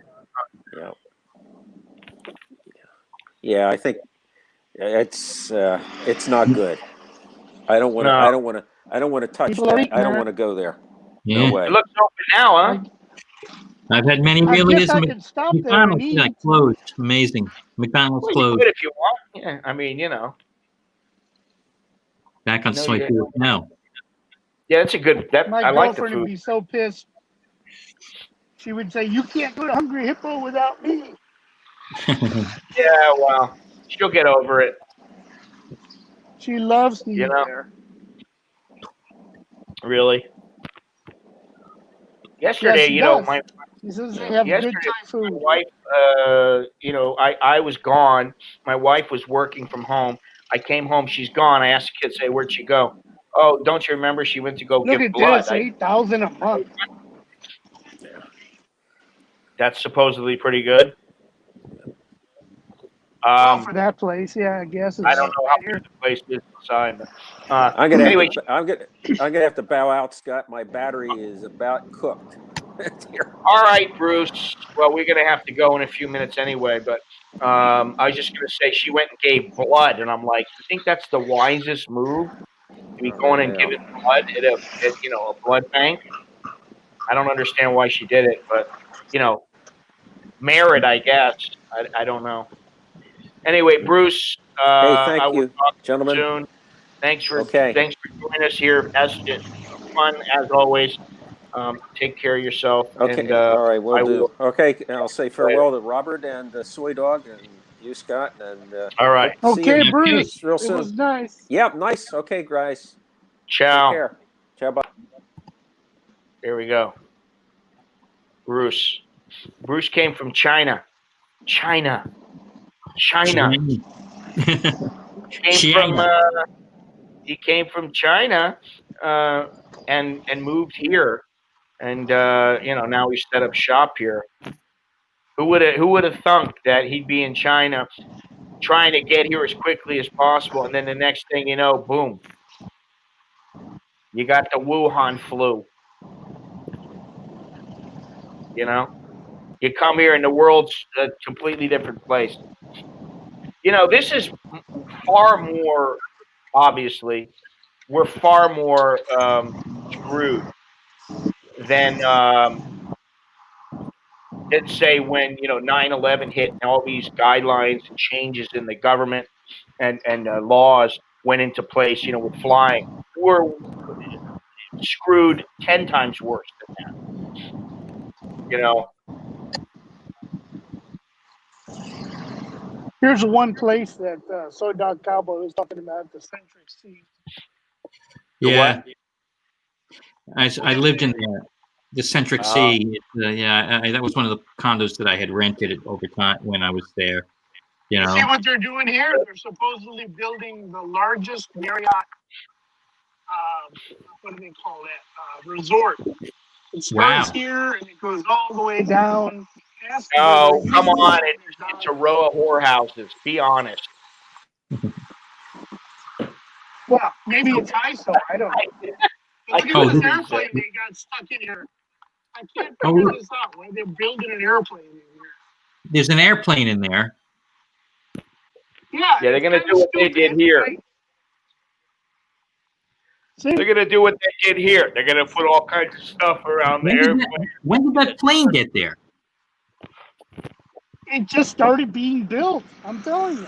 Yeah, I think it's not good. I don't want to touch that. I don't want to go there. Yeah. No way. It looks open now, huh? I've had many I really guess I could stop there and McDonald's eat. closed. Amazing. McDonald's Well, closed. you could if you want. Yeah, I mean, Back on No, soy yeah. food now. Yeah, that's a good. My I like the girlfriend would food. be so pissed. She would say, "You can't go to Hungry Hippo without me." Yeah, well, she'll get over it. She loves me there. Really. Yesterday, she my does. She says they have good Thai my food. wife, I was gone. My wife was working from home. I came home. She's gone. I asked the kids, "Hey, where'd she go?" Oh, don't you remember? She went to go Look give at blood. this, 8,000 a month. That's supposedly pretty good. For that place, yeah, I guess. I don't know how big the place is inside. But, I'm gonna anyway, I'm gonna have to bow out, Scott. My battery is about cooked. all right, Bruce. Well, we're gonna have to go in a few minutes anyway. But I was just gonna say she went and gave blood, and I'm like, you think that's the wisest move? To be going and giving blood at a blood bank? I don't understand why she did it, but merit, I guess. I don't know. Anyway, Bruce, Hey, I thank will you, talk to gentlemen. you soon. Thanks for Okay. joining us here. As fun as always. Take care of yourself, Okay. and All right. We'll I do. will. Okay. I'll say Later. farewell to Robert and Soy Dog and you, Scott, and All right. hope to see Okay, you Bruce. real It soon. was nice. Yep. Nice. Okay, guys. Take Ciao. care. Ciao. Bye. Here we go. Bruce. Bruce came from China. China. He came from China, and moved here, and now he's set up shop here. Who would have thunk that he'd be in China, trying to get here as quickly as possible, and then the next thing you know, boom, you got the Wuhan flu. You come here and the world's a completely different place. This is far more, obviously, we're far more screwed than, let's say, when 9/11 hit and all these guidelines and changes in the government and laws went into place, with flying. We're screwed 10 times worse than that. Here's one place that Soy Dog Cowboy was talking about, the Centric Sea. Yeah, I lived in the Centric Sea. That was one of the condos that I had rented over time when I was there. You see what they're doing here? They're supposedly building the largest Marriott, what do they call that? Resort. It starts here and it goes all the way down. No, come on. It's a row of whorehouses. Be honest. Well, maybe it's ISO. I don't know. Look at this airplane they got stuck in here. I can't figure this out. Why they're building an airplane in here? There's an airplane in there. Yeah, they're going to do what they did here. They're going to do what they did here. They're going to put all kinds of stuff around the airplane. When did that plane get there? It just started being built. I'm telling you.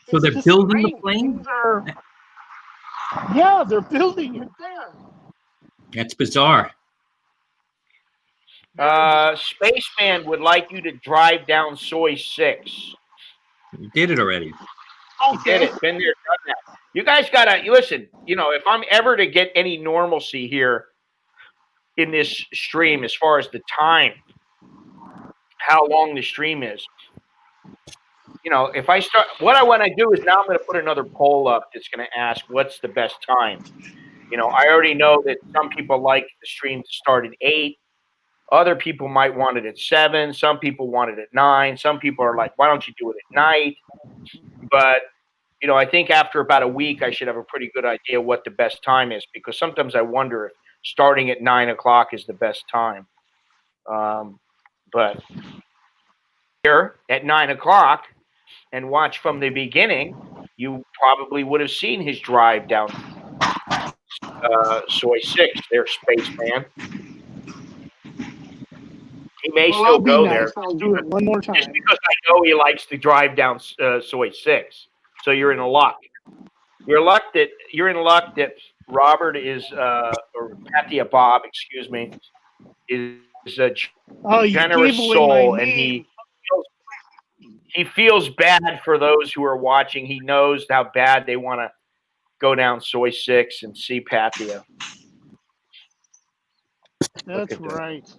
So they're building the plane? Yeah, they're building it there. That's bizarre. Spaceman would like you to drive down Soy 6. You did it already. Okay. Did it. Been there, done that. You guys gotta listen. If I'm ever to get any normalcy here in this stream, as far as the time, how long the stream is, if I start, what I want to do is now I'm going to put another poll up that's going to ask what's the best time. I already know that some people like the stream to start at 8. Other people might want it at 7. Some people want it at 9. Some people are like, why don't you do it at night? But, I think after about a week, I should have a pretty good idea what the best time is, because sometimes I wonder if starting at 9 o'clock is the best time. But here at 9 o'clock and watch from the beginning, you probably would have seen his drive down Soy 6 there, Spaceman. He may still go there. I'll do it one more time. Just because I know he likes to drive down Soy 6. So you're in luck. You're in luck that Robert is, or Patia Bob, excuse me, is a generous soul, and he feels bad for those who are watching. He knows how bad they want to go down Soy 6 and see Patia. That's right.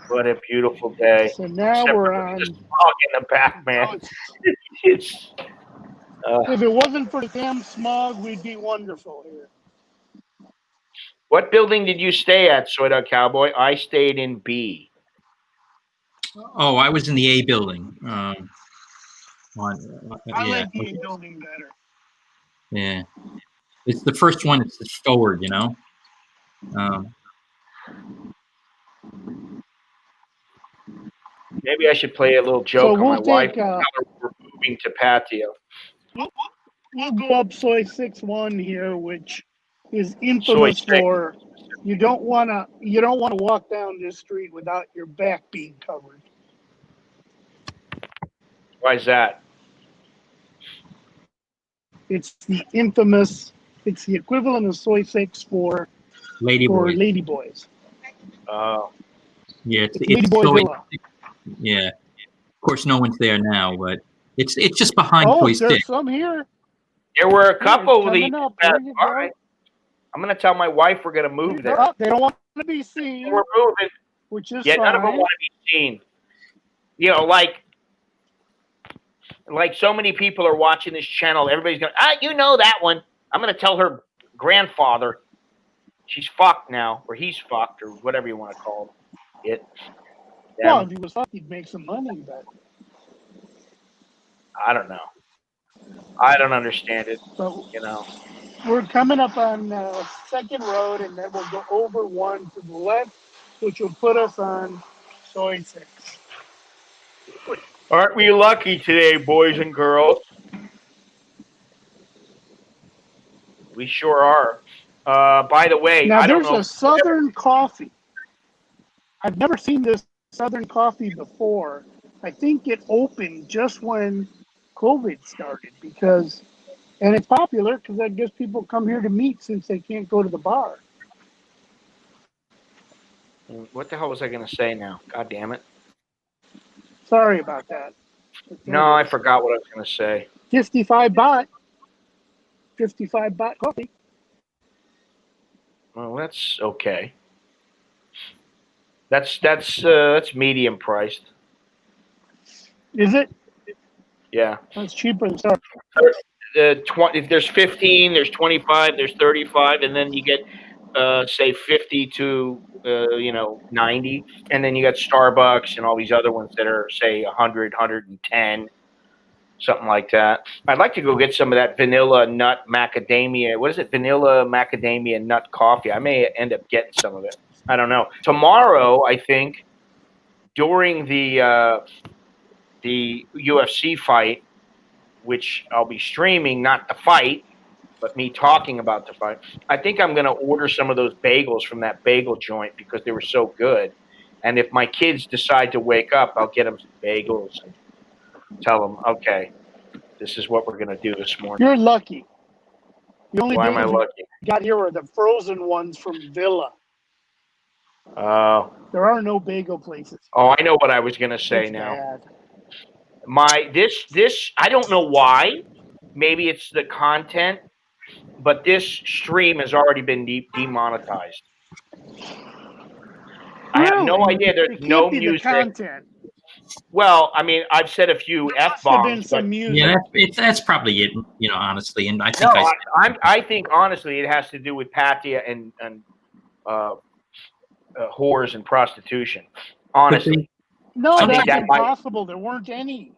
What a beautiful day. So now we're on. Just fog in the back, man. It's. If it wasn't for the damn smog, we'd be wonderful here. What building did you stay at, Soy Dog Cowboy? I stayed in B. Oh, I was in the A building. I like the A building better. Yeah. It's the first one. It's forward, Maybe I should play a little joke on my wife. We're moving to Patia. We'll go up Soy 6-1 here, which is infamous for you don't want to walk down this street without your back being covered. Why is that? It's the infamous. It's the equivalent of soy six for Ladyboy. ladyboys. Yeah, It's Ladyboy so Villa. yeah. Of course, no one's there now, but it's just behind Oh, Toy there's Stick. some here. There were a Here, couple it's of these. coming up. All There you go. right. I'm going to tell my wife we're going to move there. Oh, they don't want to be seen, We're moving. which is Yeah, fine. none of them want to be seen. You know, like so many people are watching this channel. Everybody's going, you know that one. I'm going to tell her grandfather she's fucked now, or he's fucked, or whatever you want to call it. Well, if he was fucked, he'd make some money, but I don't know. I don't understand it. so You know, we're coming up on Second Road, and then we'll go over one to the left, which will put us on Soy 6. aren't we lucky today, boys and girls? We sure are. By the way, Now, I don't there's know. a Southern Coffee. I've never seen this Southern Coffee before. I think it opened just when COVID started and it's popular because I guess people come here to meet since they can't go to the bar. What the hell was I going to say now? God damn it. Sorry about that. No, I forgot what I was going to say. 55 baht. 55 baht coffee. Well, that's okay. That's medium priced. Is it? Yeah. That's cheaper than Starbucks. If there's 15, there's 25, there's 35, and then you get say 50 to 90, and then you got Starbucks and all these other ones that are say 100, 110, something like that. I'd like to go get some of that vanilla nut macadamia. What is it? Vanilla macadamia nut coffee. I may end up getting some of it. I don't know. Tomorrow, I think, during the UFC fight, which I'll be streaming, not the fight, but me talking about the fight. I think I'm going to order some of those bagels from that bagel joint because they were so good. And if my kids decide to wake up, I'll get them some bagels and tell them, okay, this is what we're going to do this morning. You're lucky. The only Why am I bagels lucky? we got here are the frozen ones from Villa. Oh, There are no bagel places. I know what I was going to say It's now. bad. This I don't know why. Maybe it's the content, but this stream has already been demonetized. I have no idea. There's no music. The content. Well, I mean, I've said a few F-bombs, but yeah, that's probably it. Honestly, and I think I think honestly it has to do with Patia and whores and prostitution. Honestly, no, that's that impossible. There weren't any.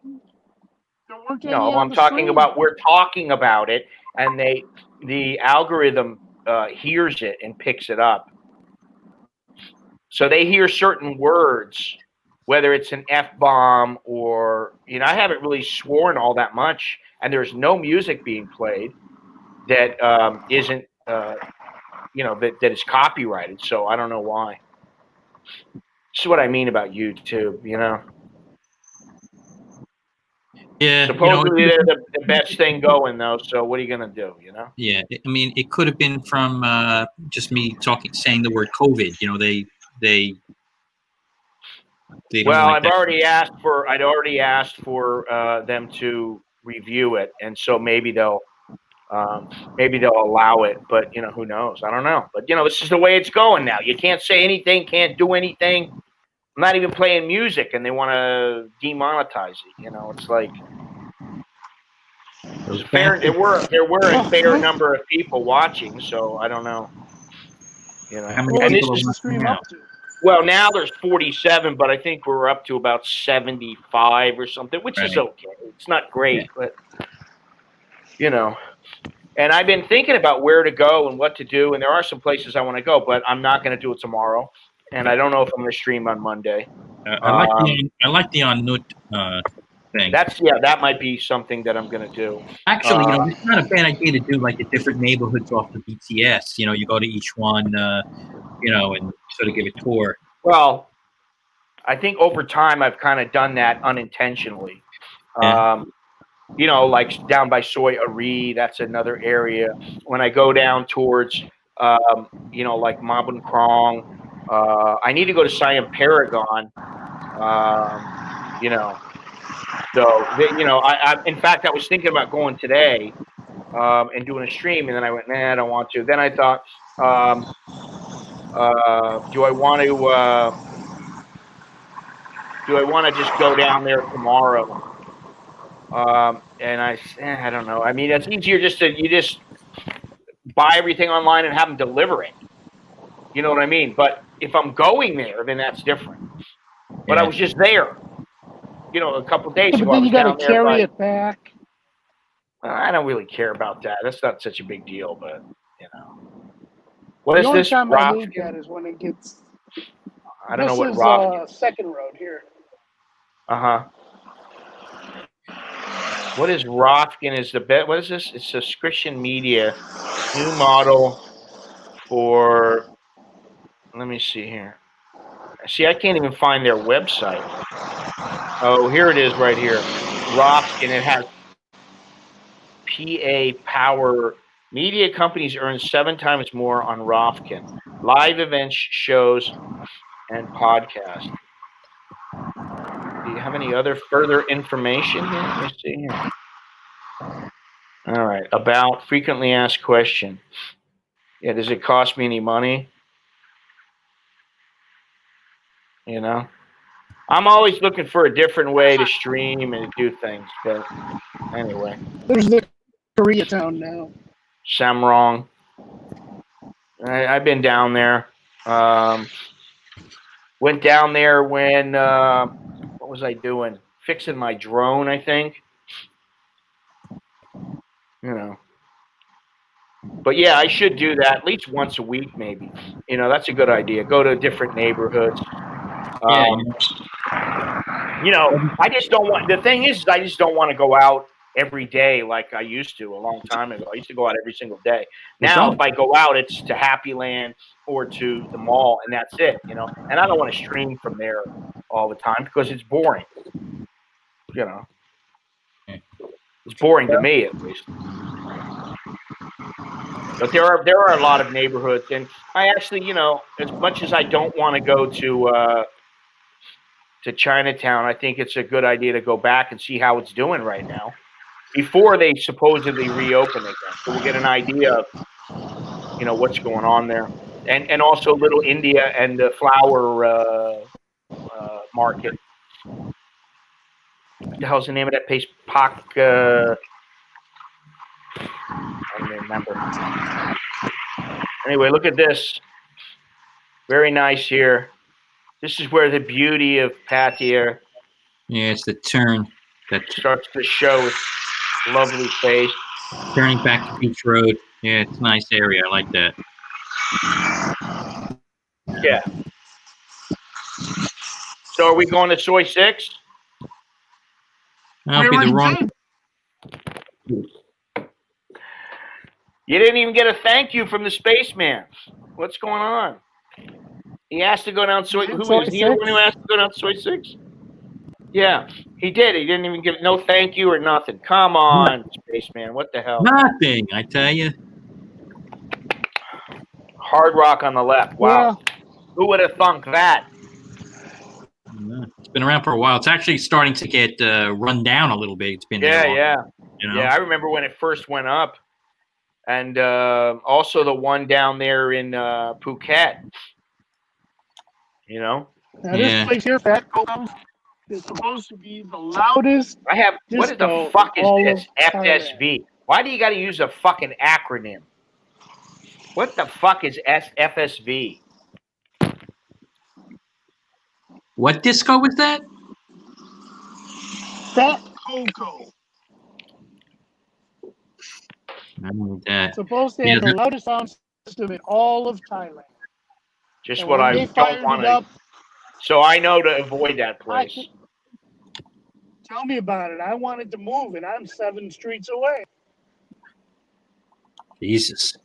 No, I'm talking about. We're talking about it, and the algorithm hears it and picks it up. So they hear certain words, whether it's an F-bomb or I haven't really sworn all that much, and there's no music being played that isn't that is copyrighted. So I don't know why. This is what I mean about YouTube. Yeah. Supposedly they're the best thing going though. So what are you gonna do? Yeah. I mean, it could have been from just me saying the word COVID. Well, I'd already asked for them to review it, and so maybe they'll allow it. But who knows? I don't know. But this is the way it's going now. You can't say anything, can't do anything. I'm not even playing music, and they want to demonetize it. It's like there were a fair number of people watching, so I don't know. How many people are stream up to? Well, now there's 47, but I think we're up to about 75 or something, which is okay. It's not great, but And I've been thinking about where to go and what to do, and there are some places I want to go, but I'm not going to do it tomorrow, and I don't know if I'm going to stream on Monday. I like the on Nut thing. That might be something that I'm going to do. Actually, it's not a bad idea to do like the different neighborhoods off the BTS. You go to each one, and sort of give a tour. Well, I think over time I've kind of done that unintentionally. Yeah. you know, like down by Soi Ari, that's another area. When I go down towards, you know, like Mabun Krong, I need to go to Siam Paragon, you know. So, you know, in fact, I was thinking about going today and doing a stream, and then I went, nah, I don't want to. Then I thought, do I want to just go down there tomorrow? And I don't know. I mean, it's easier you just buy everything online and have them deliver it. You know what I mean? But if I'm going there, then that's different. But I was just there, you know, a couple of days Yeah, ago. but I then was you got to down there. carry it back. I don't really care about that. That's not such a big deal, but you know. What The is only this? time I Rock? hate that is when it gets. I don't know This what is rock. Second Road here. Uh-huh. What is Rofkin? Is the bet? What is this? It's subscription media, new model for. Let me see here. See, I can't even find their website. Oh, here it is, right here. Rofkin. It has PA Power. Media companies earn 7 times more on Rofkin. Live events, shows, and podcasts. Do you have any other further information here? Let me see here. All right. About frequently asked question. Yeah, does it cost me any money? You know? I'm always looking for a different way to stream and do things, but anyway. There's the Koreatown now. Samrong. I've been down there. Went down there when what was I doing? Fixing my drone, I think. You know. But yeah, I should do that at least once a week, maybe. You know, that's a good idea. Go to different neighborhoods. Yeah. You know, I just don't want. The thing is, I just don't want to go out every day like I used to a long time ago. I used to go out every single day. Now, if I go out, it's to Happy Land or to the mall, and that's it. You know, and I don't want to stream from there all the time because it's boring. You know, it's boring to me at least. But there are a lot of neighborhoods, and I actually, you know, as much as I don't want to go to Chinatown, I think it's a good idea to go back and see how it's doing right now before they supposedly reopen again. So we'll get an idea of, you know, what's going on there, and also Little India and the flower market. What the hell's the name of that place? I don't even remember. Anyway, look at this. Very nice here. This is where the beauty of Pattaya. Yeah, it's the turn that starts to show its lovely face. Turning back to Beach Road. Yeah, it's a nice area. I like that. Yeah. So are we going to Soy 6? That'll be the wrong. You didn't even get a thank you from the spaceman. What's going on? He asked to go down Soy. Who is he? The one who asked to go down Soy 6? Yeah, he did. He didn't even give no thank you or nothing. Come on, spaceman. What the hell? Nothing, I tell you. Hard Rock on the left. Wow. Yeah. Who would have thunk that? It's been around for a while. It's actually starting to get run down a little bit. It's been there long, you know? Yeah, I remember when it first went up. And also the one down there in Phuket. You know? Now this place here, Fat Coco, is supposed to be the loudest. I have. What the fuck is this? FSV. Why do you got to use a fucking acronym? What the fuck is FSV? What disco was that? Fat Coco. I know that. It's supposed to have the loudest sound system in all of Thailand. Just and what I don't want to. So I know to avoid that place. Tell me about it. I wanted to move, and I'm 7 streets away. Jesus.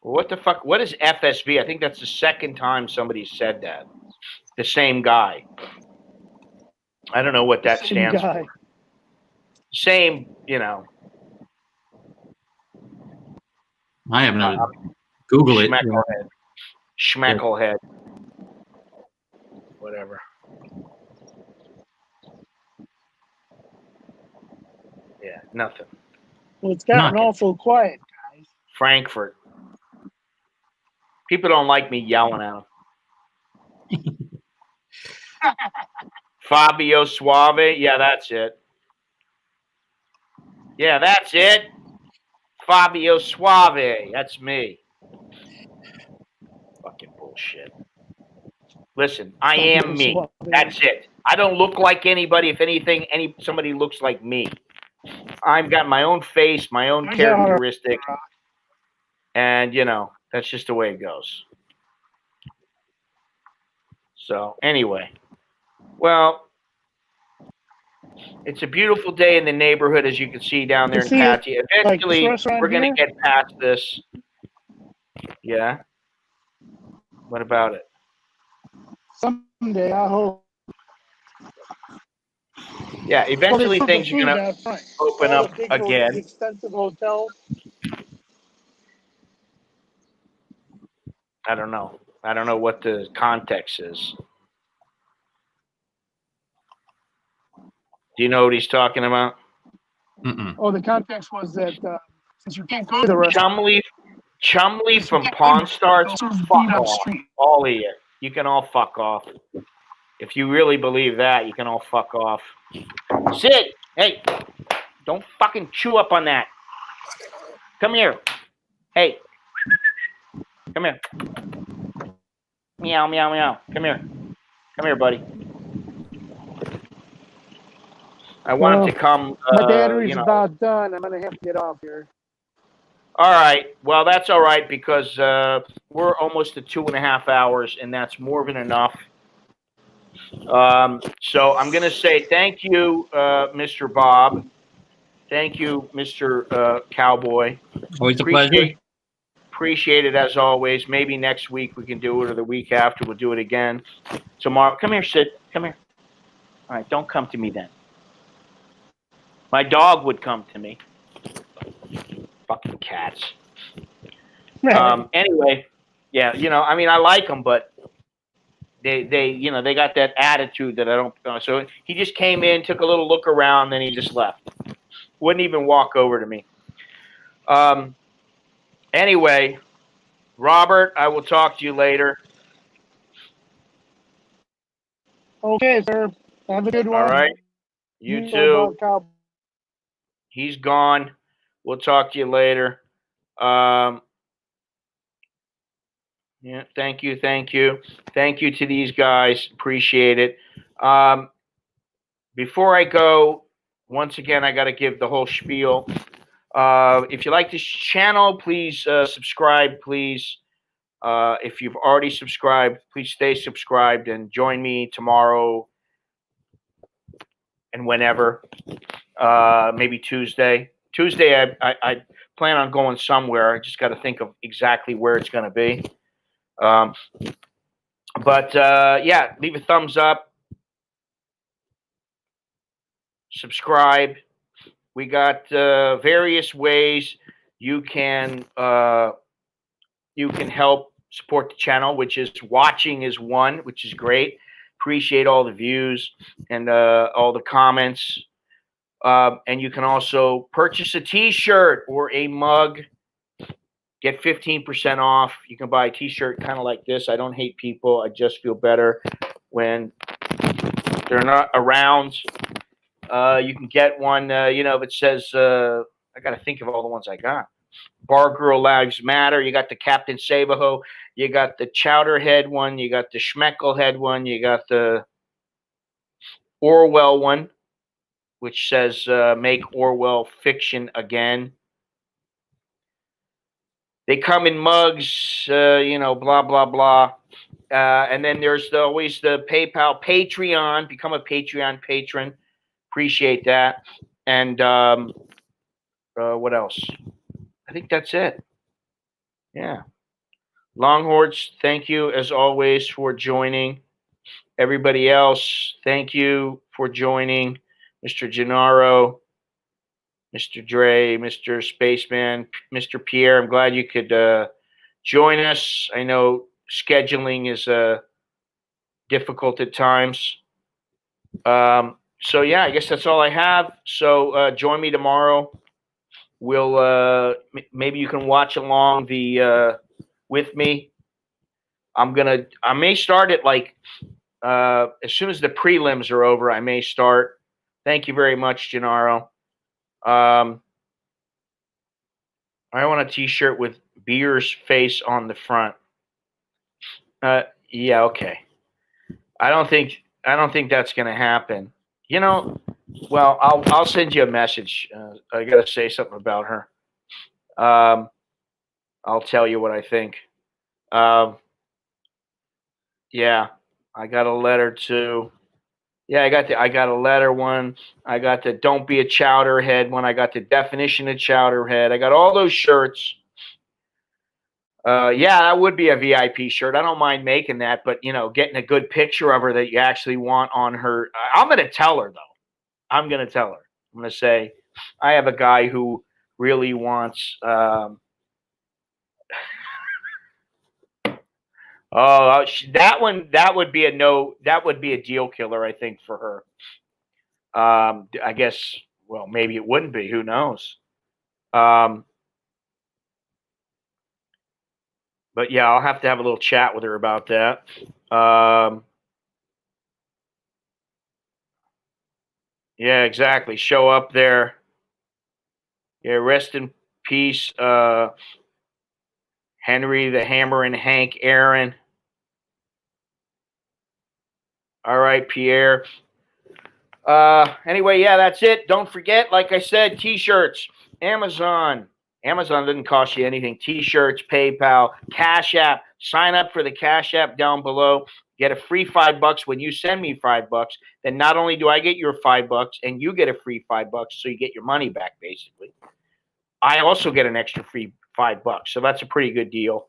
What the fuck? What is FSV? I think that's the second time somebody said that. The same guy. I don't know what that Same stands guy. for. Same, you know. I have not. Google it. Schmecklehead. Schmecklehead. Whatever. Yeah, nothing. Well, it's gotten Nothing. awful quiet, guys. Frankfurt. People don't like me yelling at them. Fabio Suave. Yeah, that's it. Yeah, that's it. Fabio Suave. That's me. Fucking bullshit. Listen, I am me. That's it. I don't look like anybody. If anything, somebody looks like me. I've got my own face, my own characteristic, and you know that's just the way it goes. So anyway, well, it's a beautiful day in the neighborhood, as you can see down there in Patsy. Eventually, we're going to get past this. Yeah. What about it? Someday, I hope. Yeah, eventually things are going to open up again. Extensive hotels. I don't know. I don't know what the context is. Do you know what he's talking about? Mm-mm. Oh, the context was that since you can't go to the restaurant. Chumley from Pawn Stars, fuck off. All of you. You can all fuck off. If you really believe that, you can all fuck off. Sid, hey, don't fucking chew up on that. Come here. Hey. Come here. Meow, meow, meow. Come here. Come here, buddy. I want him to come. My battery's about done. I'm going to have to get off here. All right. Well, that's all right because we're almost at 2.5 hours, and that's more than enough. So I'm going to say thank you, Mr. Bob. Thank you, Mr. Cowboy. Always a pleasure. Appreciate it as always. Maybe next week we can do it, or the week after we'll do it again. Tomorrow, come here, Sid. Come here. All right, don't come to me then. My dog would come to me. Fucking cats. Anyway, yeah, you know, I mean, I like them, but they, you know, they got that attitude that I don't. So he just came in, took a little look around, then he just left. Wouldn't even walk over to me. Anyway, Robert, I will talk to you later. Okay, sir. Have a good one. All right. You too. He's gone. We'll talk to you later. Yeah, thank you. Thank you to these guys. Appreciate it. Before I go, once again, I got to give the whole spiel. If you like this channel, please subscribe, please. If you've already subscribed, please stay subscribed and join me tomorrow and whenever. Maybe Tuesday. Tuesday, I plan on going somewhere. I just got to think of exactly where it's going to be. Yeah, leave a thumbs up. Subscribe. We got various ways you can help support the channel, which is watching is one, which is great. Appreciate all the views and all the comments. And you can also purchase a t-shirt or a mug. Get 15% off. You can buy a t-shirt kind of like this. I don't hate people. I just feel better when they're not around. You can get one, you know, if it says, I got to think of all the ones I got. Bar Girl Lives Matter. You got the Captain Sabaho. You got the Chowderhead one. You got the Schmecklehead one. You got the Orwell one, which says, make Orwell fiction again. They come in mugs, you know, blah, blah, blah. And then there's always the PayPal, Patreon. Become a Patreon patron. Appreciate that. And what else? I think that's it. Yeah. Longhorns, thank you as always for joining. Everybody else, thank you for joining. Mr. Gennaro, Mr. Dre, Mr. Spaceman, Mr. Pierre, I'm glad you could join us. I know scheduling is difficult at times. So yeah, I guess that's all I have. So join me tomorrow. We'll maybe you can watch along the with me. I may start at like as soon as the prelims are over, I may start. Thank you very much, Gennaro. I want a T-shirt with Beer's face on the front. Yeah, okay. I don't think that's gonna happen. You know, well, I'll send you a message. I gotta say something about her. I'll tell you what I think. Yeah, I got a letter too. Yeah, I got a letter one. I got the don't be a chowderhead one. I got the definition of chowderhead. I got all those shirts. Yeah, that would be a VIP shirt. I don't mind making that, but getting a good picture of her that you actually want on her. I'm gonna tell her though. I'm gonna tell her. I'm gonna say, I have a guy who really wants. That one. That would be a no. That would be a deal killer, I think, for her. I guess. Well, maybe it wouldn't be. Who knows? But yeah, I'll have to have a little chat with her about that. Yeah, exactly. Show up there. Yeah, rest in peace, Henry the Hammer and Hank Aaron. All right, Pierre. Anyway, yeah, that's it. Don't forget, like I said, T-shirts, Amazon. Amazon doesn't cost you anything. T-shirts, PayPal, Cash App. Sign up for the Cash App down below. Get a free $5 when you send me $5. Then not only do I get your $5 and you get a free $5, so you get your money back basically. I also get an extra free $5, so that's a pretty good deal.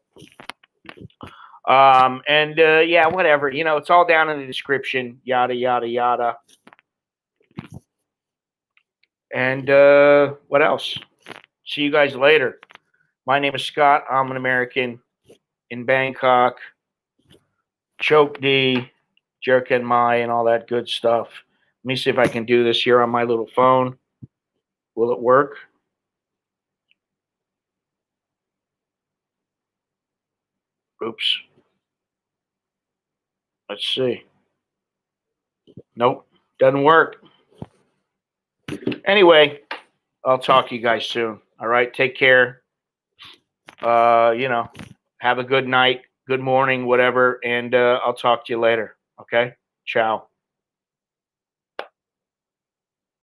Yeah, whatever. It's all down in the description. Yada yada yada. And what else? See you guys later. My name is Scott. I'm an American in Bangkok. Choke D, Jerk and Mai, and all that good stuff. Let me see if I can do this here on my little phone. Will it work? Oops. Let's see. Nope, doesn't work. Anyway, I'll talk to you guys soon. All right, take care. Have a good night, good morning, whatever, and I'll talk to you later. Okay, ciao.